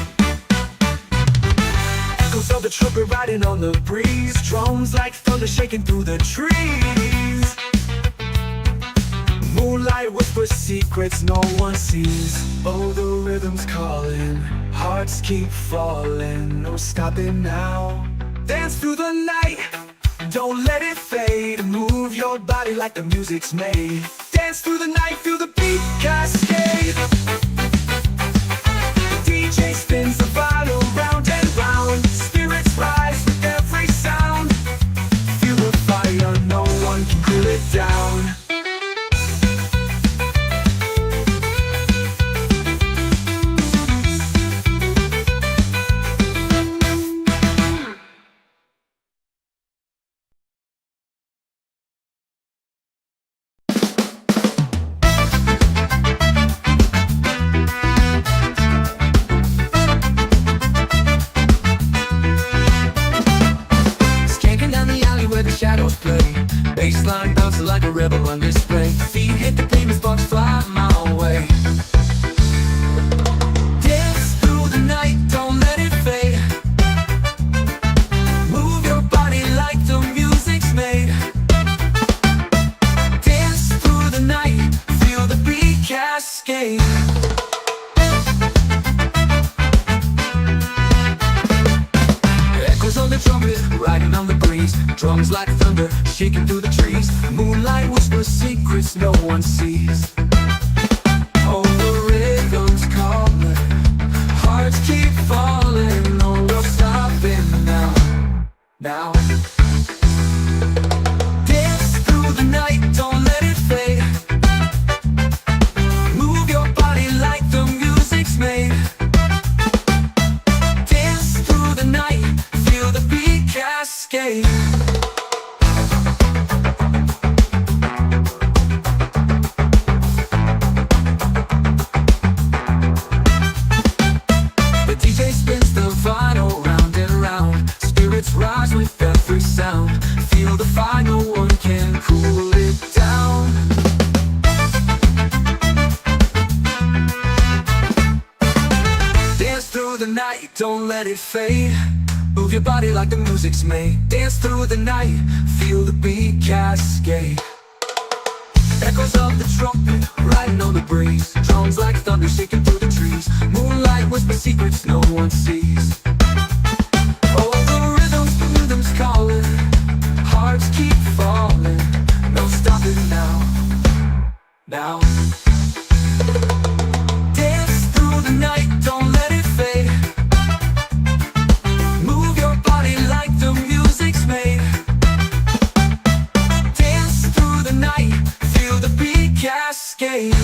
Echoes of the trumpet riding on the breeze. Drums like thunder shaking through the trees. Moonlight whispers secrets no one sees. Oh, the rhythm's calling, hearts keep falling, no stopping now. Dance through the night, don't let it fade. Move your body like the music's made. Dance through the night, feel the beat cascade. The DJ spins the vinyl round and round. Spirits rise with every sound. Feel the fire, no one can cool it down. Shadows play, bassline bouncing like a rebel on display. Feet hit the pavement, sparks fly my way. Dance through the night, don't let it fade. drums like thunder shaking through the trees. Moonlight whispers secrets no one sees. Oh, the rhythm's calling, hearts keep falling. No, we're stopping now, now. Dance through the night, don't let it fade. Move your body like the music's made. Dance through the night, feel the beat cascade. The DJ spins the vinyl round and round. Spirits rise with every sound. Feel the fire, no one can cool it down. Dance through the night, don't let it fade. Move your body like the music's made. Dance through the night, feel the beat cascade. Echoes of the trumpet, riding on the breeze. Drums like thunder shaking through the trees. Moonlight whispers secrets no one sees. Oh, the rhythm's calling, hearts keep falling. No stopping now, now. Dance through the night, don't let it fade. Move your body like the music's made. Dance through the night, feel the beat cascade.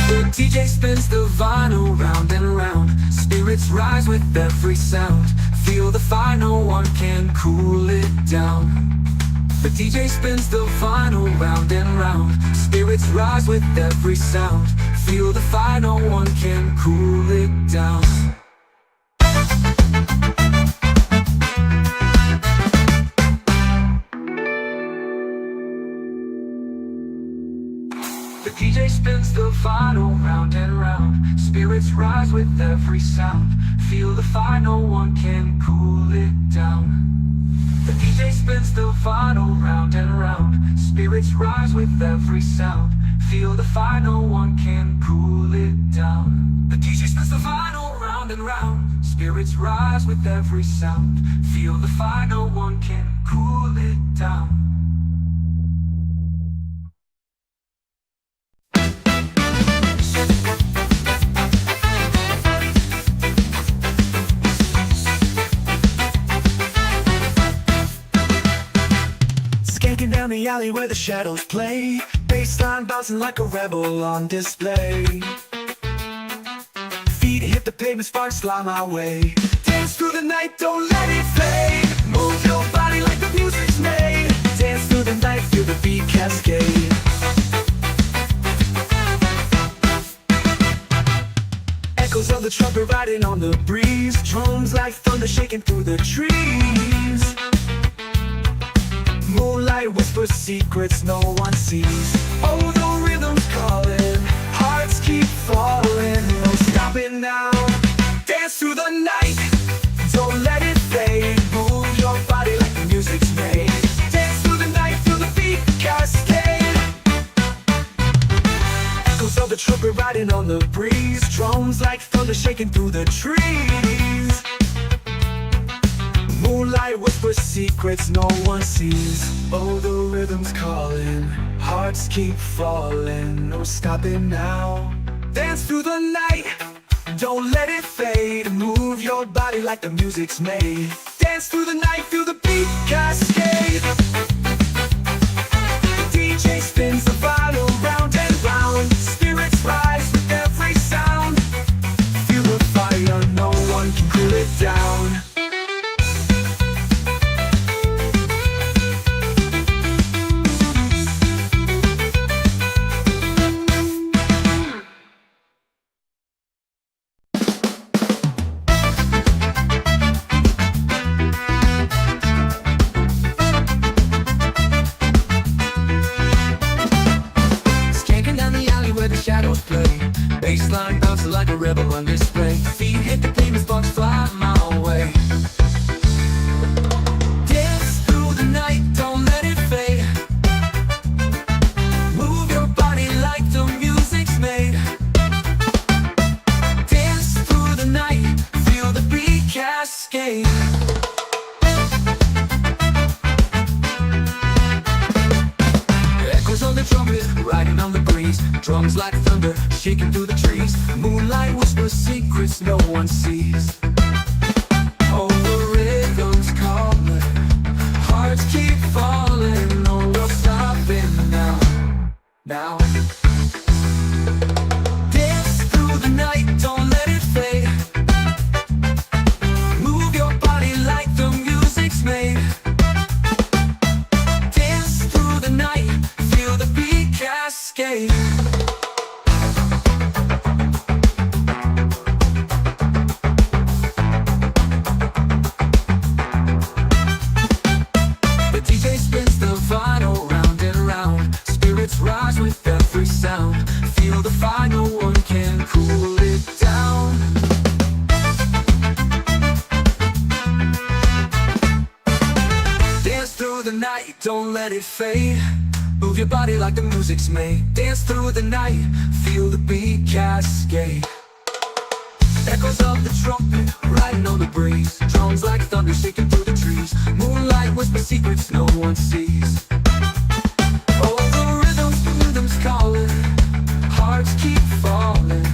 The DJ spins the vinyl round and round. Spirits rise with every sound. Feel the fire, no one can cool it down. The DJ spins the vinyl round and round. Spirits rise with every sound. Feel the fire, no one can cool it down. The DJ spins the vinyl round and round. Spirits rise with every sound. Feel the fire, no one can cool it down. The DJ spins the vinyl round and round. Spirits rise with every sound. Feel the fire, no one can cool it down. The DJ spins the vinyl round and round. Spirits rise with every sound. Feel the fire, no one can cool it down. Skanking down the alley where the shadows play. Bassline bouncing like a rebel on display. Feet hit the pavement, sparks fly my way. Dance through the night, don't let it fade. Move your body like the music's made. Dance through the night, feel the beat cascade. Echoes of the trumpet riding on the breeze. Drums like thunder shaking through the trees. Moonlight whispers secrets no one sees. Oh, the rhythm's calling, hearts keep falling. No stopping now. Dance through the night, don't let it fade. Move your body like the music's made. Dance through the night, feel the beat cascade. Echoes of the trumpet riding on the breeze. Drums like thunder shaking through the trees. Moonlight whispers secrets no one sees. Oh, the rhythm's calling, hearts keep falling. No stopping now. Dance through the night, don't let it fade. Move your body like the music's made. Dance through the night, feel the beat cascade. The DJ spins the vinyl round and round. Spirits rise with every sound. Feel the fire, no one can cool it down. Shadows play, bassline bouncing like a rebel on display. Feet hit the pavement, sparks fly my way. Dance through the night, don't let it fade. Move your body like the music's made. drums like thunder shaking through the trees. Moonlight whispers secrets no one sees. Oh, the rhythm's calling, hearts keep falling. No, no stopping now, now. Dance through the night, don't let it fade. Move your body like the music's made. Dance through the night, feel the beat cascade. The DJ spins the vinyl round and round. Spirits rise with every sound. Feel the fire, no one can cool it down. Dance through the night, don't let it fade. Move your body like the music's made. Dance through the night, feel the beat cascade. Echoes of the trumpet, riding on the breeze. Drums like thunder shaking through the trees. Moonlight whispers secrets no one sees. Oh, the rhythm's calling, hearts keep falling.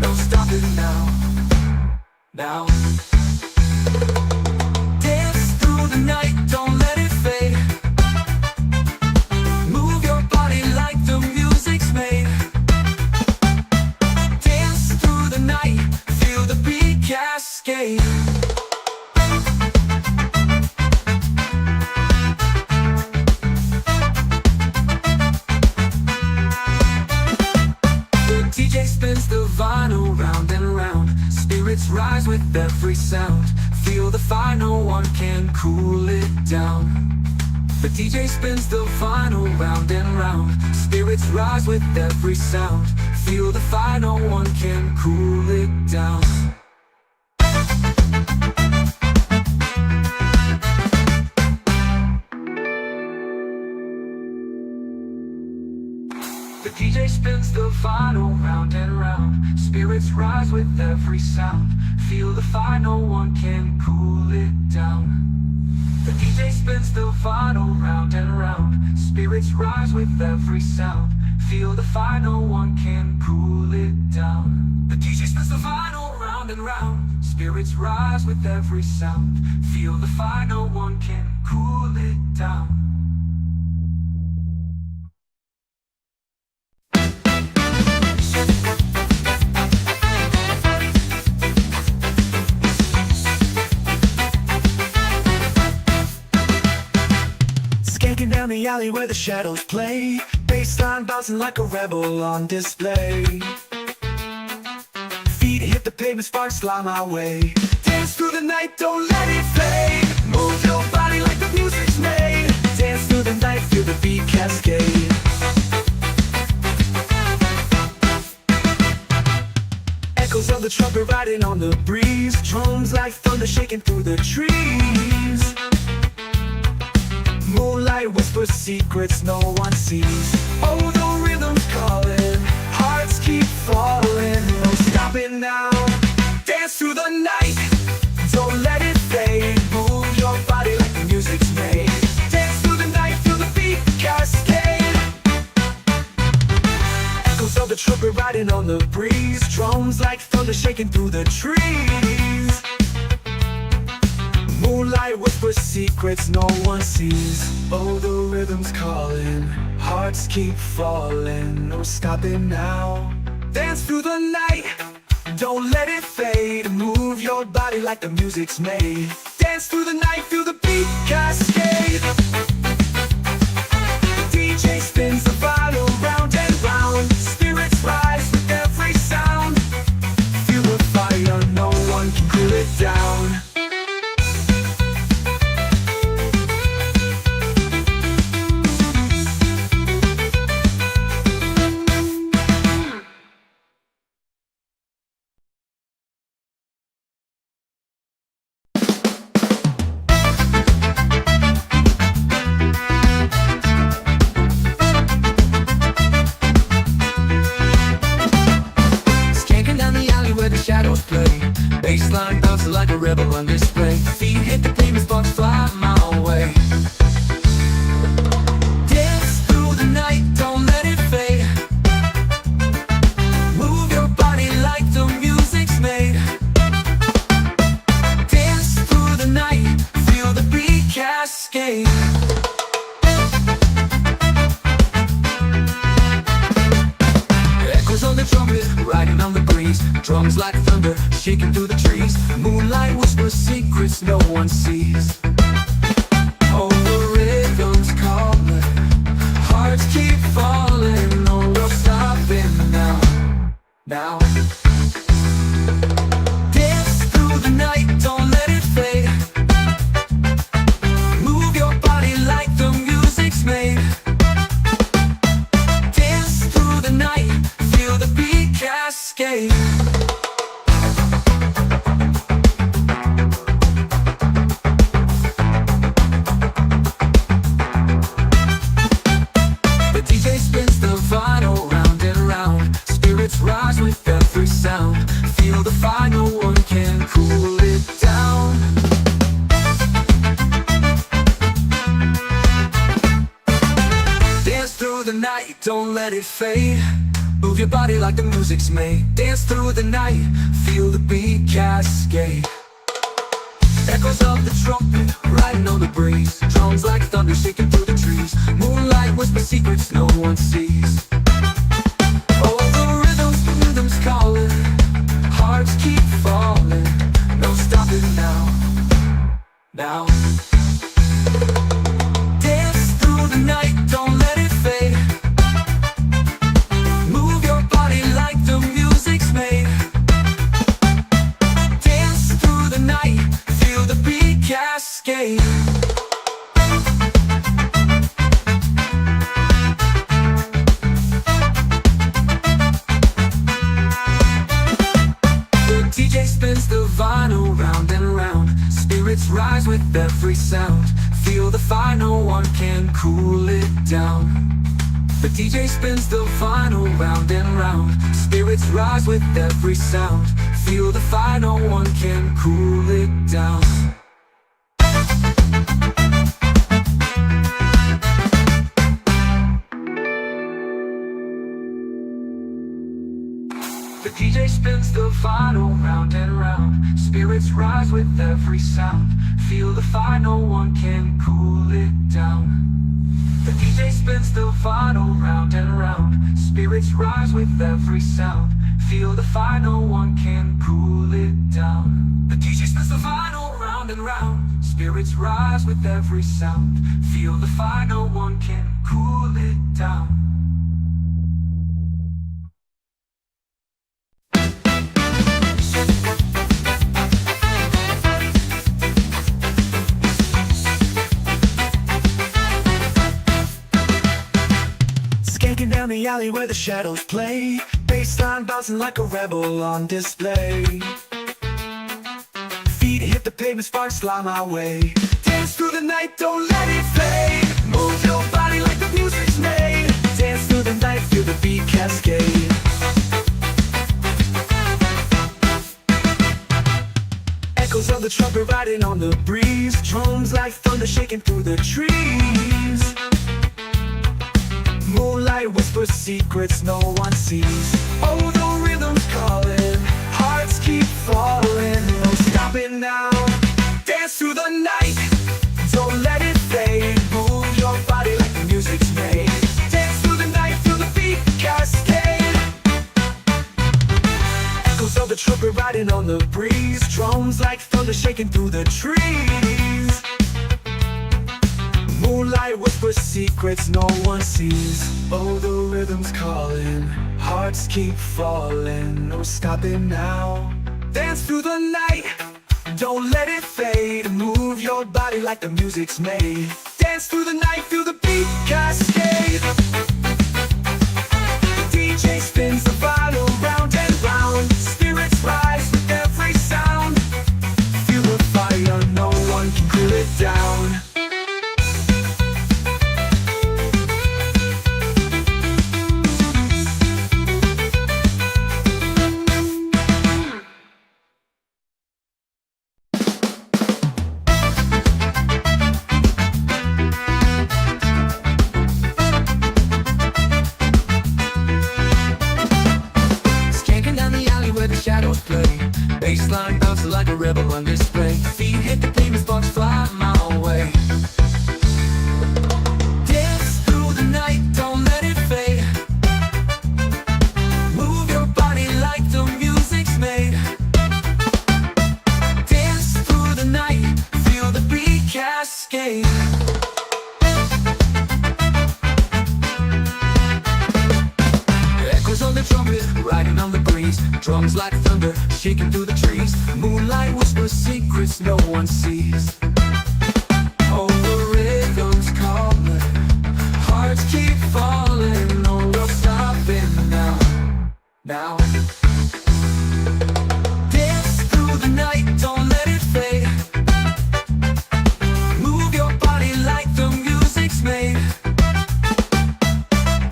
No stopping now, now. Dance through the night, don't let it fade. Move your body like the music's made. Dance through the night, feel the beat cascade. The DJ spins the vinyl round and round. Spirits rise with every sound. Feel the fire, no one can cool it down. The DJ spins the vinyl round and round. Spirits rise with every sound. Feel the fire, no one can cool it down. The DJ spins the vinyl round and round. Spirits rise with every sound. Feel the fire, no one can cool it down. The DJ spins the vinyl round and round. Spirits rise with every sound. Feel the fire, no one can cool it down. The DJ spins the vinyl round and round. Spirits rise with every sound. Feel the fire, no one can cool it down. Skanking down the alley where the shadows play. Bassline bouncing like a rebel on display. Feet hit the pavement, sparks fly my way. Dance through the night, don't let it fade. Move your body like the music's made. Dance through the night, feel the beat cascade. Echoes of the trumpet riding on the breeze. Drums like thunder shaking through the trees. Moonlight whispers secrets no one sees. Oh, the rhythm's calling, hearts keep falling. No stopping now. Dance through the night, don't let it fade. Move your body like the music's made. Dance through the night, feel the beat cascade. Echoes of the trumpet riding on the breeze. Drums like thunder shaking through the trees. Moonlight whispers secrets no one sees. Oh, the rhythm's calling, hearts keep falling. No stopping now. Dance through the night, don't let it fade. Move your body like the music's made. Dance through the night, feel the beat cascade. The DJ spins the vinyl round and round. Spirits rise with every sound. Feel the fire, no one can cool it down. Shadows play, bassline bouncing like a rebel on display. Feet hit the pavement, sparks fly my way. Dance through the night, don't let it fade. cascade. Echoes on the trumpet, riding on the breeze. Drums like thunder, shaking through the trees. Moonlight whispers secrets no one sees. Oh, the rhythm's calling, hearts keep falling. No, we're stopping now. Now dance through the night, don't let it fade. Move your body like the music's made. Dance through the night, feel the beat cascade. The DJ spins the vinyl round and round. Spirits rise with every sound. Feel the fire, no one can cool it down. Dance through the night, don't let it fade. Move your body like the music's made. Dance through the night, feel the beat cascade. Echoes of the trumpet, riding on the breeze. Drums like thunder, shaking through the trees. Moonlight whispers secrets no one sees. Oh, the rhythm's calling, hearts keep falling. No stopping now. Now dance through the night, don't let it fade. Move your body like the music's made. Dance through the night, feel the beat cascade. DJ spins the vinyl round and round. Spirits rise with every sound. Feel the fire, no one can cool it down. The DJ spins the vinyl round and round. Spirits rise with every sound. Feel the fire, no one can cool it down. The DJ spins the vinyl round and round. Spirits rise with every sound. Feel the fire, no one can cool it down. The DJ spins the vinyl round and round. Spirits rise with every sound. Feel the fire, no one can cool it down. The DJ spins the vinyl round and round. Spirits rise with every sound. Feel the fire, no one can cool it down. Skanking down the alley where the shadows play. Bassline bouncing like a rebel on display. Feet hit the pavement, sparks fly my way. Dance through the night, don't let it fade. Move your body like the music's made. Dance through the night, feel the beat cascade. Echoes of the trumpet riding on the breeze. Drums like thunder shaking through the trees. Moonlight whispers secrets no one sees. Oh, the rhythm's calling, hearts keep falling. No stopping now. Dance through the night, don't let it fade. Move your body like the music's made. Dance through the night, feel the beat cascade. Echoes of the trumpet riding on the breeze. Drums like thunder shaking through the trees. Moonlight whispers secrets no one sees. Oh, the rhythm's calling, hearts keep falling. No stopping now. Dance through the night, don't let it fade. Move your body like the music's made. Dance through the night, feel the beat cascade. The DJ spins the vinyl round and round. Spirits rise with every sound. Feel the fire, no one can cool it down. Bassline bouncing like a rebel on display. Feet hit the pavement, sparks fly my way. cascade. Echoes on the trumpet, riding on the breeze. Drums like thunder, shaking through the trees. Moonlight whispers secrets no one sees. Oh, the rhythm's calling, hearts keep falling. No, we're stopping now, now. Dance through the night, don't let it fade. Move your body like the music's made.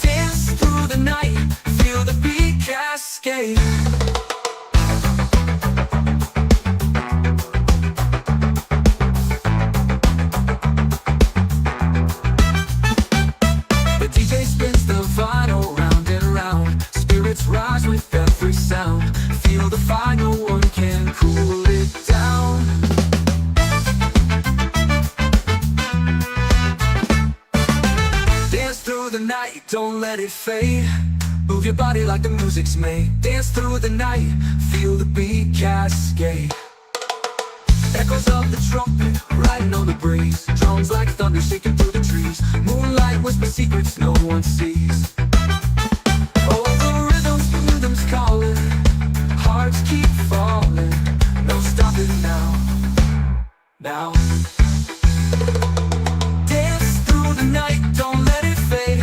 Dance through the night, feel the beat cascade. The DJ spins the vinyl round and round. Spirits rise with every sound. Feel the fire, no one can cool it down. Dance through the night, don't let it fade. Move your body like the music's made. Dance through the night, feel the beat cascade. Echoes of the trumpet, riding on the breeze. Drums like thunder, shaking through the trees. Moonlight whispers secrets no one sees. Oh, the rhythm's calling, hearts keep falling. No stopping now, now. Dance through the night, don't let it fade.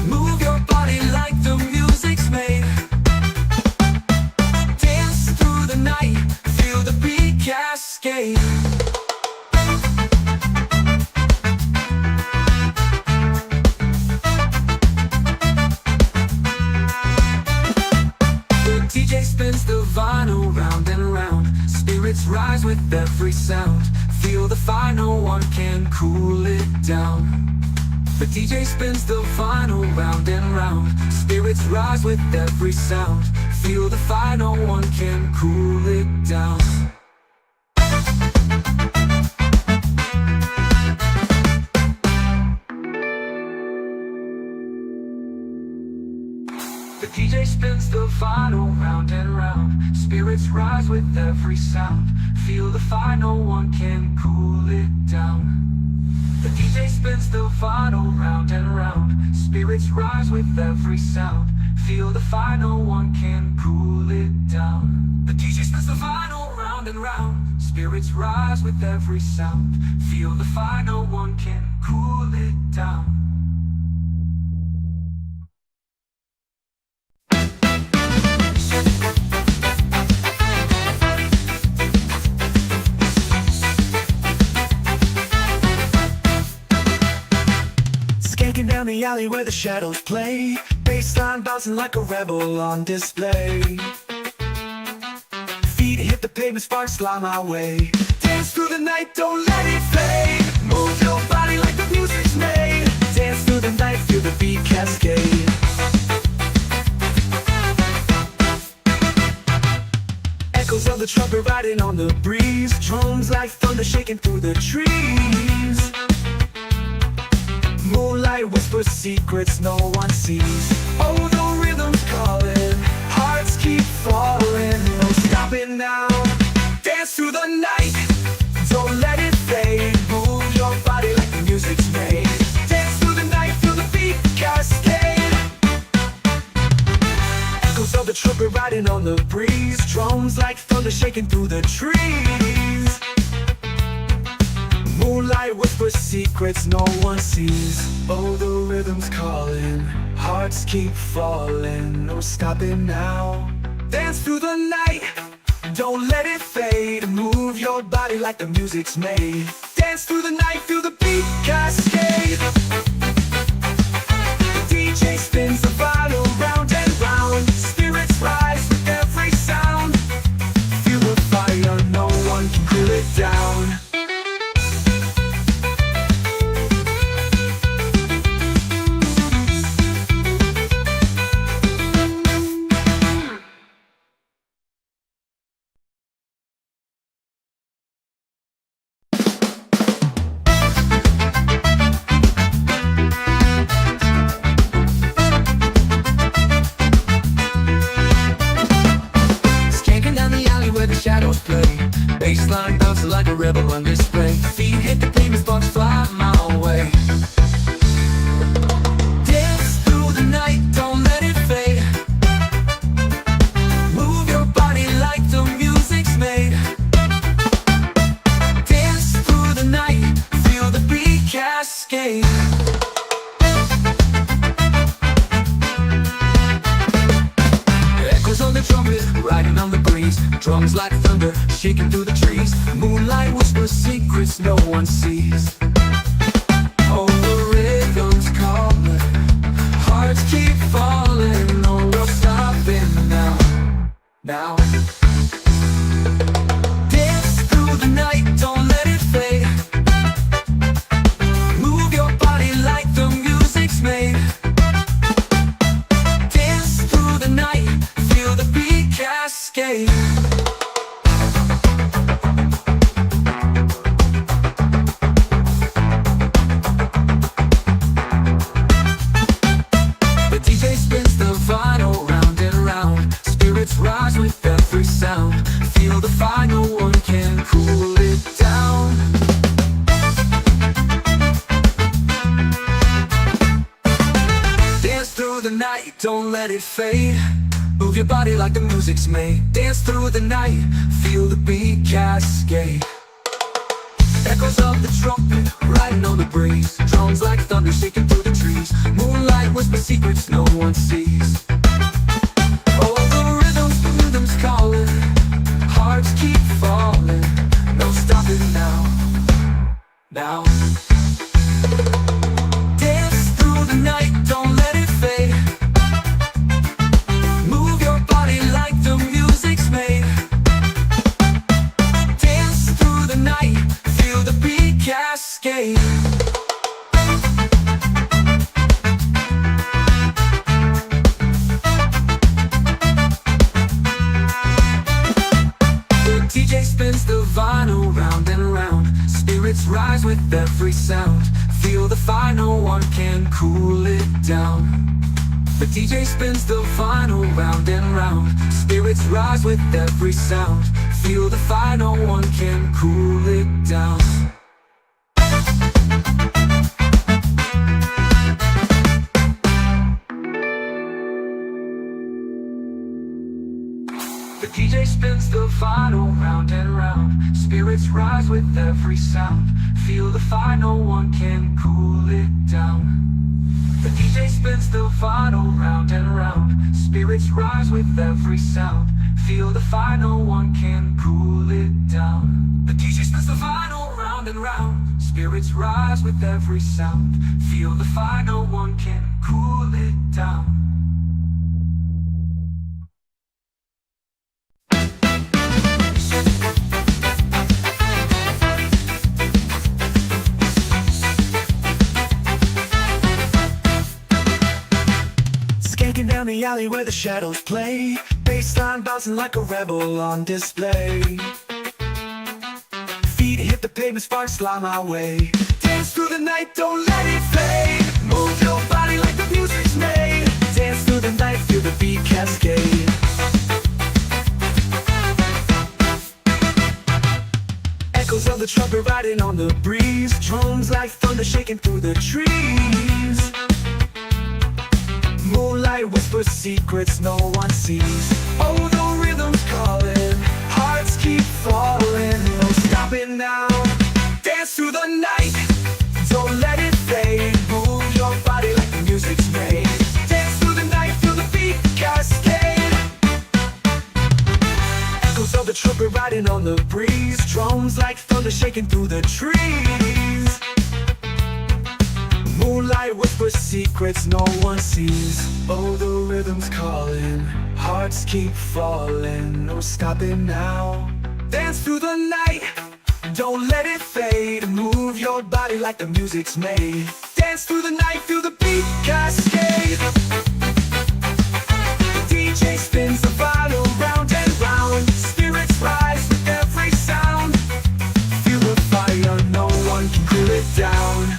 Move your body like the music's made. Dance through the night, feel the beat cascade. The DJ spins the vinyl round and round. Spirits rise with every sound. Feel the fire, no one can cool it down. The DJ spins the vinyl round and round. Spirits rise with every sound. Feel the fire, no one can cool it down. The DJ spins the vinyl round and round. Spirits rise with every sound. Feel the fire, no one can cool it down. The DJ spins the vinyl round and round. Spirits rise with every sound. Feel the fire, no one can cool it down. The DJ spins the vinyl round and round. Spirits rise with every sound. Feel the fire, no one can cool it down. Skanking down the alley where the shadows play. Bassline bouncing like a rebel on display. Feet hit the pavement, sparks fly my way. Dance through the night, don't let it fade. Move your body like the music's made. Dance through the night, feel the beat cascade. Echoes of the trumpet riding on the breeze. Drums like thunder shaking through the trees. Moonlight whispers secrets no one sees. Oh, the rhythm's calling, hearts keep falling. No stopping now. Dance through the night, don't let it fade. Move your body like the music's made. Dance through the night, feel the beat cascade. Echoes of the trumpet riding on the breeze. Drums like thunder shaking through the trees. Moonlight whispers secrets no one sees. Oh, the rhythm's calling, hearts keep falling. No stopping now. Dance through the night, don't let it fade. Move your body like the music's made. Dance through the night, feel the beat cascade. The DJ spins the vinyl round and round. Spirits rise with every sound. Feel the fire, no one can cool it down. cascade. Echoes on the trumpet, riding on the breeze. Drums like thunder, shaking through the trees. Moonlight whispers secrets no one sees. Oh, the rhythm's calling, hearts keep falling. No, we're stopping now, now. Dance through the night, don't let it fade. Move your body like the music's made. Dance through the night, feel the beat cascade. The DJ spins the vinyl round and round. Spirits rise with every sound. Feel the fire, no one can cool it down. Dance through the night, don't let it fade. Move your body like the music's made. Dance through the night, feel the beat cascade. Echoes of the trumpet, riding on the breeze. Drums like thunder, shaking through the trees. Moonlight whispers secrets no one sees. Oh, the rhythm's calling, hearts keep falling. No stopping now, now. Dance through the night, don't let it fade. Move your body like the music's made. Dance through the night, feel the beat cascade. The DJ spins the vinyl round and round. Spirits rise with every sound. Feel the fire, no one can cool it down. The DJ spins the vinyl round and round. Spirits rise with every sound. Feel the fire, no one can cool it down. The DJ spins the vinyl round and round. Spirits rise with every sound. Feel the fire, no one can cool it down. The DJ spins the vinyl round and round. Spirits rise with every sound. Feel the fire, no one can cool it down. The DJ spins the vinyl round and round. Spirits rise with every sound. Feel the fire, no one can cool it down. Skanking down the alley where the shadows play. Bassline bouncing like a rebel on display. Feet hit the pavement, sparks fly my way. Dance through the night, don't let it fade. Move your body like the music's made. Dance through the night, feel the beat cascade. Echoes of the trumpet riding on the breeze. Drums like thunder shaking through the trees. Moonlight whispers secrets no one sees. Oh, the rhythm's calling, hearts keep falling. No stopping now. Dance through the night, don't let it fade. Move your body like the music's made. Dance through the night, feel the beat cascade. Echoes of the trumpet riding on the breeze. Drums like thunder shaking through the trees. Moonlight whispers secrets no one sees. Oh, the rhythm's calling, hearts keep falling. No stopping now. Dance through the night, don't let it fade. Move your body like the music's made. Dance through the night, feel the beat cascade. The DJ spins the vinyl round and round. Spirits rise with every sound. Feel the fire, no one can cool it down.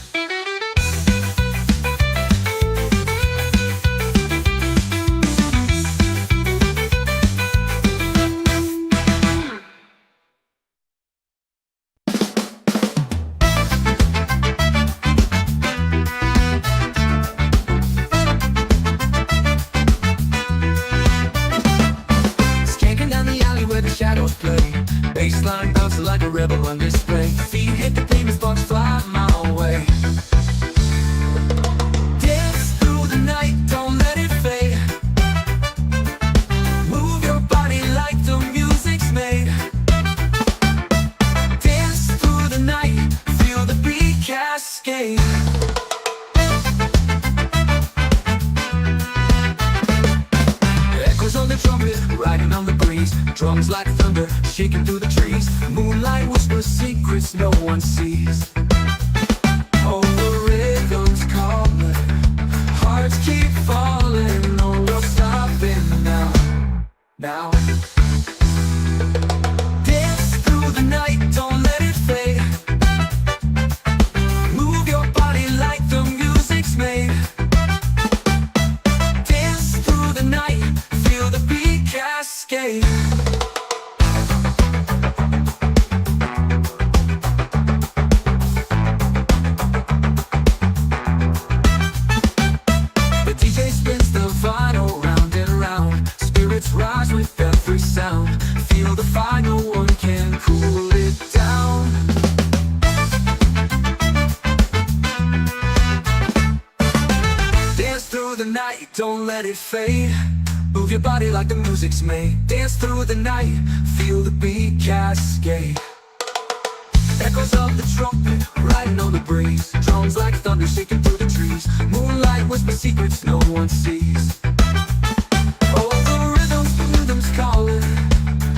drums like thunder shaking through the trees. Moonlight whispers secrets no one sees. Oh, the rhythm's calling, hearts keep falling, no we're stopping now. Now dance through the night, don't let it fade. Move your body like the music's made. Dance through the night, feel the beat cascade. The DJ spins the vinyl round and round. Spirits rise with every sound. Feel the fire, no one can cool it down. Dance through the night, don't let it fade. Move your body like the music's made. Dance through the night, feel the beat cascade. Echoes of the trumpet, riding on the breeze. Drums like thunder shaking through the trees. Moonlight whisper secrets no one sees. Oh, the rhythm's calling,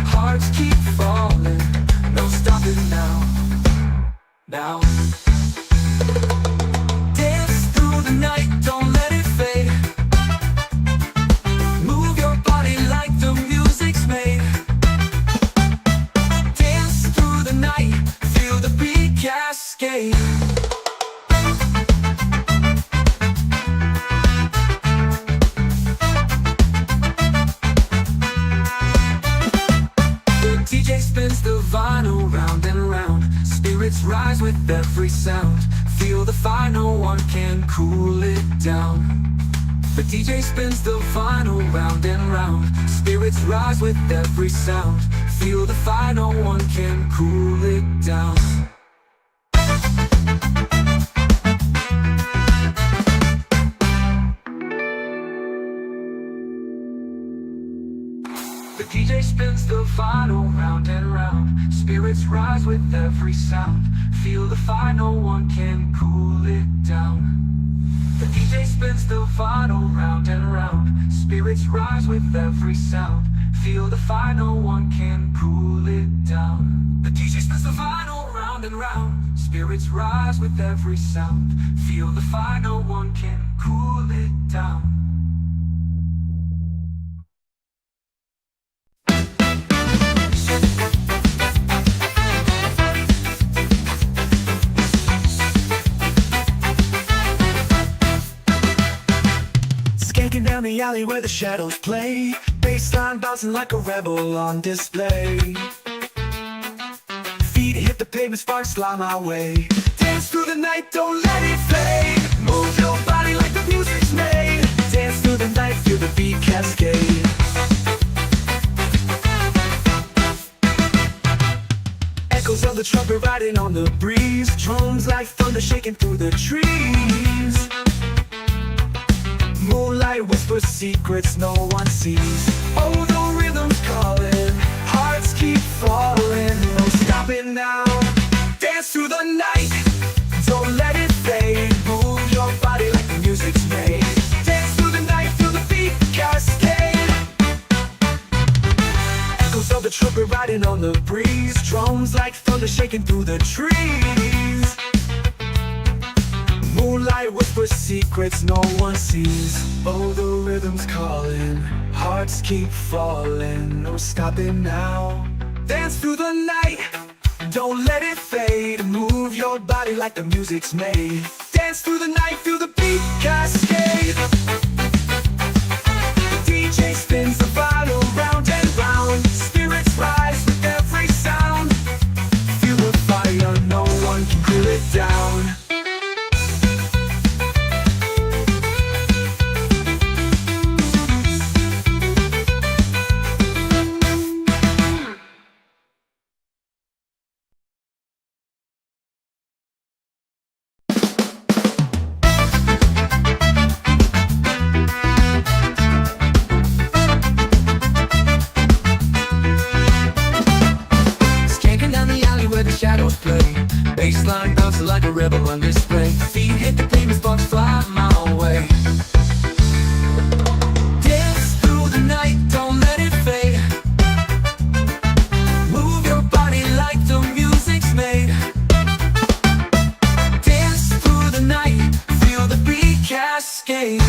hearts keep falling, no stopping now. Now dance through the night, don't let it fade. Move your body like the music's made. Dance through the night, feel the beat cascade. The DJ spins the vinyl round and round. Spirits rise with every sound. Feel the fire, no one can cool it down. The DJ spins the vinyl round and round. Spirits rise with every sound. Feel the fire, no one can cool it down. The DJ spins the vinyl round and round. Spirits rise with every sound. Feel the fire, no one can cool it down. The DJ spins the vinyl round and round. Spirits rise with every sound. Feel the fire, no one can cool it down. The DJ spins the vinyl round and round. Spirits rise with every sound. Feel the fire, no one can cool it down. Skanking down the alley where the shadows play. Bassline bouncing like a rebel on display. Feet hit the pavement, sparks fly my way. Dance through the night, don't let it fade. Move your body like the music's made. Dance through the night, feel the beat cascade. Echoes of the trumpet riding on the breeze. Drums like thunder shaking through the trees. Moonlight whispers secrets no one sees. Oh, the rhythm's calling, hearts keep falling, no stopping now. Dance through the night, don't let it fade. Move your body like the music's made. Dance through the night, feel the beat cascade. Echoes of the trumpet riding on the breeze. Drums like thunder shaking through the trees. Moonlight whispers secrets no one sees. Oh, the rhythm's calling, hearts keep falling, no stopping now. Dance through the night, don't let it fade. Move your body like the music's made. Dance through the night, feel the beat cascade. The DJ spins the vinyl round and round. Spirits rise with every sound. Feel the fire, no one can cool it down. Shadows play, bassline bouncing like a rebel on display. Feet hit the pavement, sparks fly my way. Dance through the night, don't let it fade. cascade.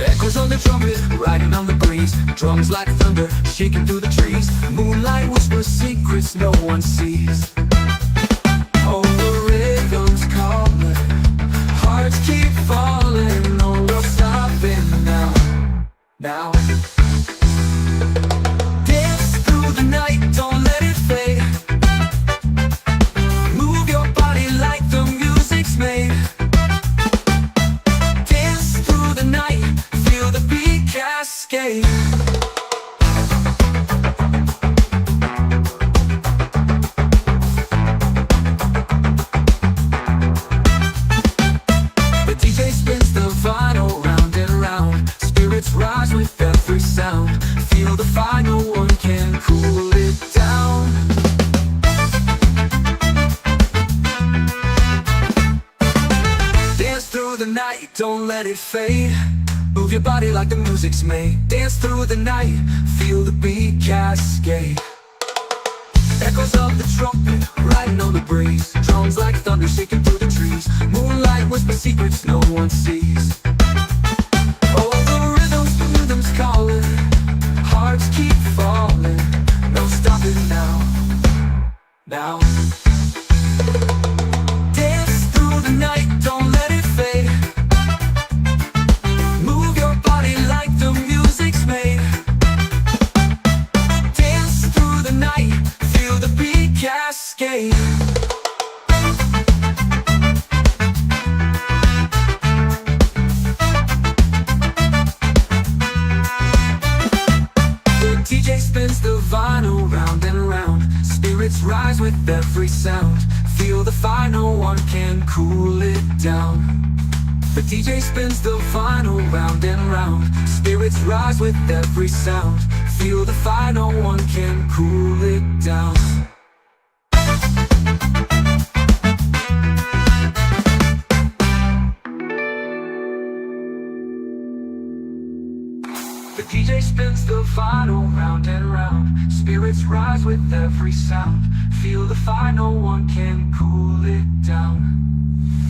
Echoes on the trumpet, riding on the breeze. Drums like thunder, shaking through the trees. Moonlight whispers secrets no one sees. Oh, the rhythm's calling, hearts keep falling. No, we're stopping now, now. Dance through the night, don't let it fade. Move your body like the music's made. Dance through the night, feel the beat cascade. The DJ spins the vinyl round and round. Spirits rise with every sound. Feel the fire, no one can cool it down. Dance through the night, don't let it fade. Move your body like the music's made. Dance through the night, feel the beat cascade. Echoes of the trumpet, riding on the breeze. Drums like thunder, shaking through the trees. Moonlight whispers secrets no one sees. Oh, the rhythm's calling, hearts keep falling. No stopping now, now. Dance through the night, don't let it fade. Move your body like the music's made. Dance through the night, feel the beat cascade. The DJ spins the vinyl round and round. Spirits rise with every sound. Feel the fire, no one can cool it down. The DJ spins the vinyl round and round. Spirits rise with every sound. Feel the fire, no one can cool it down. The DJ spins the vinyl round and round. Spirits rise with every sound. Feel the fire, no one can cool it down.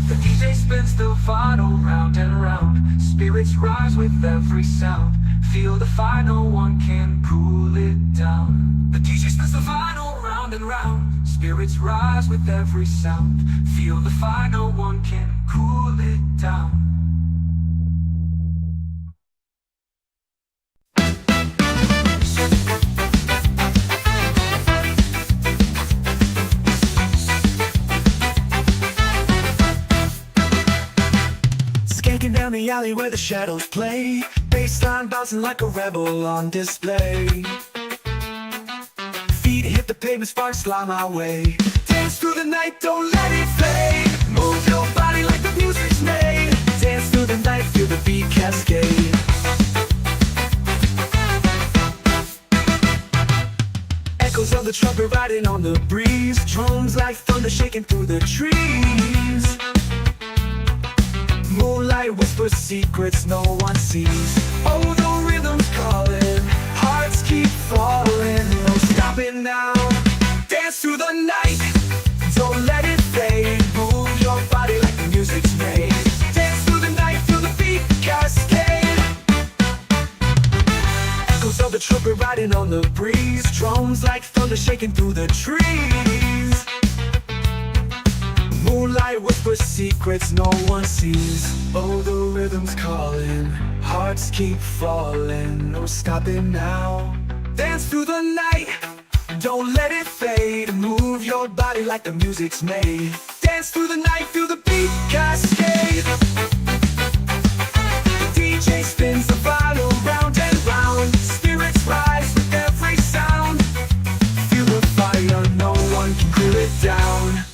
The DJ spins the vinyl round and round. Spirits rise with every sound. Feel the fire, no one can cool it down. The DJ spins the vinyl round and round. Spirits rise with every sound. Feel the fire, no one can cool it down. Skanking down the alley where the shadows play. Bassline bouncing like a rebel on display. Feet hit the pavement, sparks fly my way. Dance through the night, don't let it fade. Move your body like the music's made. Dance through the night, feel the beat cascade. Echoes of the trumpet riding on the breeze. Drums like thunder shaking through the trees. Moonlight whispers secrets no one sees. Oh, the rhythm's calling, hearts keep falling. No stopping now. Dance through the night, don't let it fade. Move your body like the music's made. Dance through the night, feel the beat cascade. Echoes of the trumpet riding on the breeze. Drums like thunder shaking through the trees. Moonlight whispers secrets no one sees. Oh, the rhythm's calling, hearts keep falling. No stopping now. Dance through the night, don't let it fade. Move your body like the music's made. Dance through the night, feel the beat cascade. The DJ spins the vinyl round and round. Spirits rise with every sound. Feel the fire, no one can cool it down.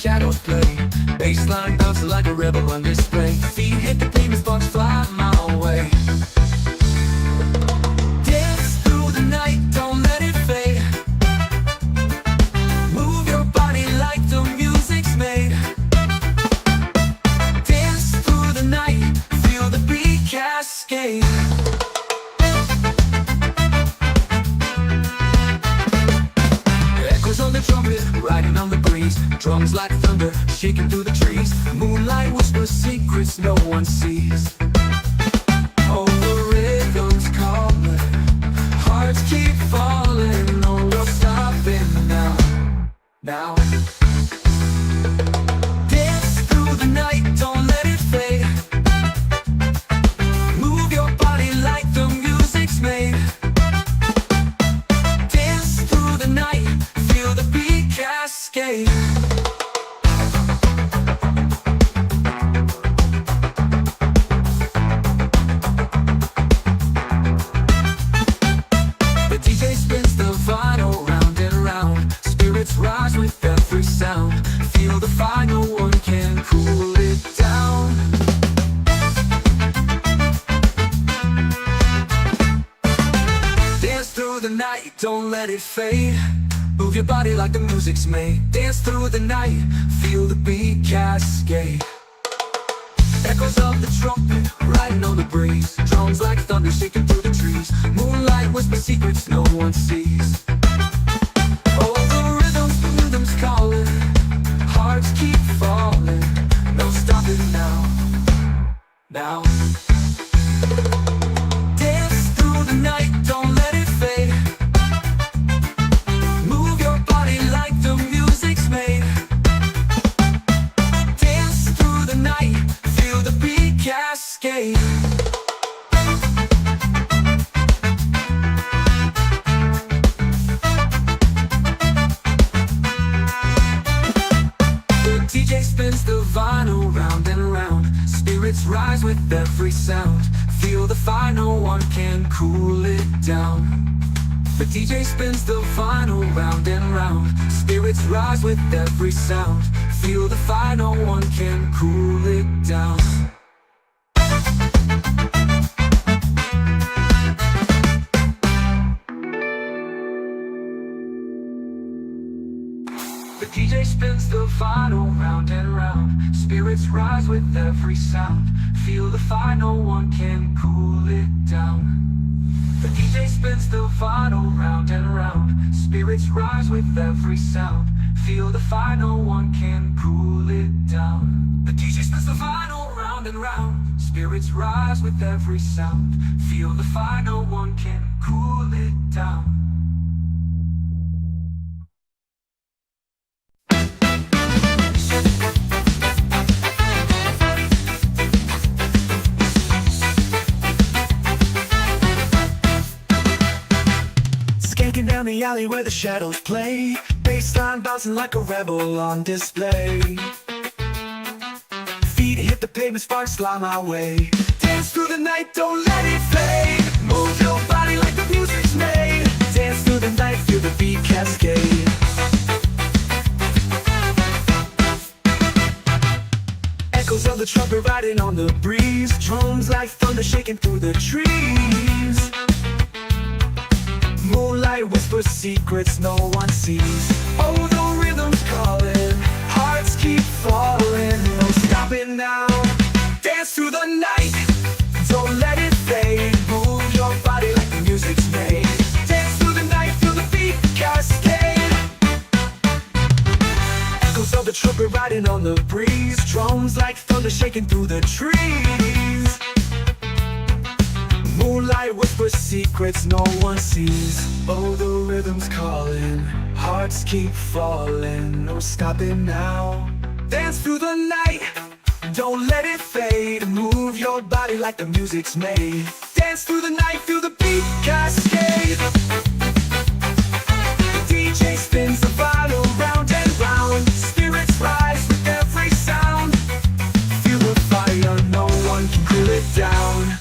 Shadows play, bassline bouncing like a rebel on display. Feet hit the pavement, sparks fly my way. like thunder shaking through the trees. Moonlight whispers secrets no one sees. Oh, the rhythm's calling, hearts keep falling. No, no stopping now, now. Dance through the night, don't let it fade. Move your body like the music's made. Dance through the night, feel the beat cascade. The DJ spins the vinyl round and round. Spirits rise with every sound. Feel the fire, no one can cool it down. Dance through the night, don't let it fade. Move your body like the music's made. Dance through the night, feel the beat cascade. Echoes of the trumpet, riding on the breeze. Drums like thunder shaking through the trees. Moonlight whispers secrets no one sees. Oh, the rhythm's calling, hearts keep falling. No stopping now, now. Dance through the night, don't let it fade. Move your body like the music's made. Dance through the night, feel the beat cascade. The DJ spins the vinyl round and round. Spirits rise with every sound. Feel the fire, no one can cool it down. The DJ spins the vinyl round and round. Spirits rise with every sound. Feel the fire, no one can cool it down. The DJ spins the vinyl round and round. Spirits rise with every sound. Feel the fire, no one can cool it down. The DJ spins the vinyl round and round. Spirits rise with every sound. Feel the fire, no one can cool it down. The DJ spins the vinyl round and round. Spirits rise with every sound. Feel the fire, no one can cool it down. Skanking down the alley where the shadows play. Bassline bouncing like a rebel on display. Feet hit the pavement, sparks fly my way. Dance through the night, don't let it fade. Move your body like the music's made. Dance through the night, feel the beat cascade. Echoes of the trumpet riding on the breeze. Drums like thunder shaking through the trees. Moonlight whispers secrets no one sees. Oh, the rhythm's calling, hearts keep falling. No stopping now. Dance through the night, don't let it fade. Move your body like the music's made. Dance through the night, feel the beat cascade. Echoes of the trumpet riding on the breeze. Drums like thunder shaking through the trees. Moonlight whispers secrets no one sees. Oh, the rhythm's calling, hearts keep falling. No stopping now. Dance through the night, don't let it fade. Move your body like the music's made. Dance through the night, feel the beat cascade. The DJ spins the vinyl round and round. Spirits rise with every sound. Feel the fire, no one can cool it down.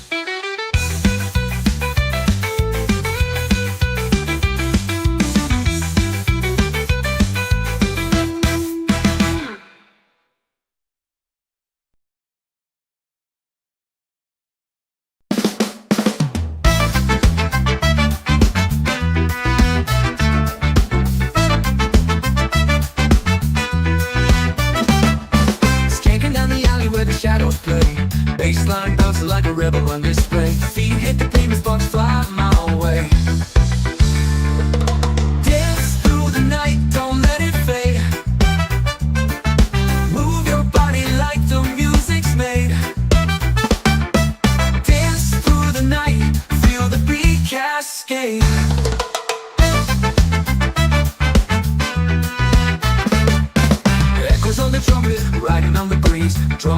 Shadows play, bassline bouncing like a rebel on display. Feet hit the pavement, sparks fly my way. Dance through the night, don't let it fade.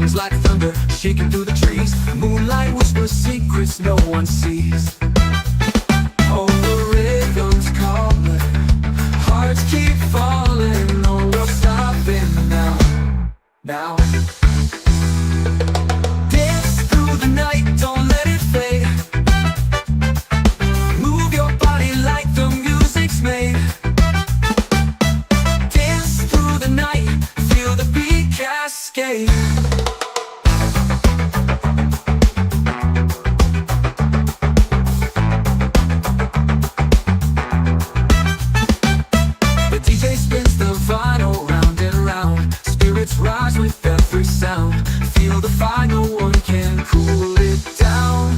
thunders like thunder, shaking through the trees. Moonlight whispers secrets no one sees. Oh, the rhythm's calling, hearts keep falling. No, we're stopping now, now. Dance through the night, don't let it fade. Move your body like the music's made. Dance through the night, feel the beat cascade. The DJ spins the vinyl round and round. Spirits rise with every sound. Feel the fire, no one can cool it down.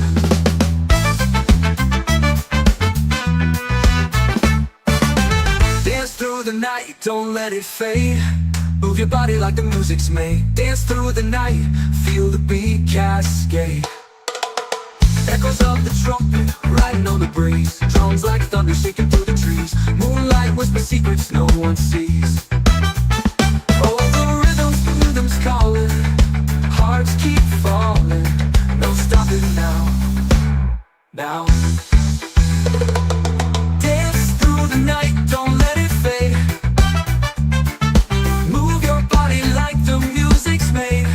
Dance through the night, don't let it fade. Move your body like the music's made. Dance through the night, feel the beat cascade. Echoes of the trumpet, riding on the breeze. Drums like thunder, shaking through the trees. Moonlight whispers secrets no one sees. Oh, the rhythm's calling, hearts keep falling. No stopping now, now. Dance through the night, don't let it fade. Move your body like the music's made.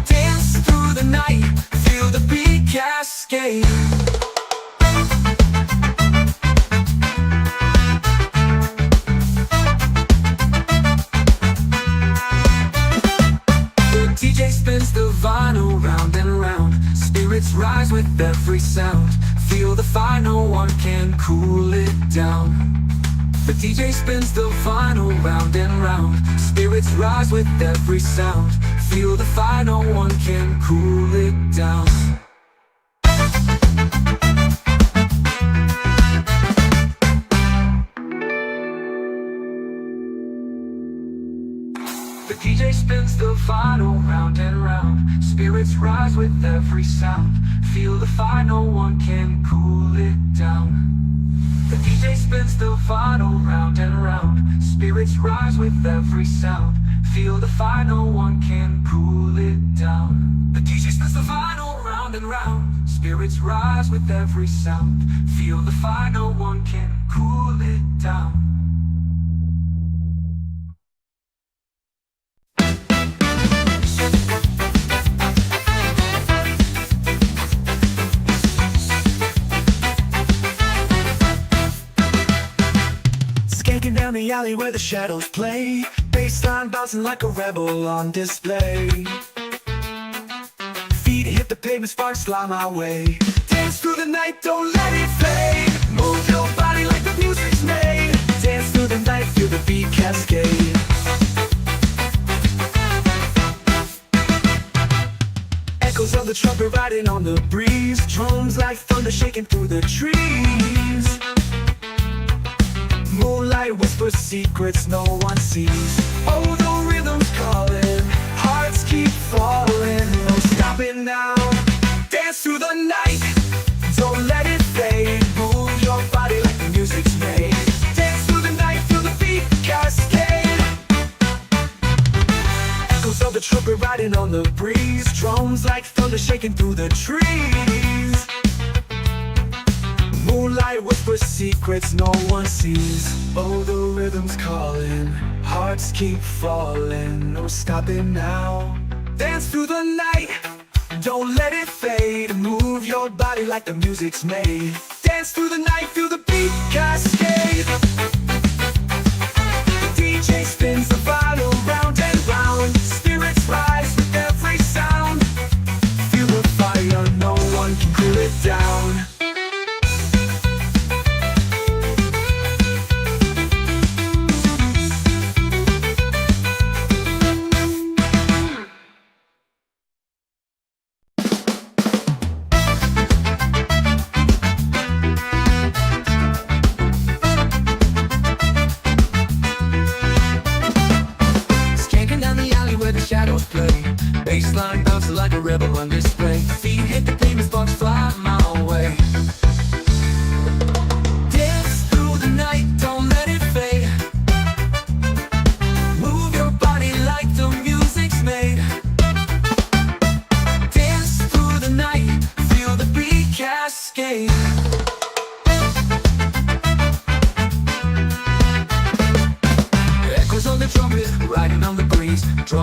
Dance through the night, feel the beat cascade. The DJ spins the vinyl round and round. Spirits rise with every sound. Feel the fire, no one can cool it down. The DJ spins the vinyl round and round. Spirits rise with every sound. Feel the fire, no one can cool it down. The DJ spins the vinyl round and round. Spirits rise with every sound. Feel the fire, no one can cool it down. The DJ spins the vinyl round and round. Spirits rise with every sound. Feel the fire, no one can cool it down. The DJ spins the vinyl round and round. Spirits rise with every sound. Feel the fire, no one can cool it down. Skanking down the alley where the shadows play. Bassline bouncing like a rebel on display. Feet hit the pavement, sparks fly my way. Dance through the night, don't let it fade. Move your body like the music's made. Dance through the night, feel the beat cascade. Echoes of the trumpet riding on the breeze. Drums like thunder shaking through the trees. Moonlight whispers secrets no one sees. Oh, the rhythm's calling, hearts keep falling. No stopping now. Dance through the night, don't let it fade. Move your body like the music's made. Dance through the night, feel the beat cascade. Echoes of the trumpet riding on the breeze. Drums like thunder shaking through the trees. Moonlight whispers secrets no one sees. Oh, the rhythm's calling, hearts keep falling. No stopping now. Dance through the night, don't let it fade. Move your body like the music's made. Dance through the night, feel the beat cascade. The DJ spins the vinyl round and round. Spirits rise with every sound. Feel the fire, no one can cool it down. Bassline bouncing like a rebel on display. Feet hit the pavement, sparks fly my way. Dance through the night, don't let it fade. Move your body like the music's made.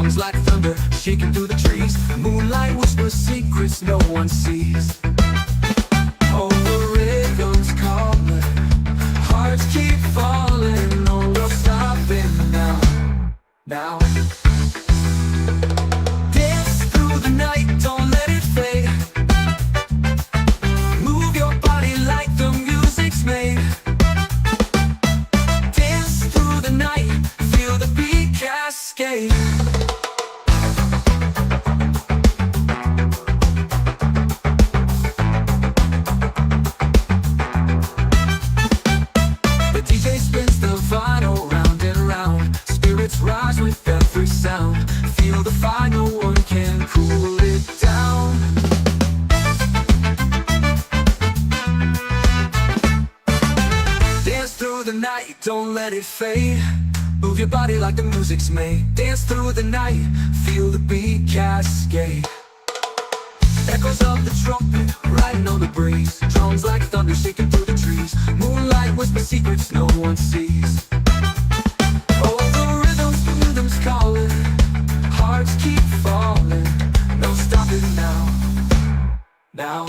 drums like thunder shaking through the trees. Moonlight whispers secrets no one sees. Oh, the rhythm's calling, hearts keep falling. No, we're stopping now, now. Dance through the night, don't let it fade. Move your body like the music's made. Dance through the night, feel the beat cascade. The DJ spins the vinyl round and round. Spirits rise with every sound. Feel the fire, no one can cool it down. Dance through the night, don't let it fade. Move your body like the music's made. Dance through the night, feel the beat cascade. Echoes of the trumpet, riding on the breeze. Drums like thunder shaking through the trees. Moonlight whispers secrets no one sees. Oh, the rhythm's calling, hearts keep falling. No stopping now, now.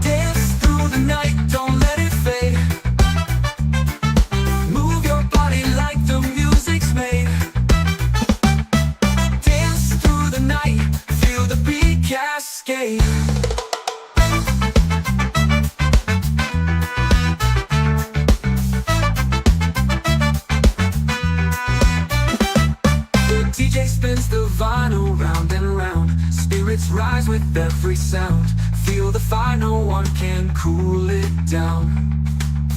Dance through the night, don't let it fade. Move your body like the music's made. Dance through the night, feel the beat cascade. The DJ spins the vinyl round and round. Spirits rise with every sound. Feel the fire, no one can cool it down.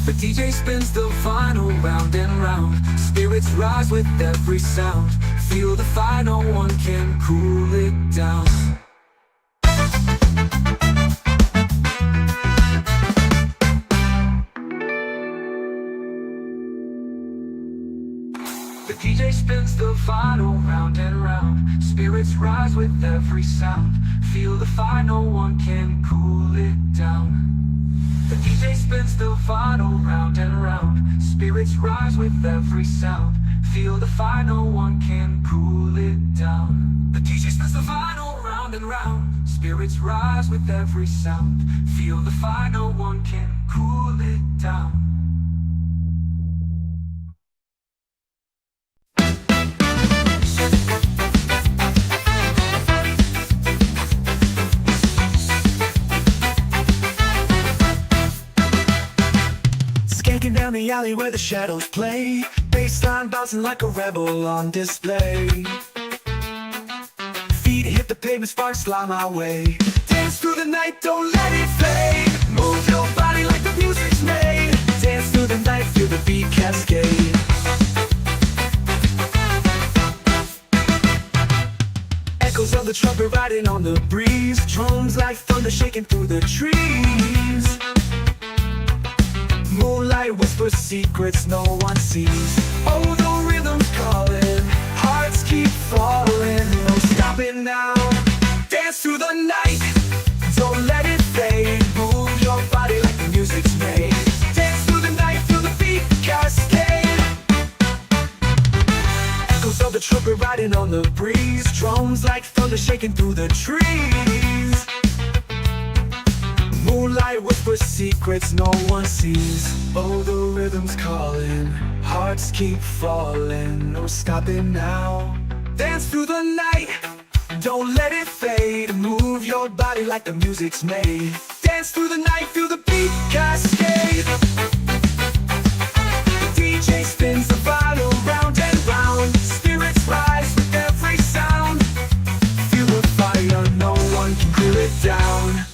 The DJ spins the vinyl round and round. Spirits rise with every sound. Feel the fire, no one can cool it down. The DJ spins the vinyl round and round. Spirits rise with every sound. Feel the fire, no one can cool it down. The DJ spins the vinyl round and round. Spirits rise with every sound. Feel the fire, no one can cool it down. The DJ spins the vinyl round and round. Spirits rise with every sound. Feel the fire, no one can cool it down. Skanking down the alley where the shadows play. Bassline bouncing like a rebel on display. Feet hit the pavement, sparks fly my way. Dance through the night, don't let it fade. Move your body like the music's made. Dance through the night, feel the beat cascade. Echoes of the trumpet riding on the breeze. Drums like thunder shaking through the trees. Moonlight whispers secrets no one sees. Oh, the rhythm's calling, hearts keep falling. No stopping now. Dance through the night, don't let it fade. Move your body like the music's made. Dance through the night, feel the beat cascade. Echoes of the trumpet riding on the breeze. Drums like thunder shaking through the trees. Moonlight whispers secrets no one sees. Oh, the rhythm's calling, hearts keep falling. No stopping now. Dance through the night, don't let it fade. Move your body like the music's made. Dance through the night, feel the beat cascade. The DJ spins the vinyl round and round. Spirits rise with every sound. Feel the fire, no one can cool it down.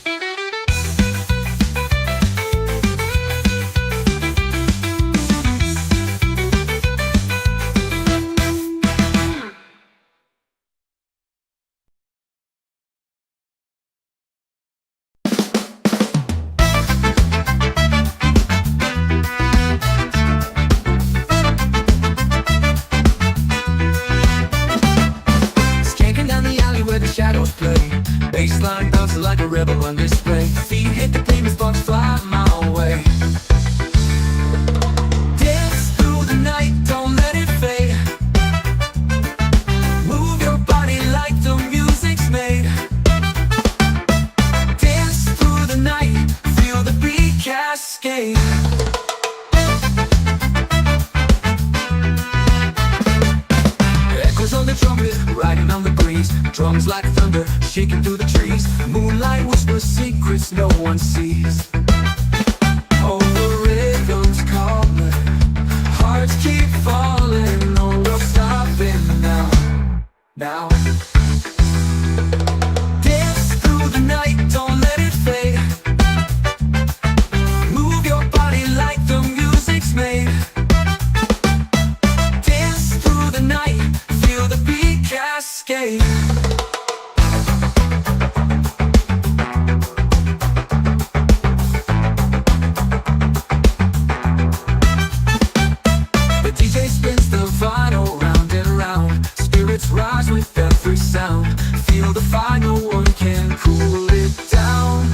Bassline bouncing like a rebel on display. Feet hit the pavement, sparks fly my way. Dance through the night, don't let it fade. drums like thunder shaking through the trees. Moonlight whispers secrets no one sees. Oh, the rhythm's calling, hearts keep falling. No, we're stopping now, now. Dance through the night, don't let it fade. Move your body like the music's made. Dance through the night, feel the beat cascade. The DJ spins the vinyl round and round. Spirits rise with every sound. Feel the fire, no one can cool it down.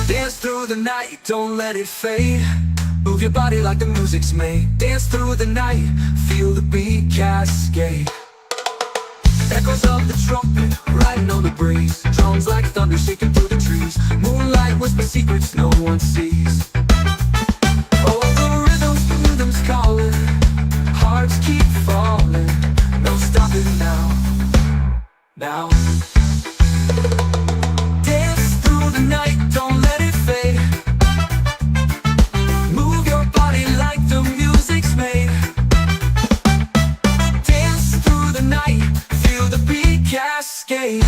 Dance through the night, don't let it fade. Move your body like the music's made. Dance through the night, feel the beat cascade. Echoes of the trumpet, riding on the breeze. Drums like thunder shaking through the trees. Moonlight whispers secrets no one sees. Oh, the rhythm's calling, hearts keep falling. No stopping now, now. Dance through the night, don't let it fade. Move your body like the music's made. Dance through the night, feel the beat cascade.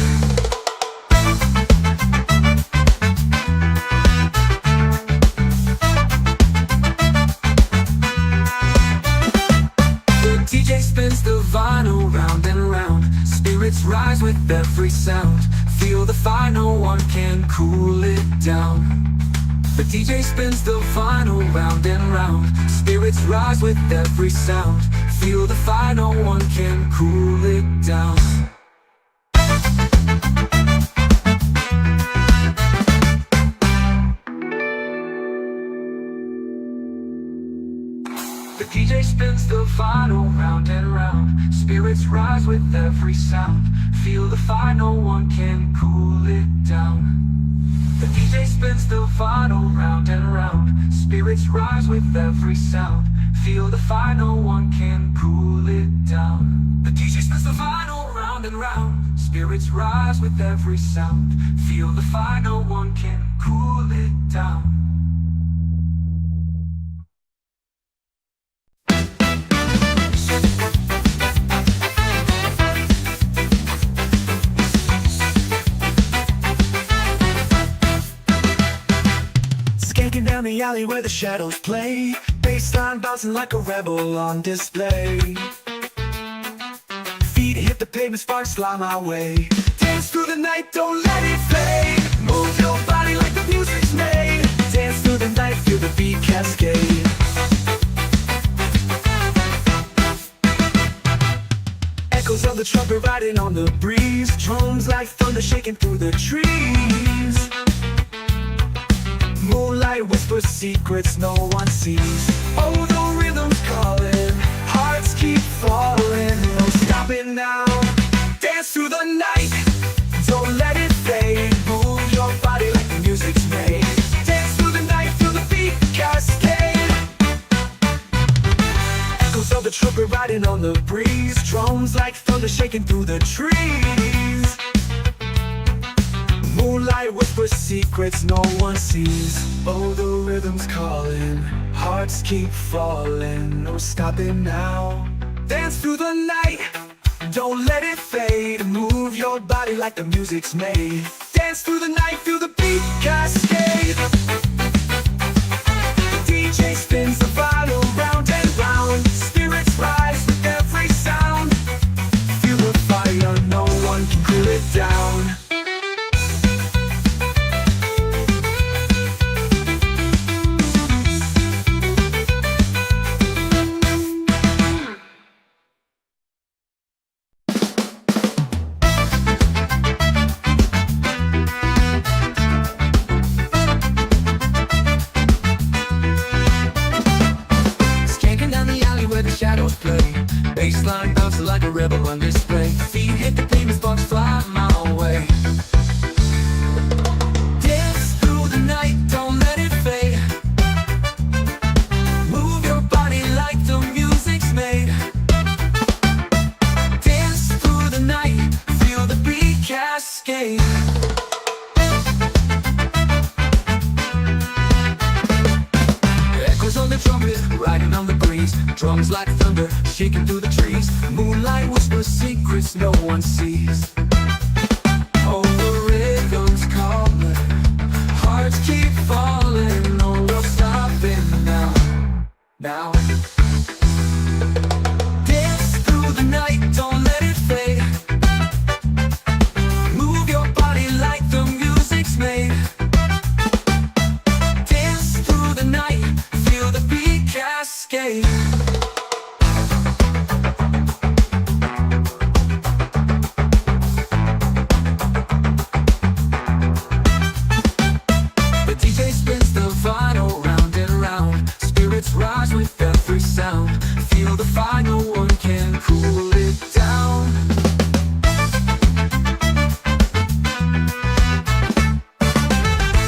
The DJ spins the vinyl round and round. Spirits rise with every sound. Feel the fire, no one can cool it down. The DJ spins the vinyl round and round. Spirits rise with every sound. Feel the fire, no one can cool it down. The DJ spins the vinyl round and round. Spirits rise with every sound. Feel the fire, no one can cool it down. The DJ spins the vinyl round and round. Spirits rise with every sound. Feel the fire, no one can cool it down. The DJ spins the vinyl round and round. Spirits rise with every sound. Feel the fire, no one can cool it down. Skanking down the alley where the shadows play. Bassline bouncing like a rebel on display. Feet hit the pavement, sparks fly my way. Dance through the night, don't let it fade. Move your body like the music's made. Dance through the night, feel the beat cascade. Echoes of the trumpet riding on the breeze. Drums like thunder shaking through the trees. Moonlight whispers secrets no one sees. Oh, the rhythm's calling, hearts keep falling. No stopping now. Dance through the night, don't let it fade. Move your body like the music's made. Dance through the night, feel the beat cascade. Echoes of the trumpet riding on the breeze. Drums like thunder shaking through the trees. Moonlight whispers secrets no one sees. Oh, the rhythm's calling, hearts keep falling. No stopping now. Dance through the night, don't let it fade. Move your body like the music's made. Dance through the night, feel the beat cascade. The DJ spins the vinyl round and round. Spirits rise with every sound. Feel the fire, no one can cool it down. Bassline bouncing like a rebel on display. Feet hit the pavement, sparks fly my way. Dance through the night, don't let it fade. Move your body like the music's made. like thunder, shaking through the trees. Moonlight whispers secrets no one sees. Oh, the rhythm's calling, hearts keep falling. No, we're stopping now, now. Dance through the night, don't let it fade. Move your body like the music's made. Dance through the night, feel the beat cascade. The DJ spins the vinyl round and round. Spirits rise with every sound. Feel the fire, no one can cool it down.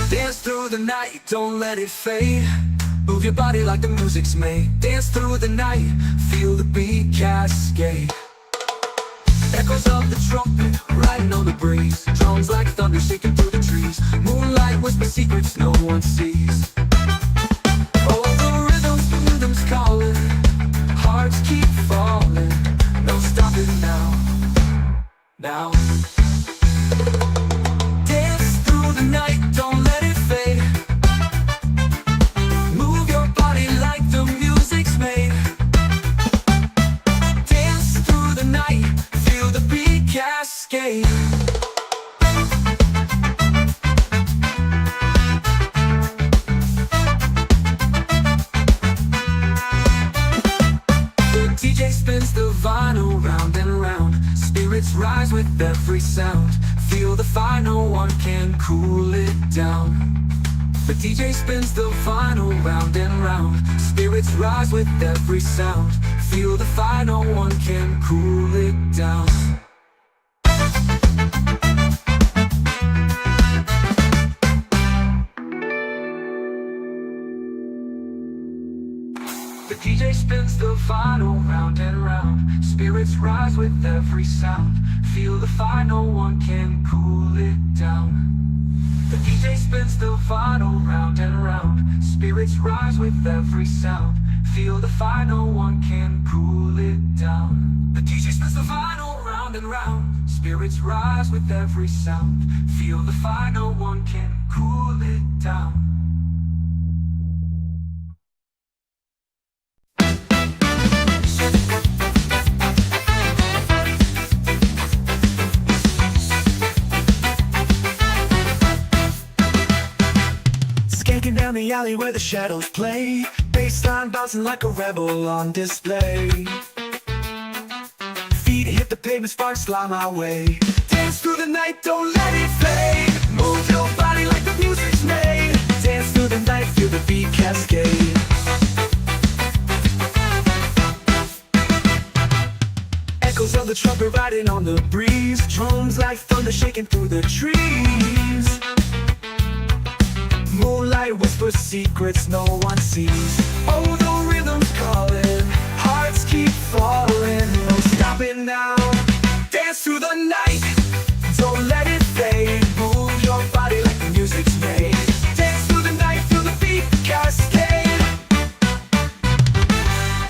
Dance through the night, don't let it fade. Move your body like the music's made. Dance through the night, feel the beat cascade. Echoes of the trumpet, riding on the breeze. Drums like thunder, shaking through the trees. Moonlight whispers secrets no one sees. Oh, the rhythm's calling, hearts keep falling. No stopping now, now. Dance through the night, don't let it fade. Move your body like the music's made. Dance through the night, feel the beat cascade. The DJ spins the vinyl round and round. Spirits rise with every sound. Feel the fire, no one can cool it down. The DJ spins the vinyl round and round. Spirits rise with every sound. Feel the fire, no one can cool it down. The DJ spins the vinyl round and round. Spirits rise with every sound. Feel the fire, no one can cool it down. The DJ spins the vinyl round and round. Spirits rise with every sound. Feel the fire, no one can cool it down. The DJ spins the vinyl round and round. Spirits rise with every sound. Feel the fire, no one can cool it down. Skanking down the alley where the shadows play. Bassline bouncing like a rebel on display. Feet hit the pavement, sparks fly my way. Dance through the night, don't let it fade. Move your body like the music's made. Dance through the night, feel the beat cascade. Echoes of the trumpet riding on the breeze. Drums like thunder shaking through the trees. Moonlight whispers secrets no one sees. Oh, the rhythm's calling, hearts keep falling. No stopping now. Dance through the night, don't let it fade. Move your body like the music's made. Dance through the night, feel the beat cascade.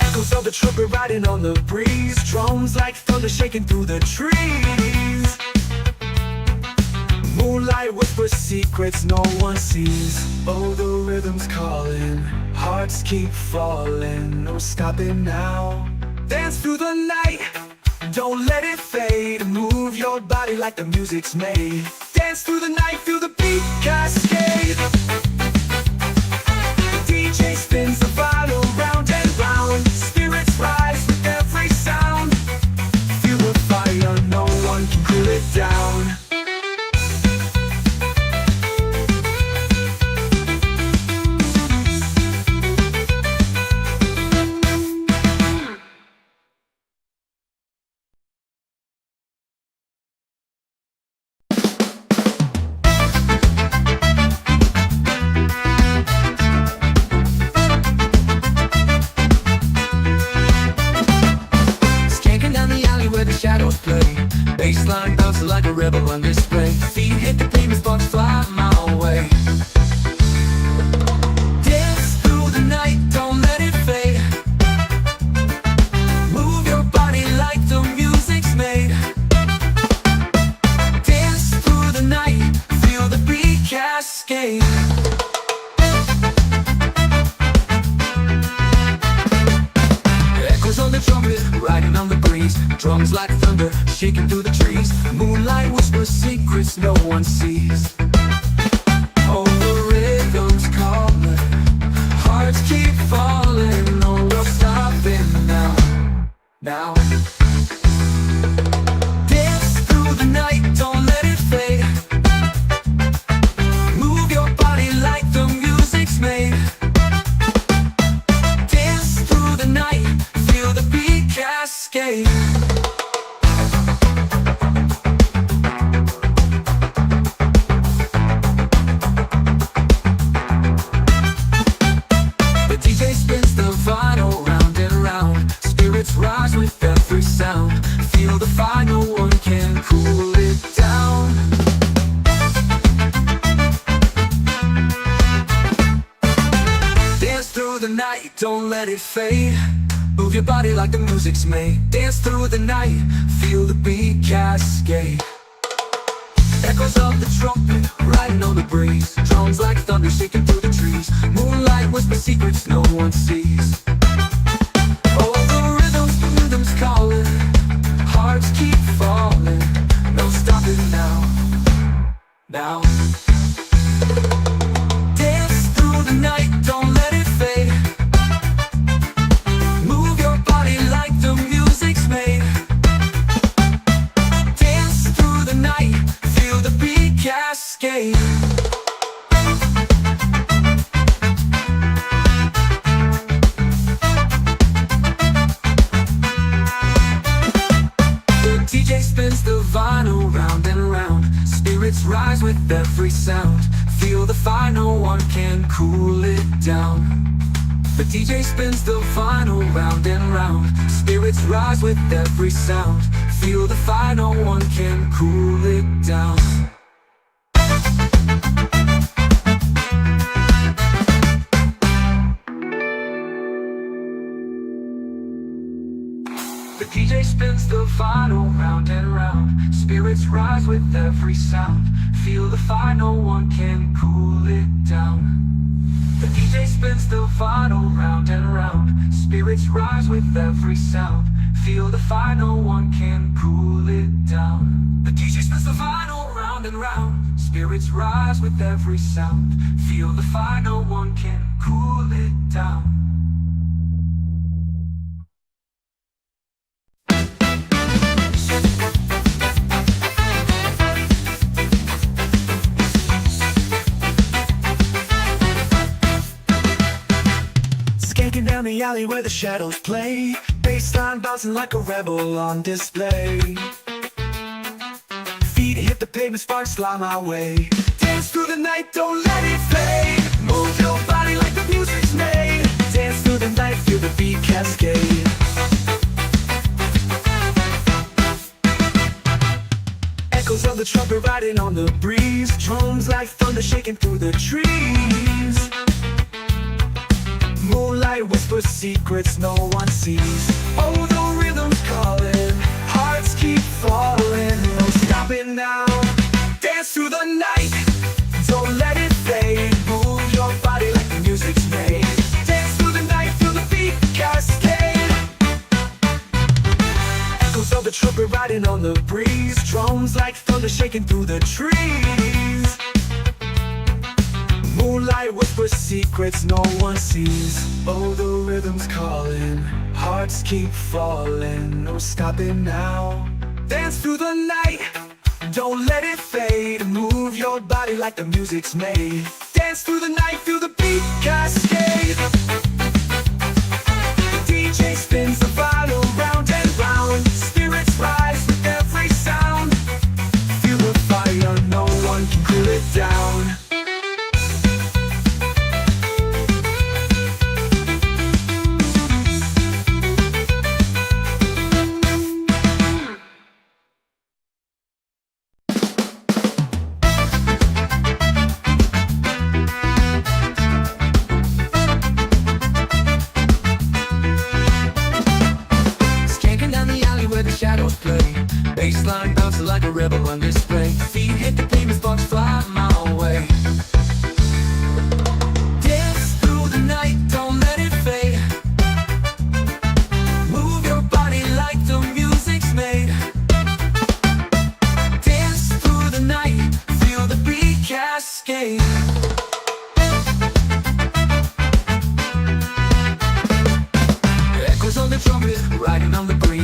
Echoes of the trumpet riding on the breeze. Drums like thunder shaking through the trees. Moonlight whispers secrets no one sees. Oh, the rhythm's calling, hearts keep falling. No stopping now. Dance through the night, don't let it fade. Move your body like the music's made. Dance through the night, feel the beat cascade. The DJ spins the vinyl round and round. Spirits rise with every sound. Feel the fire, no one can cool it down. Bassline bouncing like a rebel on display. Feet hit the pavement, sparks fly my way. Dance through the night, don't let it fade. riding on the breeze. Drums like thunder, shaking through the trees. Moonlight whispers secrets no one sees. Oh, the rhythm's calling, hearts keep falling. No, we're stopping now, now. Dance through the night, don't let it fade. Move your body like the music's made. Dance through the night, feel the beat cascade. The DJ spins the vinyl round and round. Spirits rise with every sound. Feel the fire, no one can cool it down. Dance through the night, don't let it fade. Move your body like the music's made. Dance through the night, feel the beat cascade. Echoes of the trumpet, riding on the breeze. Drums like thunder, shaking through the trees. Moonlight whispers secrets no one sees. Oh, the rhythm's calling, hearts keep falling. No stopping now, now. Dance through the night, don't let it fade. Move your body like the music's made. Dance through the night, feel the beat cascade. The DJ spins the vinyl round and round. Spirits rise with every sound. Feel the fire, no one can cool it down. The DJ spins the vinyl round and round. Spirits rise with every sound. Feel the fire, no one can cool it down. The DJ spins the vinyl round and round. Spirits rise with every sound. Feel the fire, no one can cool it down. The DJ spins the vinyl round and round. Spirits rise with every sound. Feel the fire, no one can cool it down. The DJ spins the vinyl round and round. Spirits rise with every sound. Feel the fire, no one can cool it down. Skanking down the alley where the shadows play. Bassline bouncing like a rebel on display. Feet hit the pavement, sparks fly my way. Dance through the night, don't let it fade. Move your body like the music's made. Dance through the night, feel the beat cascade. Echoes of the trumpet riding on the breeze. Drums like thunder shaking through the trees. Moonlight whispers secrets no one sees. Oh, the rhythm's calling, hearts keep falling. No stopping now. Dance through the night, don't let it fade. Move your body like the music's made. Dance through the night, feel the beat cascade. Echoes of the trumpet riding on the breeze. Drums like thunder shaking through the trees. Moonlight whispers secrets no one sees. Oh, the rhythm's calling, hearts keep falling. No stopping now. Dance through the night, don't let it fade. Move your body like the music's made. Dance through the night, feel the beat cascade. The DJ spins the vinyl round and round. Spirits rise with every sound. Feel the fire, no one can cool it down. Bassline bouncing like a rebel on display. Feet hit the pavement, sparks fly my way. Dance through the night, don't let it fade. Move your body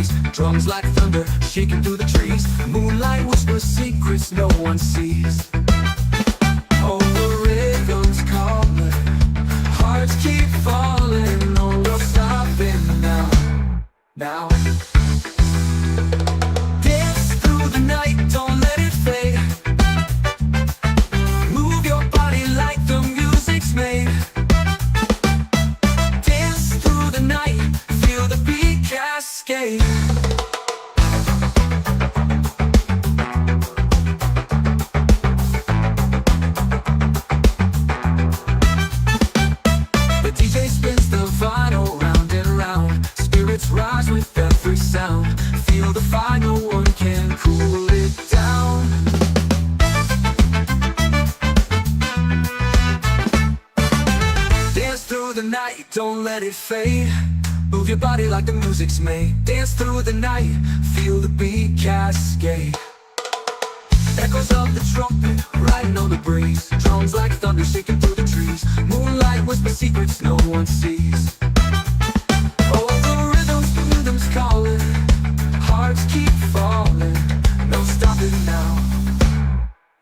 breeze. Drums like thunder, shaking through the trees. Moonlight whispers secrets no one sees. Oh, the rhythm's calling, hearts keep falling. No, we're stopping now. Now. Dance through the night, don't let it fade. Move your body like the music's made. Dance through the night, feel the beat cascade. The DJ spins the vinyl round and round. Spirits rise with every sound. Feel the fire, no one can cool it down. Dance through the night, don't let it fade. Move your body like the music's made. Dance through the night, feel the beat cascade. Echoes of the trumpet, riding on the breeze. Drums like thunder, shaking through the trees. Moonlight whispers secrets no one sees. Oh, the rhythm's calling, hearts keep falling. No stopping now,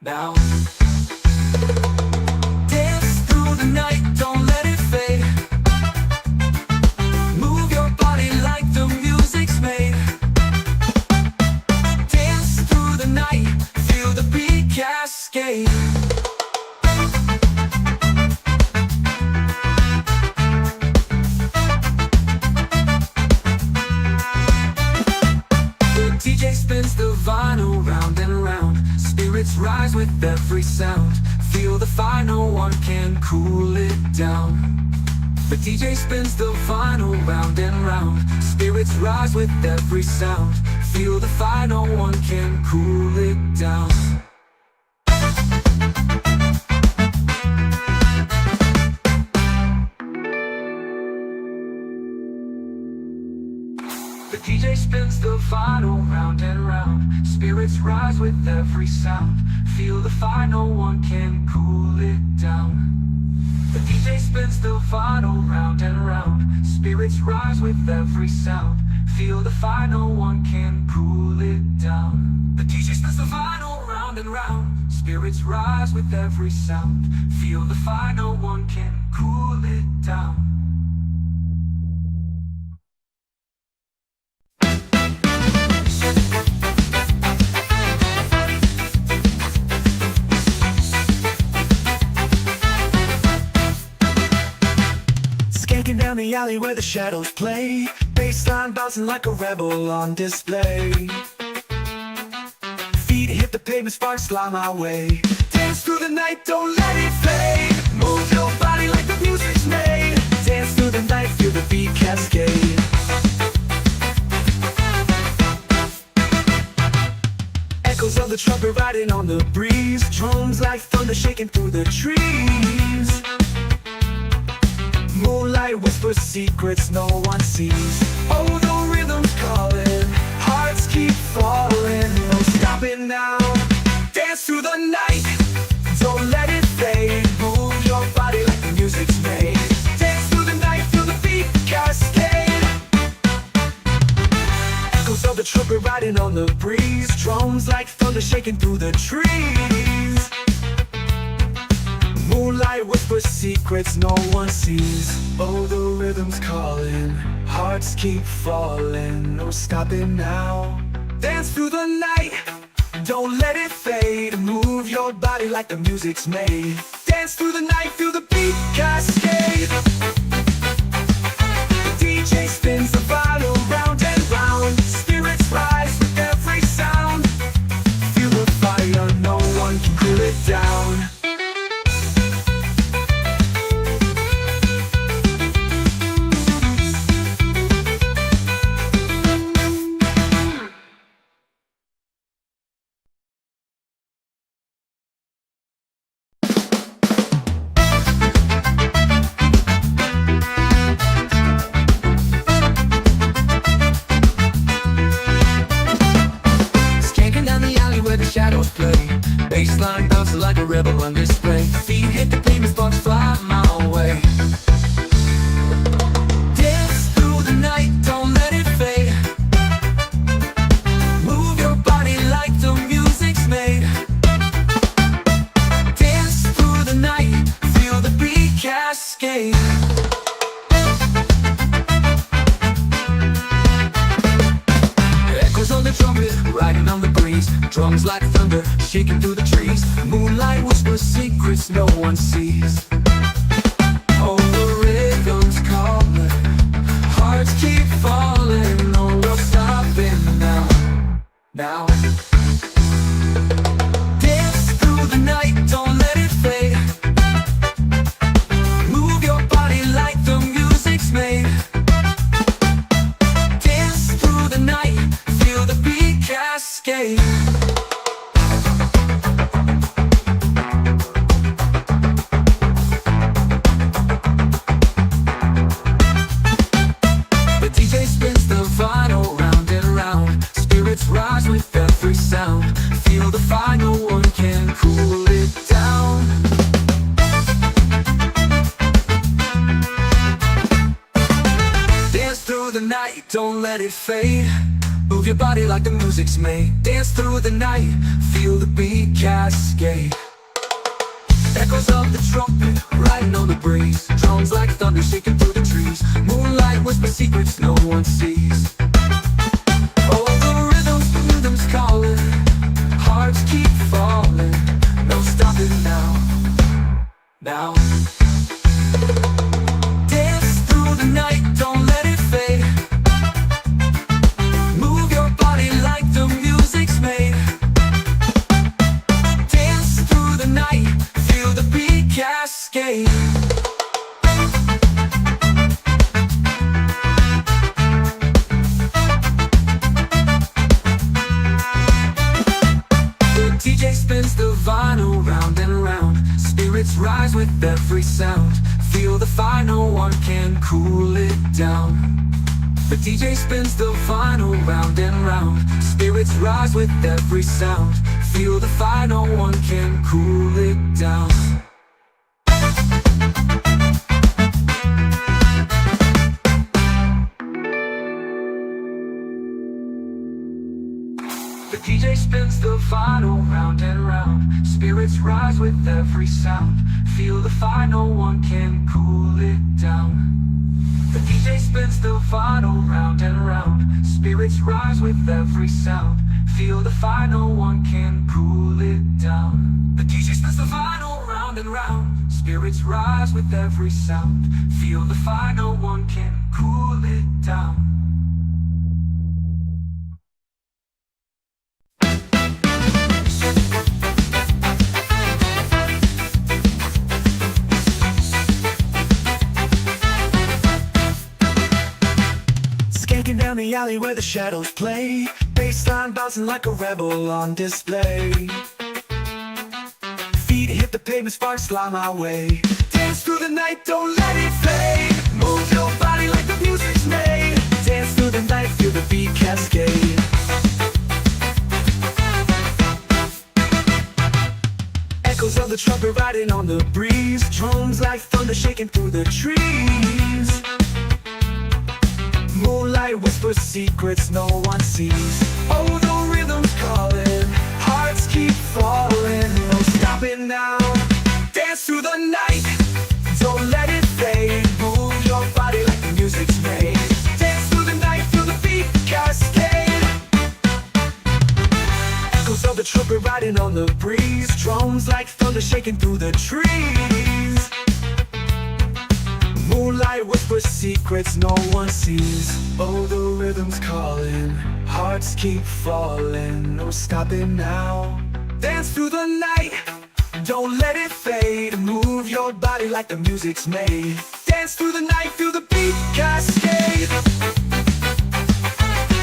now. Dance through the night, don't let it fade. Move your body like the music's made. Dance through the night, feel the beat cascade. DJ spins the vinyl round and round. Spirits rise with every sound. Feel the fire, no one can cool it down. The DJ spins the vinyl round and round. Spirits rise with every sound. Feel the fire, no one can cool it down. The DJ spins the vinyl round and round. Spirits rise with every sound. Feel the fire, no one can cool it down. The DJ spins the vinyl round and round. Spirits rise with every sound. Feel the fire, no one can cool it down. The DJ spins the vinyl round and round. Spirits rise with every sound. Feel the fire, no one can cool it down. Skanking down the alley where the shadows play. Bassline bouncing like a rebel on display. Feet hit the pavement, sparks fly my way. Dance through the night, don't let it fade. Move your body like the music's made. Dance through the night, feel the beat cascade. Echoes of the trumpet riding on the breeze. Drums like thunder shaking through the trees. Moonlight whispers secrets no one sees. Oh, the rhythm's calling, hearts keep falling. No stopping now. Dance through the night, don't let it fade. Move your body like the music's made. Dance through the night, feel the beat cascade. Echoes of the trumpet riding on the breeze. Drums like thunder shaking through the trees. Moonlight whispers secrets no one sees. Oh, the rhythm's calling, hearts keep falling. No stopping now. Dance through the night, don't let it fade. Move your body like the music's made. Dance through the night, feel the beat cascade. The DJ spins the vinyl round and round. Spirits rise with every sound. Feel the fire, no one can cool it down. Bassline bouncing like a rebel on display. Feet hit the pavement, sparks fly my way. Dance through the night, don't let it fade. Drums like thunder, shaking through the trees. Moonlight whispers secrets no one sees. Oh, the rhythm's calling, hearts keep falling. No, we're stopping now, now. Dance through the night, don't let it fade. Move your body like the music's made. Dance through the night, feel the beat cascade. The DJ spins the vinyl round and round. Spirits rise with every sound. Feel the fire, no one can cool it down. Dance through the night, don't let it fade. Move your body like the music's made. Dance through the night, feel the beat cascade. Echoes of the trumpet, riding on the breeze. Drums like thunder, shaking through the trees. Moonlight whispers secrets no one sees. Oh, the rhythm's calling, hearts keep falling. No stopping now, now. Dance through the night, don't let it fade. Move your body like the music's made. Dance through the night, feel the beat cascade. The DJ spins the vinyl round and round. Spirits rise with every sound. Feel the fire, no one can cool it down. The DJ spins the vinyl round and round. Spirits rise with every sound. Feel the fire, no one can cool it down. The DJ spins the vinyl round and round. Spirits rise with every sound. Feel the fire, no one can cool it down. The DJ spins the vinyl round and round. Spirits rise with every sound. Feel the fire, no one can cool it down. The DJ spins the vinyl round and round. Spirits rise with every sound. Feel the fire, no one can cool it down. Skanking down the alley where the shadows play. Bassline bouncing like a rebel on display. Feet hit the pavement, sparks fly my way. Dance through the night, don't let it fade. Move your body like the music's made. Dance through the night, feel the beat cascade. Echoes of the trumpet riding on the breeze. Drums like thunder shaking through the trees. Moonlight whispers secrets no one sees. Oh, the rhythm's calling, hearts keep falling. No stopping now. Dance through the night, don't let it fade. Move your body like the music's made. Dance through the night, feel the beat cascade. Echoes of the trumpet riding on the breeze. Drums like thunder shaking through the trees. Moonlight whispers secrets no one sees. Oh, the rhythm's calling, hearts keep falling. No stopping now. Dance through the night, don't let it fade. Move your body like the music's made. Dance through the night, feel the beat cascade.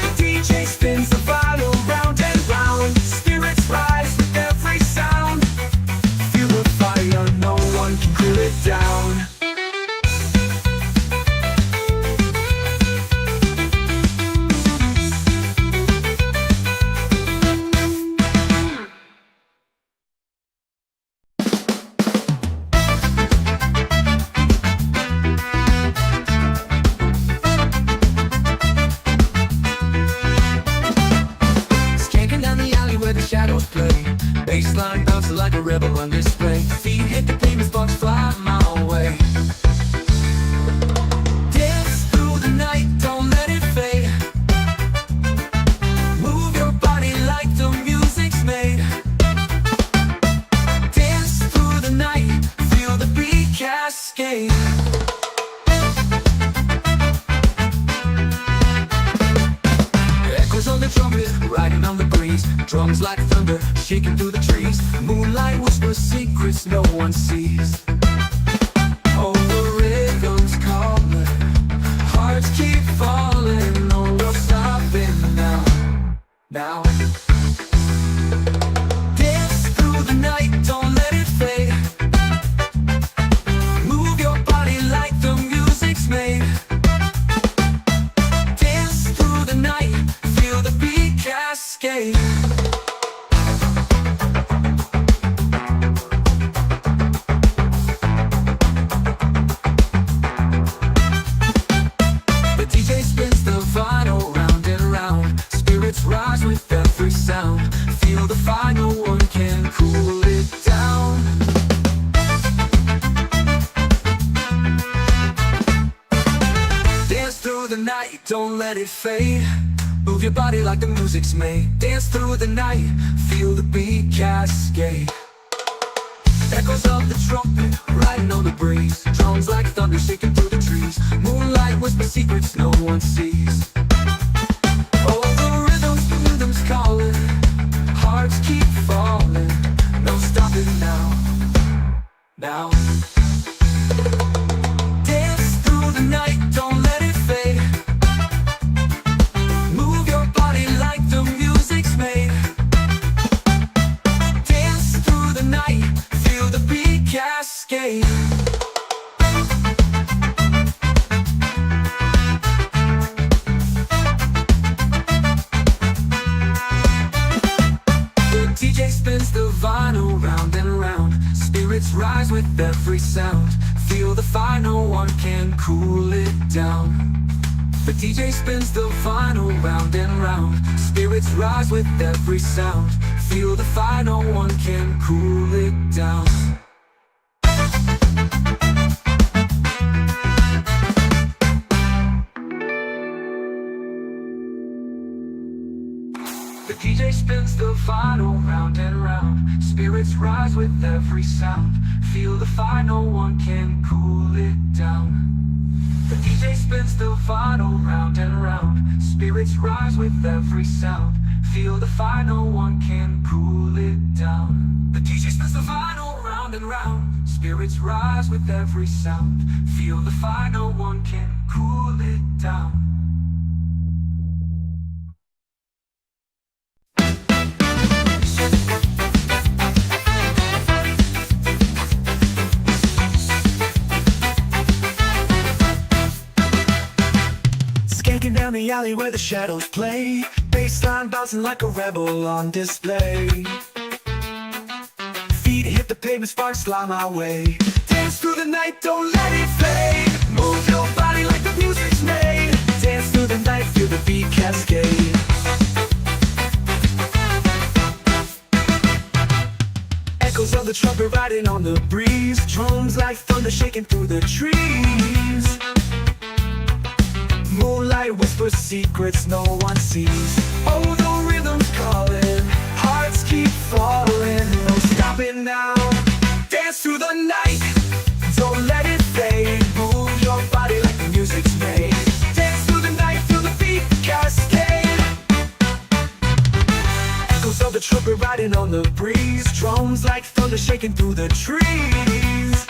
The DJ spins the vinyl round and round. Spirits rise with every sound. Feel the fire, no one can cool it down. Bassline bouncing like a rebel on display. Feet hit the pavement, sparks fly my way. Dance through the night, don't let it fade. Move your body like the music's Drums like thunder, shaking through the trees. Moonlight whispers secrets no one sees. Oh, the rhythm's calling, hearts keep falling. No, we're stopping now, now. Dance through the night, don't let it fade. Move your body like the music's made. Dance through the night, feel the beat cascade. The DJ spins the vinyl round and round. Spirits rise with every sound. Feel the fire, no one can cool it down. Dance through the night, don't let it fade. Move your body like the music's made. Dance through the night, feel the beat cascade. Echoes of the trumpet, riding on the breeze. Drums like thunder, shaking through the trees. Moonlight whisper secrets no one sees. Oh, the rhythm's calling, hearts keep falling. No stopping now, now. Dance through the night, don't let it fade. Move your body like the music's made. Dance through the night, feel the beat cascade. The DJ spins the vinyl round and round. Spirits rise with every sound. Feel the fire, no one can cool it down. The DJ spins the vinyl round and round. Spirits rise with every sound. Feel the fire, no one can cool it down. The DJ spins the vinyl round and round. Spirits rise with every sound. Feel the fire, no one can cool it down. The DJ spins the vinyl round and round. Spirits rise with every sound. Feel the fire, no one can cool it down. The DJ spins the vinyl round and round. Spirits rise with every sound. Feel the fire, no one can cool it down. Skanking down the alley where the shadows play. Bassline bouncing like a rebel on display. Feet hit the pavement, sparks fly my way. Dance through the night, don't let it fade. Move your body like the music's made. Dance through the night, feel the beat cascade. Echoes of the trumpet riding on the breeze. Drums like thunder shaking through the trees. Moonlight whispers secrets no one sees. Oh, the rhythm's calling, hearts keep falling. No stopping now. Dance through the night, don't let it fade. Move your body like the music's made. Dance through the night, feel the beat cascade. Echoes of the trumpet riding on the breeze. Drums like thunder shaking through the trees.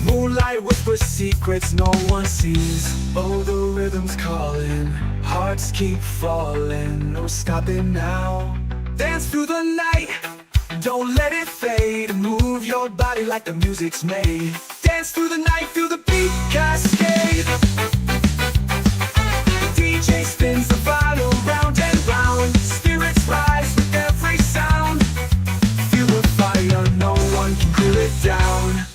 Moonlight whispers secrets no one sees. Oh, the rhythm's calling, hearts keep falling. No stopping now. Dance through the night, don't let it fade. Move your body like the music's made. Dance through the night, feel the beat cascade. The DJ spins the vinyl round and round. Spirits rise with every sound. Feel the fire, no one can cool it down.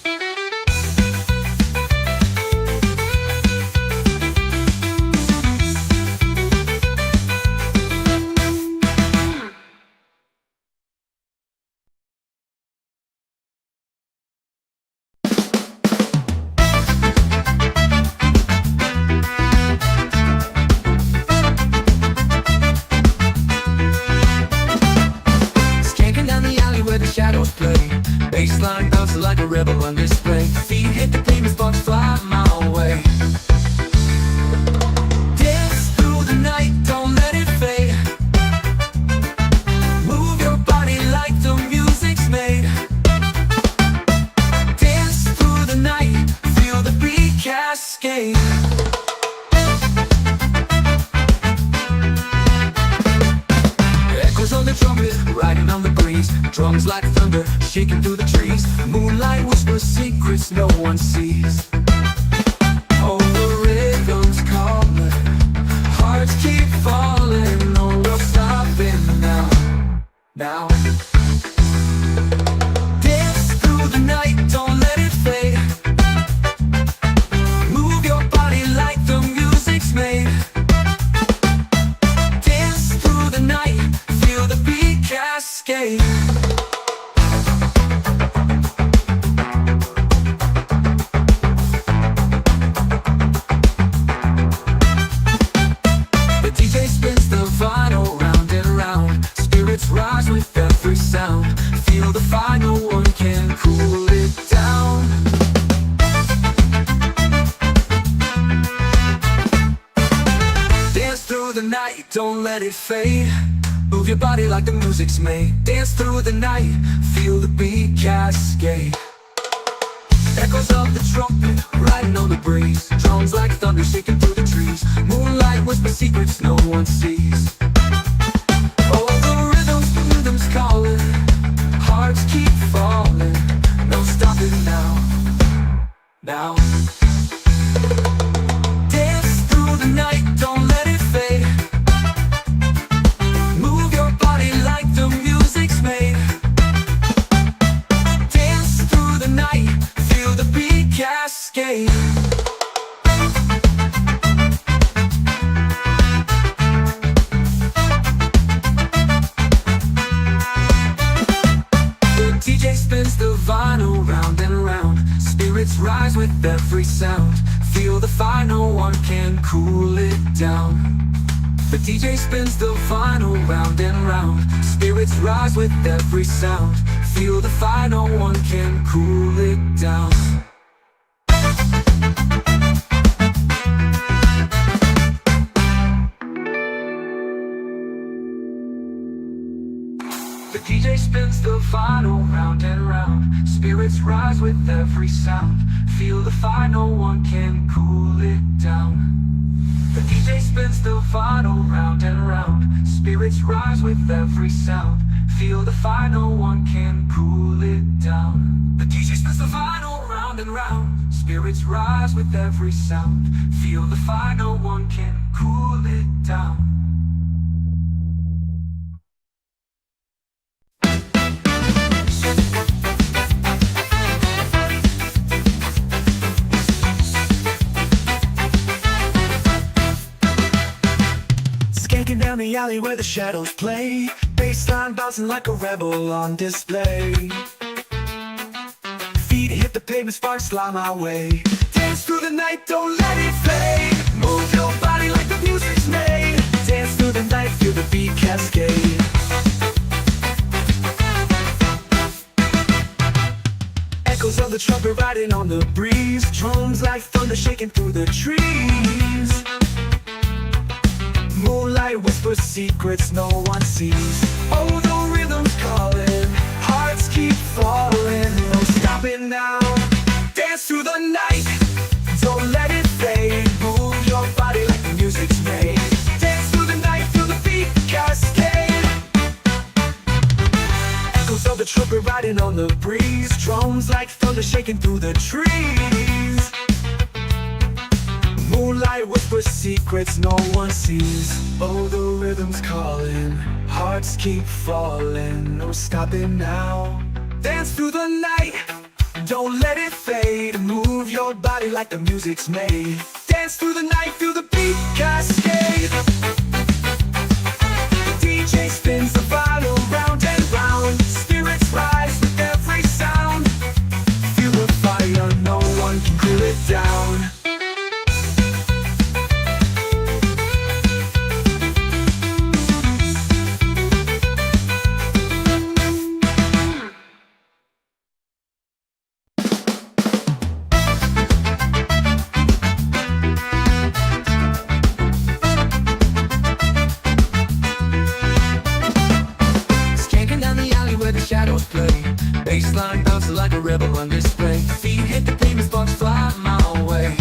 Bassline bouncing like a rebel on display. Feet hit the pavement, sparks fly my way. Dance through the night, don't let it fade. drums like thunder shaking through the trees. Moonlight whispers secrets no one sees. Oh, the rhythm's calling, hearts keep falling, no real stopping now. Now dance through the night, don't let it fade. Move your body like the music's made. Dance through the night, feel the beat cascade. The DJ spins the vinyl round and round. Spirits rise with every sound. Feel the fire, no one can cool it down. Dance through the night, don't let it fade. Move your body like the music's made. Dance through the night, feel the beat cascade. Echoes of the trumpet, riding on the breeze. Drums like thunder shaking through the trees. Moonlight whisper secrets no one sees. Oh, the rhythm's calling, hearts keep falling, no stopping now. Now dance through the night, don't let it fade. Move your body like the music's made. Dance through the night, feel the beat cascade. DJ spins the vinyl round and round. Spirits rise with every sound. Feel the fire, no one can cool it down. The DJ spins the vinyl round and round. Spirits rise with every sound. Feel the fire, no one can cool it down. The DJ spins the vinyl round and round. Spirits rise with every sound. Feel the fire, no one can cool it down. The DJ spins the vinyl round and round. Spirits rise with every sound. Feel the fire, no one can cool it down. The DJ spins the vinyl round and round. Spirits rise with every sound. Feel the fire, no one can cool it down. Skanking down the alley where the shadows play. Bassline bouncing like a rebel on display. Feet hit the pavement, sparks fly my way. Dance through the night, don't let it fade. Move your body like the music's made. Dance through the night, feel the beat cascade. Echoes of the trumpet riding on the breeze. Drums like thunder shaking through the trees. Moonlight whispers secrets no one sees. Oh, the rhythm's calling, hearts keep falling, no stopping now. Dance through the night, don't let it fade. Move your body like the music's made. Dance through the night, feel the beat cascade. Echoes of the trumpet riding on the breeze. Drums like thunder shaking through the trees. Moonlight whispers secrets no one sees. Oh, the rhythm's calling, hearts keep falling, no stopping now. Dance through the night, don't let it fade. Move your body like the music's made. Dance through the night, feel the beat cascade. The DJ spins the vinyl round and round. Spirits rise with every sound. Feel the fire, no one can cool it down. Bassline bouncing like a rebel on display. Feet hit the pavement, sparks fly my way.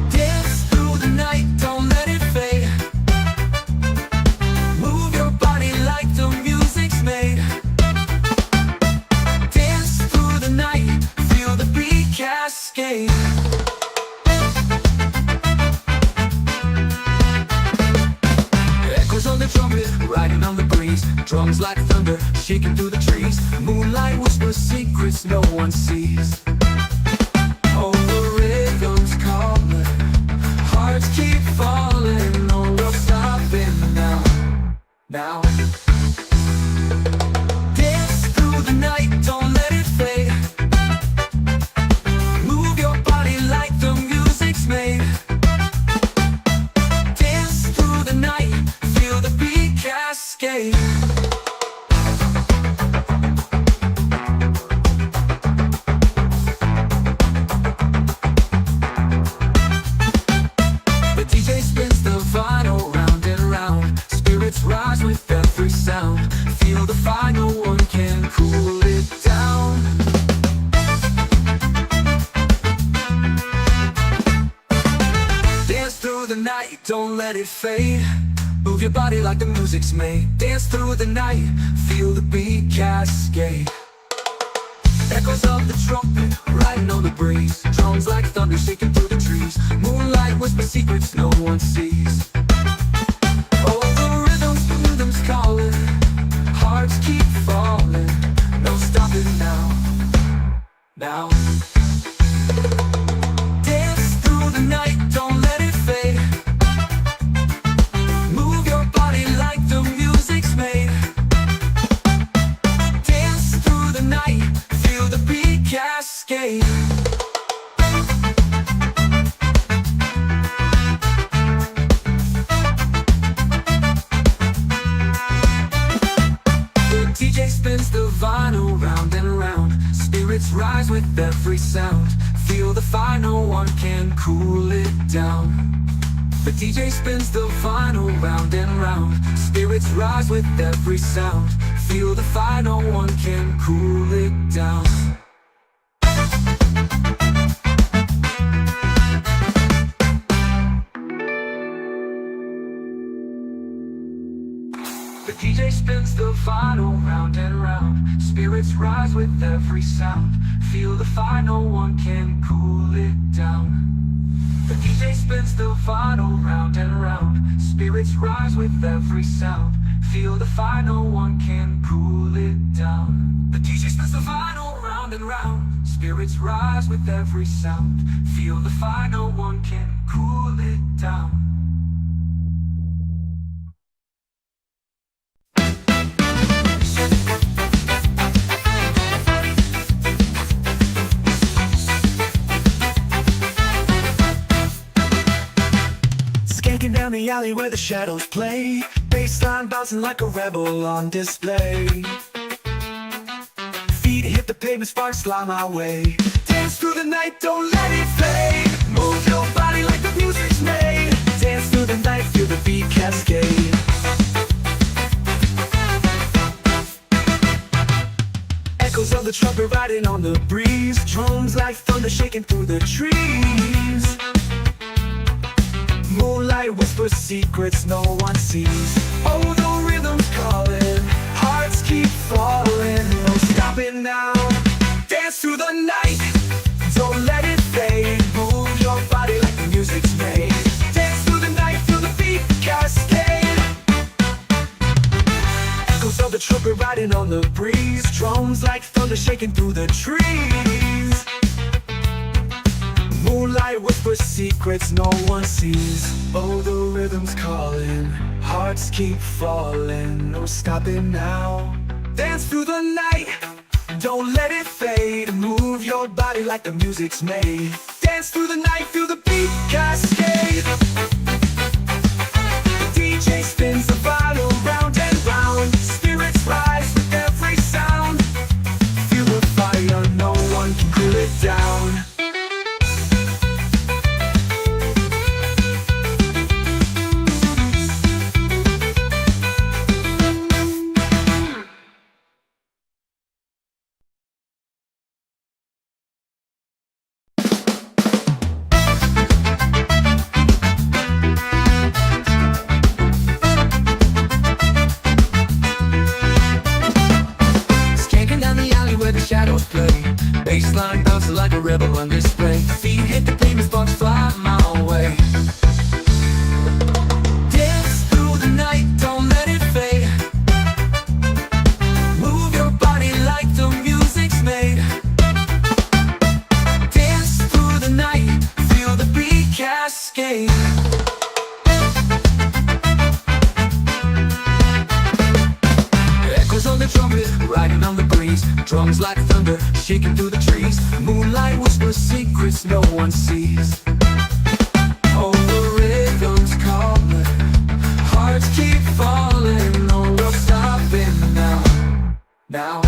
Dance through the night, don't let it fade. Move your body like the music's made. breeze. Drums like thunder, shaking through the trees. Moonlight whispers secrets no one sees. Oh, the rhythm's calling, hearts keep falling. No, we're stopping now, now. Dance through the night, don't let it fade. Move your body like the music's made. Dance through the night, feel the beat cascade. The DJ spins the vinyl round and round. Spirits rise with every sound. Feel the fire, no one can cool it down. Dance through the night, don't let it fade. Move your body like the music's made. Dance through the night, feel the beat cascade. Echoes of the trumpet, riding on the breeze. Drums like thunder, shaking through the trees. Moonlight whispers secrets no one sees. Oh, the rhythm's calling, hearts keep falling. No stopping now, now. Dance through the night, don't let it fade. Move your body like the music's made. Dance through the night, feel the beat cascade. The DJ spins the vinyl round and round. Spirits rise with every sound. Feel the fire, no one can cool it down. The DJ spins the vinyl round and round. Spirits rise with every sound. Feel the fire, no one can cool it down. The DJ spins the vinyl round and round. Spirits rise with every sound. Feel the fire, no one can cool it down. The DJ spins the vinyl round and round. Spirits rise with every sound. Feel the fire, no one can cool it down. The DJ spins the vinyl round and round. Spirits rise with every sound. Feel the fire, no one can cool it down. Skanking down the alley where the shadows play. Bassline bouncing like a rebel on display. Feet hit the pavement, sparks fly my way. Dance through the night, don't let it fade. Move your body like the music's made. Dance through the night, feel the beat cascade. Echoes of the trumpet riding on the breeze. Drums like thunder shaking through the trees. Moonlight whispers secrets no one sees. Oh, the rhythm's calling, hearts keep falling. No stopping now. Dance through the night, don't let it fade. Move your body like the music's made. Dance through the night, feel the beat cascade. Echoes of the trumpet riding on the breeze. Drums like thunder shaking through the trees. Moonlight whispers secrets no one sees. Oh, the rhythm's calling, hearts keep falling. No stopping now. Dance through the night, don't let it fade. Move your body like the music's made. Dance through the night, feel the beat cascade. The DJ spins the vinyl round and round. Spirits rise with every sound. Feel the fire, no one can cool it down. Drums like thunder, shaking through the trees. Moonlight whispers secrets no one sees. Oh, the rhythm's calling, hearts keep falling. No, we're stopping now, now.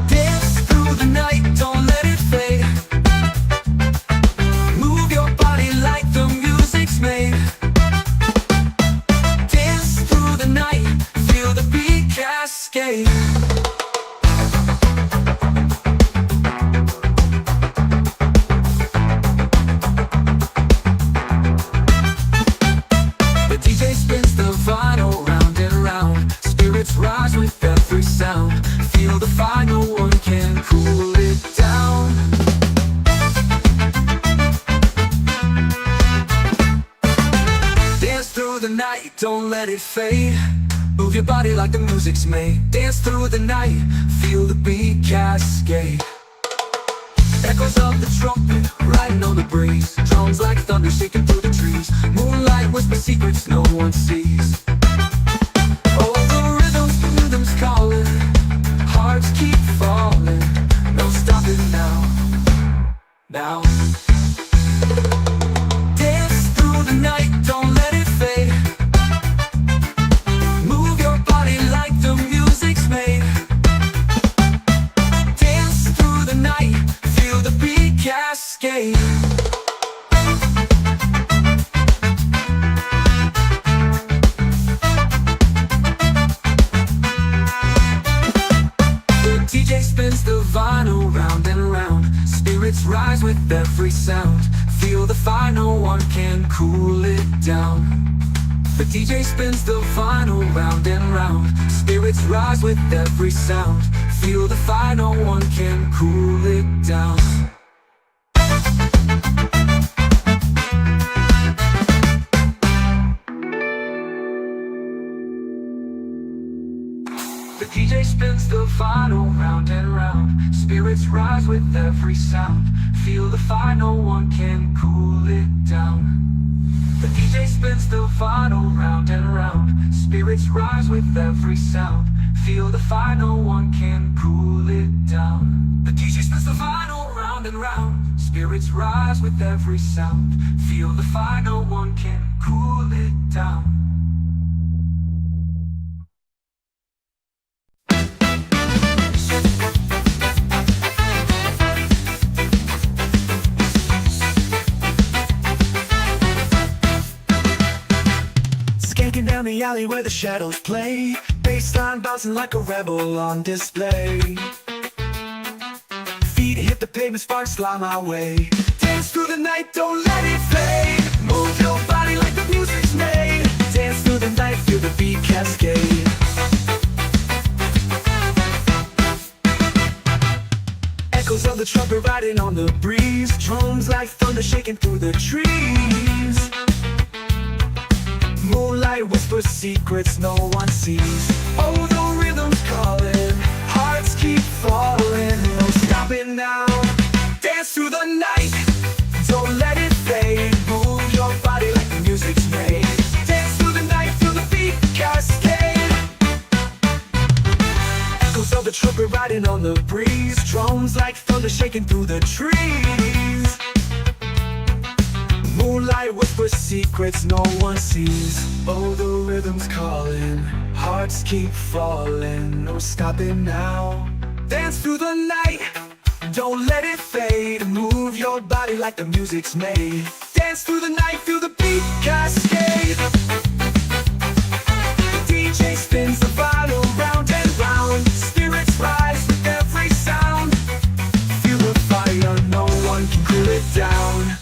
Dance through the night, don't let it fade. Move your body like the music's made. Dance through the night, feel the beat cascade. Rise with every sound. Feel the fire, no one can cool it down. Dance through the night, don't let it fade. Move your body like the music's made. Dance through the night, feel the beat cascade. Echoes of the trumpet, riding on the breeze. Drums like thunder, shaking through the trees. Moonlight whisper secrets no one sees. Calling, hearts keep falling. No stopping now, now. Dance through the night, don't let it fade. Move your body like the music's made. Dance through the night, feel the beat cascade. DJ spins the vinyl round and round. Spirits rise with every sound. Feel the fire, no one can cool it down. The DJ spins the vinyl round and round. Spirits rise with every sound. Feel the fire, no one can cool it down. The DJ spins the vinyl round and round. Spirits rise with every sound. Feel the fire, no one can cool it down. The DJ spins the vinyl round and round. Spirits rise with every sound. Feel the fire, no one can cool it down. The DJ spins the vinyl round and round. Spirits rise with every sound. Feel the fire, no one can cool it down. Down the alley where the shadows play. Bassline bouncing like a rebel on display. Feet hit the pavement, sparks fly my way. Dance through the night, don't let it fade. Move your body like the music's made. Dance through the night, feel the beat cascade. Echoes of the trumpet riding on the breeze. Drums like thunder shaking through the trees. Moonlight whispers secrets no one sees. Oh, the rhythm's calling, hearts keep falling. No stopping now. Dance through the night, don't let it fade. Move your body like the music's made. Dance through the night, feel the beat cascade. Echoes of the trumpet riding on the breeze. Drums like thunder shaking through the trees. Moonlight whispers secrets no one sees. Oh, the rhythm's calling, hearts keep falling. No stopping now. Dance through the night, don't let it fade. Move your body like the music's made. Dance through the night, feel the beat cascade. The DJ spins the vinyl round and round. Spirits rise with every sound. Feel the fire, no one can cool it down.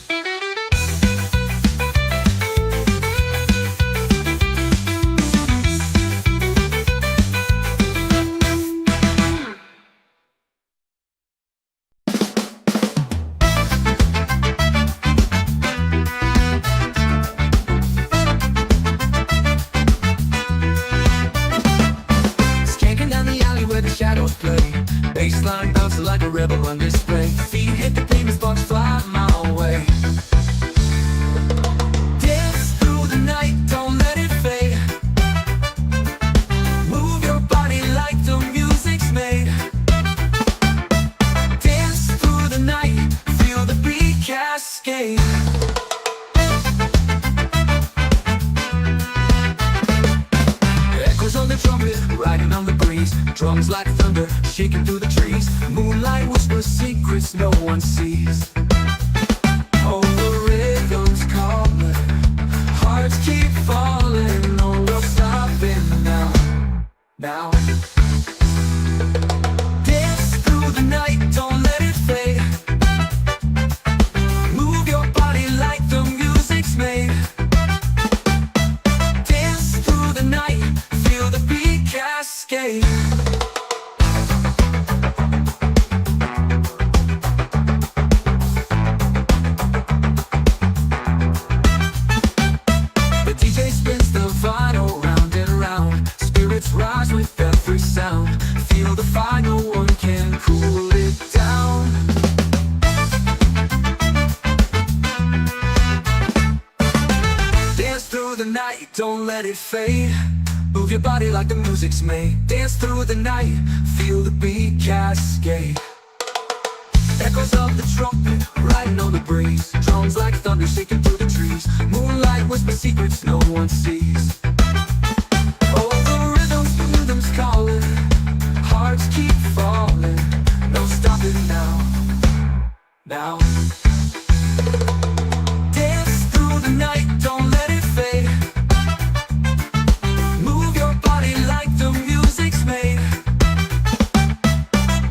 Bassline bouncing like a rebel on display. Feet hit the pavement, sparks fly my way. Dance through the night, don't let it fade. Move your body like the music's drums like thunder shaking through the trees. Moonlight whispers secrets no one sees. Oh, the rhythm's calling, hearts keep falling. No, we're stopping now, now. Dance through the night, don't let it fade. Move your body like the music's made. Dance through the night, feel the beat cascade. The DJ spins the vinyl round and round. Spirits rise with every sound. Feel the fire, no one can cool it down. Dance through the night, don't let it fade. Move your body like the music's made. Dance through the night, feel the beat cascade. Echoes of the trumpet, riding on the breeze. Drums like thunder shaking through the trees. Moonlight whispers secrets no one sees. Oh, the rhythm's calling, hearts keep falling. No stopping now, now. Dance through the night, don't let it fade. Move your body like the music's made.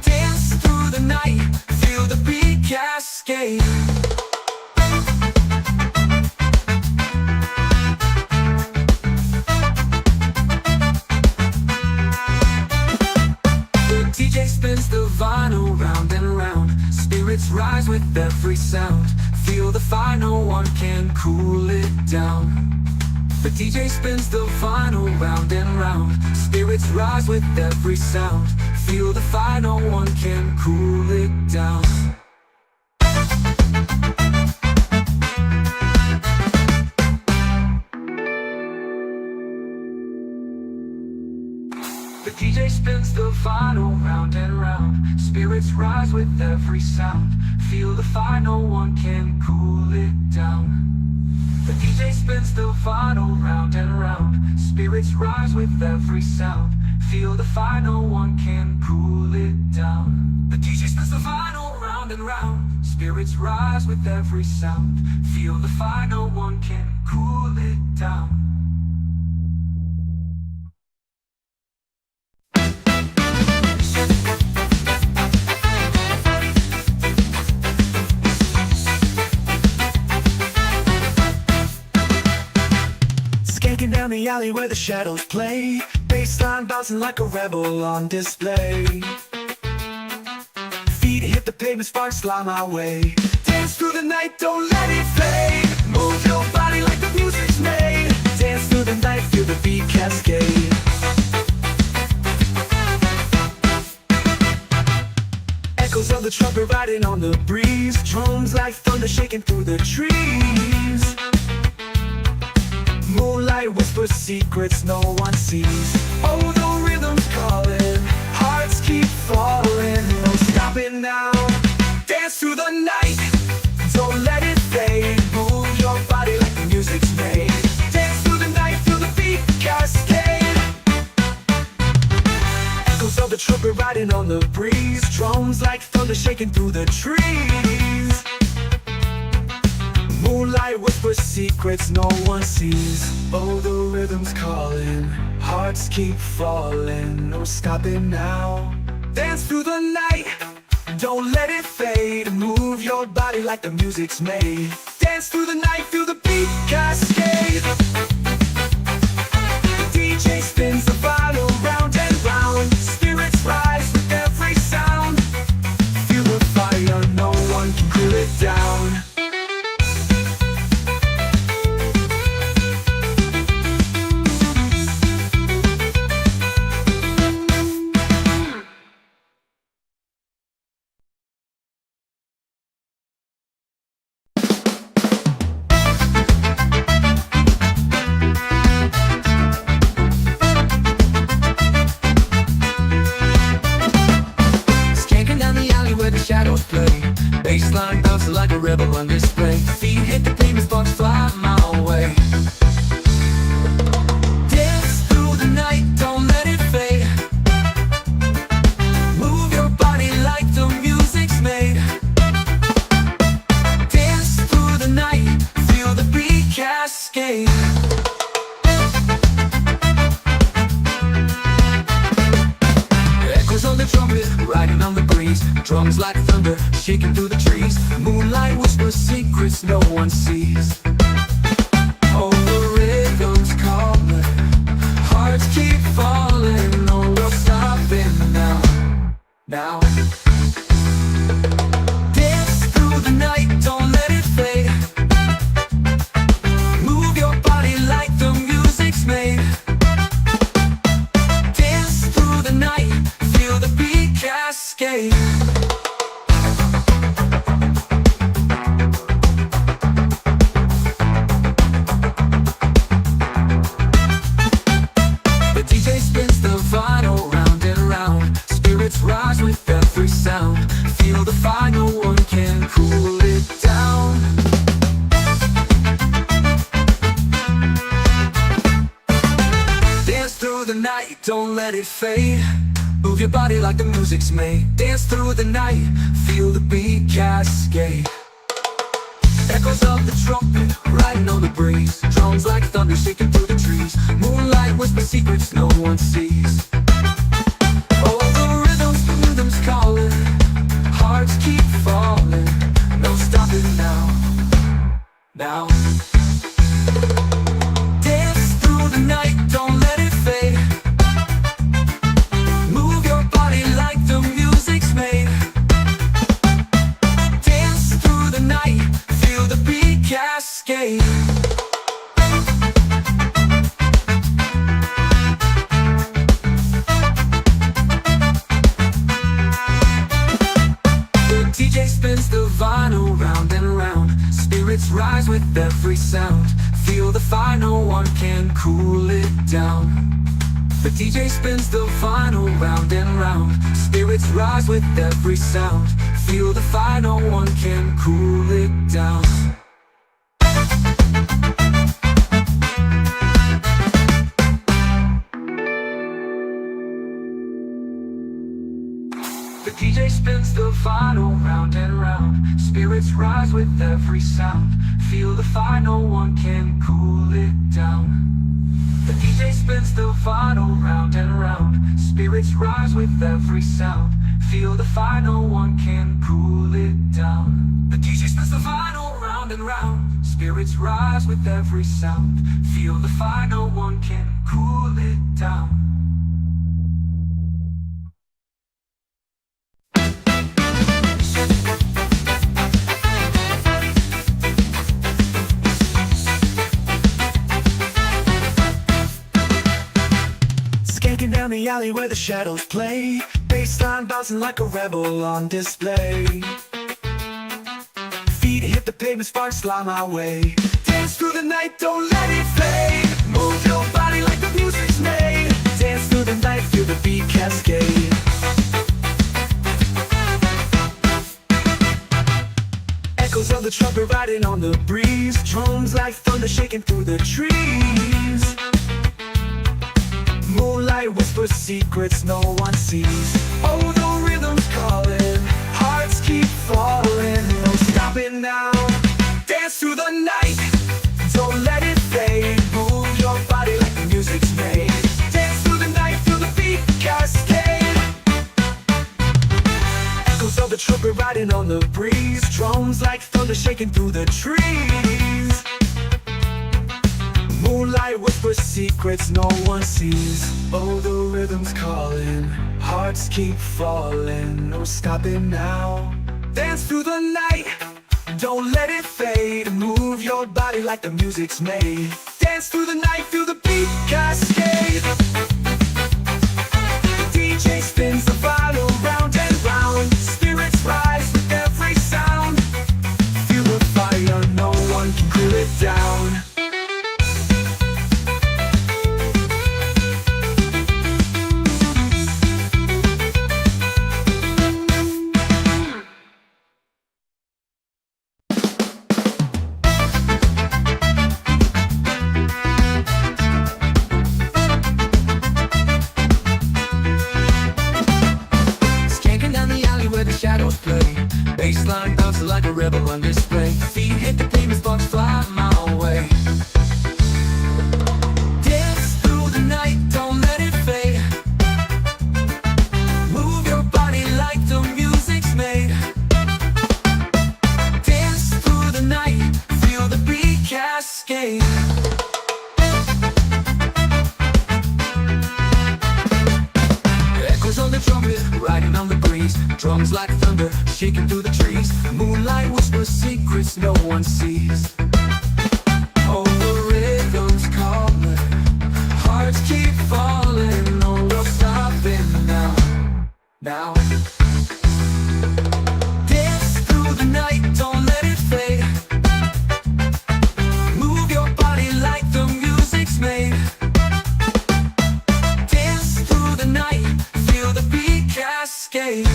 Dance through the night, feel the beat cascade. The DJ spins the vinyl round and round. Spirits rise with every sound. Feel the fire, no one can cool it down. The DJ spins the vinyl round and round. Spirits rise with every sound. Feel the fire, no one can cool it down. The DJ spins the vinyl round and round. Spirits rise with every sound. Feel the fire, no one can cool it down. The DJ spins the vinyl round and round. Spirits rise with every sound. Feel the fire, no one can cool it down. The DJ spins the vinyl round and round. Spirits rise with every sound. Feel the fire, no one can cool it down. Skanking down the alley where the shadows play. Bassline bouncing like a rebel on display. Feet hit the pavement, sparks fly my way. Dance through the night, don't let it fade. Move your body like the music's made. Dance through the night, feel the beat cascade. Echoes of the trumpet riding on the breeze. Drums like thunder shaking through the trees. Moonlight whispers secrets no one sees. Oh, the rhythm's calling, hearts keep falling. No stopping now. Dance through the night, don't let it fade. Move your body like the music's made. Dance through the night, feel the beat cascade. Echoes of the trumpet riding on the breeze. Drums like thunder shaking through the trees. Moonlight whispers secrets no one sees. Oh, the rhythm's calling, hearts keep falling. No stopping now. Dance through the night, don't let it fade. Move your body like the music's made. Dance through the night, feel the beat cascade. The DJ spins the vinyl round and round. Spirits rise with every sound. Feel the fire, no one can cool it down. breeze. Drums like thunder, shaking through the trees. Moonlight whispers secrets no one sees. Oh, the rhythm's calling, hearts keep falling. No, we're stopping now, now. Dance through the night, don't let it fade. Move your body like the music's made. Dance through the night, feel the beat cascade. The DJ spins the vinyl round and round. Spirits rise with every sound. Feel the fire, no one can cool it down. Dance through the night, don't let it fade. Move your body like the music's made. Dance through the night, feel the beat cascade. Echoes of the trumpet, riding on the breeze. Drums like thunder, shaking through the trees. Moonlight whispers secrets no one sees. Oh, the rhythm's calling, hearts keep falling. No stopping now, now. Dance through the night, don't let it fade. Move your body like the music's made. Dance through the night, feel the beat cascade. The DJ spins the vinyl round and round. Spirits rise with every sound. Feel the fire, no one can cool it down. The DJ spins the vinyl round and round. Spirits rise with every sound. Feel the fire, no one can cool it down. The DJ spins the vinyl round and round. Spirits rise with every sound. Feel the fire, no one can cool it down. The DJ spins the vinyl round and round. Spirits rise with every sound. Feel the fire, no one can cool it down. The DJ spins the vinyl round and round. Spirits rise with every sound. Feel the fire, no one can cool it down. Skanking down the alley where the shadows play. Bassline bouncing like a rebel on display. Feet hit the pavement, sparks fly my way. Dance through the night, don't let it fade. Move your body like the music's made. Dance through the night, feel the beat cascade. Echoes of the trumpet riding on the breeze. Drums like thunder shaking through the trees. Moonlight whispers secrets no one sees. Oh, the rhythm's calling, hearts keep falling. No stopping now. Dance through the night, don't let it fade. Move your body like the music's made. Dance through the night, feel the beat cascade. Echoes of the trumpet riding on the breeze. Drums like thunder shaking through the trees. Moonlight whispers secrets no one sees. Oh, the rhythm's calling, hearts keep falling. No stopping now. Dance through the night, don't let it fade. Move your body like the music's made. Dance through the night, feel the beat cascade. DJ spins the vinyl round and round. Spirits rise with every sound. Feel the fire, no one can cool it down. Shadows play, bassline bouncing like a rebel on display. Feet hit the pavement, sparks fly my way. Dance through the night, don't let it fade. Move your body like the music drums like thunder shaking through the trees. Moonlight whispers secrets no one sees. Oh, the rhythm's calling, hearts keep falling. No, no stopping now, now. Dance through the night, don't let it fade. Move your body like the music's made. Dance through the night, feel the beat cascade.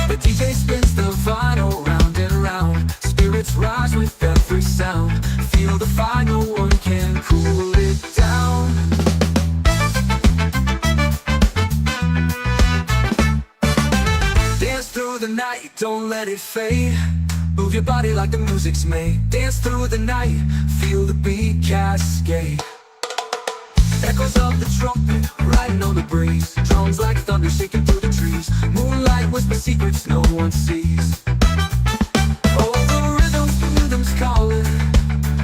The DJ spins the vinyl round and round. Spirits rise with every sound. Feel the fire, no one can cool it down. Dance through the night, don't let it fade. Move your body like the music's made. Dance through the night, feel the beat cascade. Echoes of the trumpet, riding on the breeze. Drums like thunder shaking through the trees. Moonlight whispers secrets no one sees. Oh, the rhythm's calling,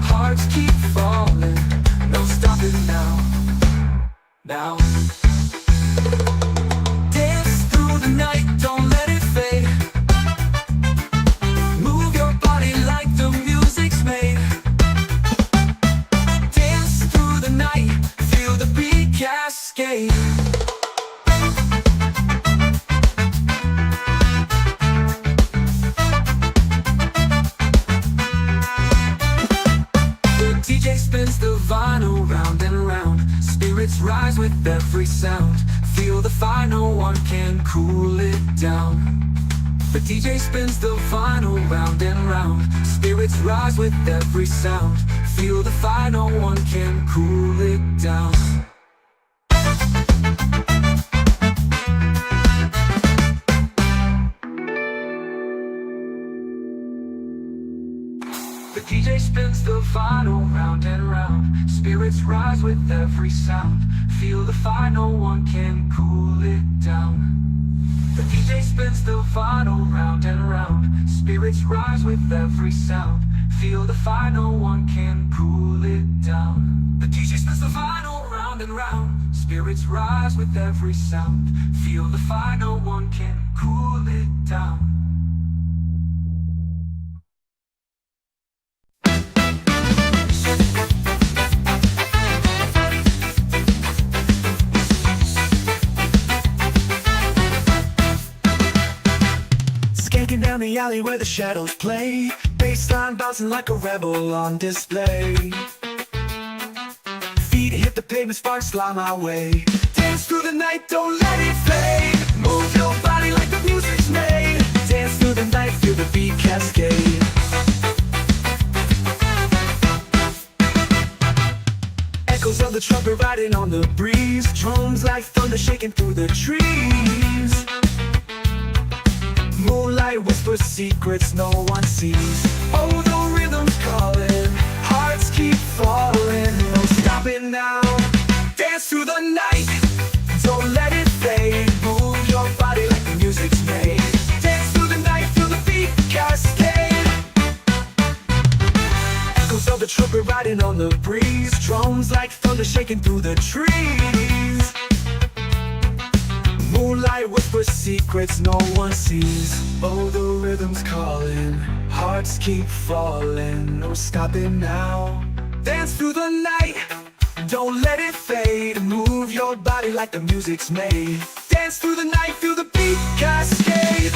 hearts keep falling. No stopping now, now. Dance through the night, don't let it fade. Move your body like the music's made. Dance through the night, feel the beat cascade. The DJ spins the vinyl round and round. Spirits rise with every sound. Feel the fire, no one can cool it down. The DJ spins the vinyl round and round. Spirits rise with every sound. Feel the fire, no one can cool it down. The DJ spins the vinyl round and round. Spirits rise with every sound. Feel the fire, no one can cool it down. The DJ spins the vinyl round and round. Spirits rise with every sound. Feel the fire, no one can cool it down. The DJ spins the vinyl round and round. Spirits rise with every sound. Feel the fire, no one can cool it down. Skanking down the alley where the shadows play. Bassline bouncing like a rebel on display. Feet hit the pavement, sparks fly my way. Dance through the night, don't let it fade. Move your body like the music's made. Dance through the night, feel the beat cascade. Echoes of the trumpet riding on the breeze. Drums like thunder shaking through the trees. Moonlight whispers secrets no one sees. Oh, the rhythm's calling, hearts keep falling. No stopping now. Dance through the night, don't let it fade. Move your body like the music's made. Dance through the night, feel the beat cascade. Echoes of the trumpet riding on the breeze. Drums like thunder shaking through the trees. Moonlight whispers secrets no one sees. Oh, the rhythm's calling, hearts keep falling. No stopping now. Dance through the night, don't let it fade. Move your body like the music's made. Dance through the night, feel the beat cascade.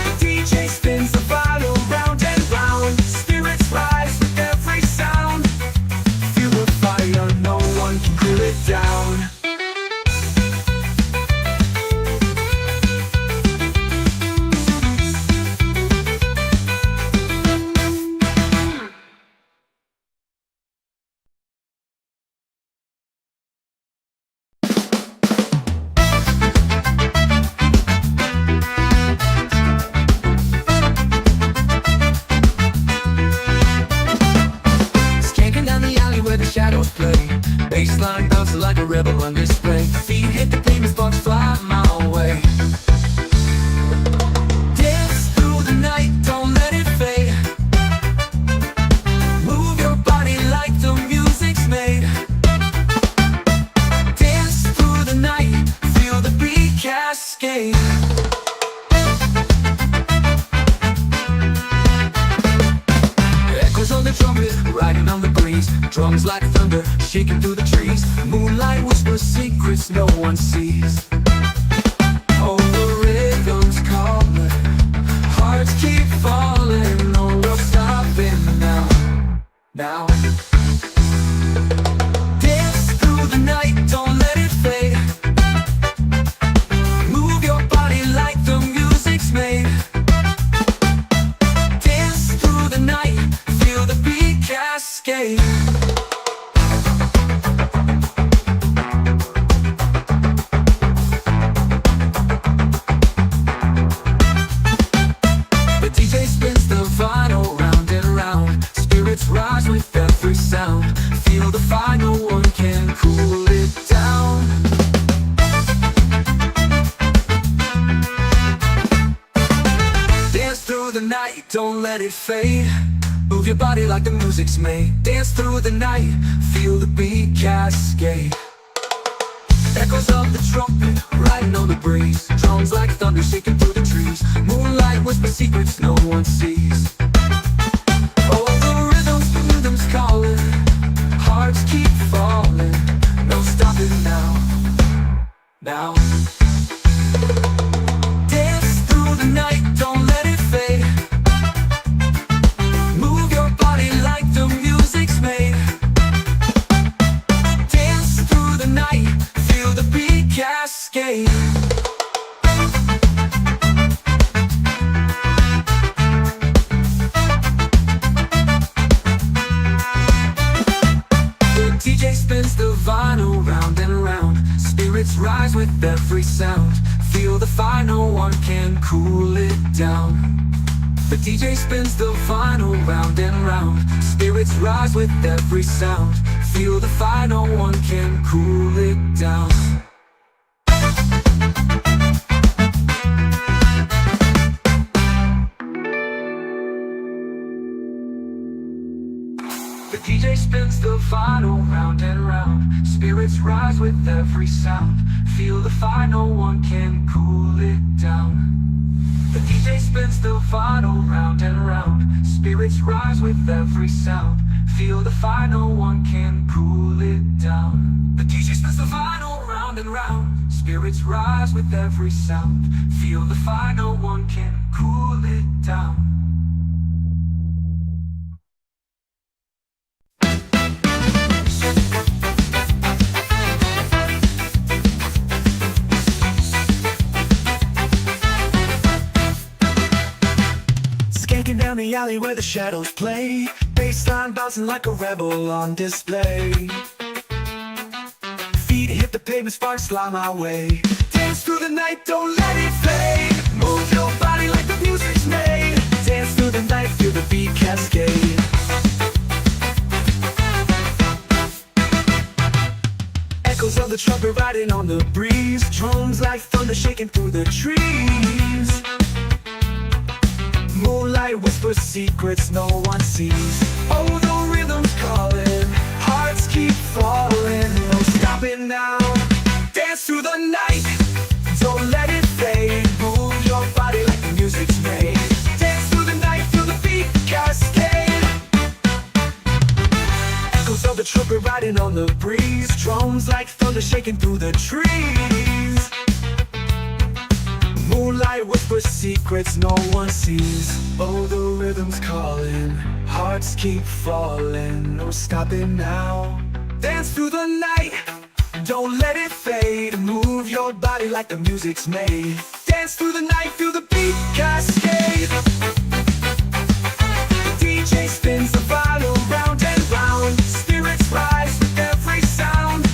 The DJ spins the vinyl round and round. Spirits rise with every sound. Feel the fire, no one can cool it down. cascade. Echoes on the trumpet, riding on the breeze. Drums like thunder, shaking through the trees. Moonlight whispers secrets no one sees. Oh, the rhythm's calling, hearts keep falling. No, we're stopping now. Now dance through the night, don't let it fade. Move your body like the music's made. Dance through the night, feel the beat cascade. The DJ spins the vinyl round and round. Spirits rise with every sound. Feel the fire, no one can cool it down. Dance through the night, don't let it fade. Move your body like the music's made. Dance through the night, feel the beat cascade. Echoes of the trumpet, riding on the breeze. Drums like thunder, shaking through the trees. Moonlight whispers secrets no one sees. Oh, the rhythm's calling, hearts keep falling. No stopping now. Now dance through the night, don't let it fade. Move your body like the music's made. Dance through the night, feel the beat cascade. The DJ spins the vinyl round and round. Spirits rise with every sound. Feel the fire, no one can cool it down. The DJ spins the vinyl round and round. Spirits rise with every sound. Feel the fire, no one can cool it down. The DJ spins the vinyl round and round. Spirits rise with every sound. Feel the fire, no one can cool it down. The DJ spins the vinyl round and round. Spirits rise with every sound. Feel the fire, no one can cool it down. The DJ spins the vinyl round and round. Spirits rise with every sound. Feel the fire, no one can cool it down. Skanking down the alley where the shadows play. Bassline bouncing like a rebel on display. Feet hit the pavement, sparks fly my way. Dance through the night, don't let it fade. Move your body like the music's made. Dance through the night, feel the beat cascade. Echoes of the trumpet riding on the breeze. Drums like thunder shaking through the trees. Moonlight whispers secrets no one sees. Oh, the rhythm's calling, hearts keep falling. No stopping now. Dance through the night, don't let it fade. Move your body like the music's made. Dance through the night, feel the beat cascade. Echoes of the trumpet riding on the breeze. Drums like thunder shaking through the trees. Moonlight whispers secrets no one sees. Oh, the rhythm's calling, hearts keep falling. No stopping now. Dance through the night, don't let it fade. Move your body like the music's made. Dance through the night, feel the beat cascade. The DJ spins the vinyl round and round. Spirits rise with every sound.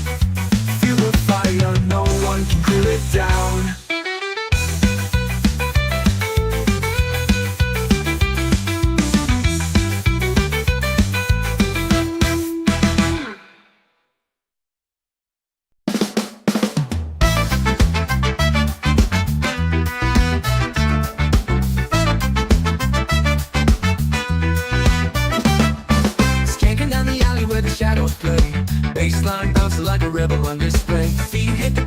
Feel the fire, no one can cool it down. Bassline bouncing like a rebel on display. Feet hit the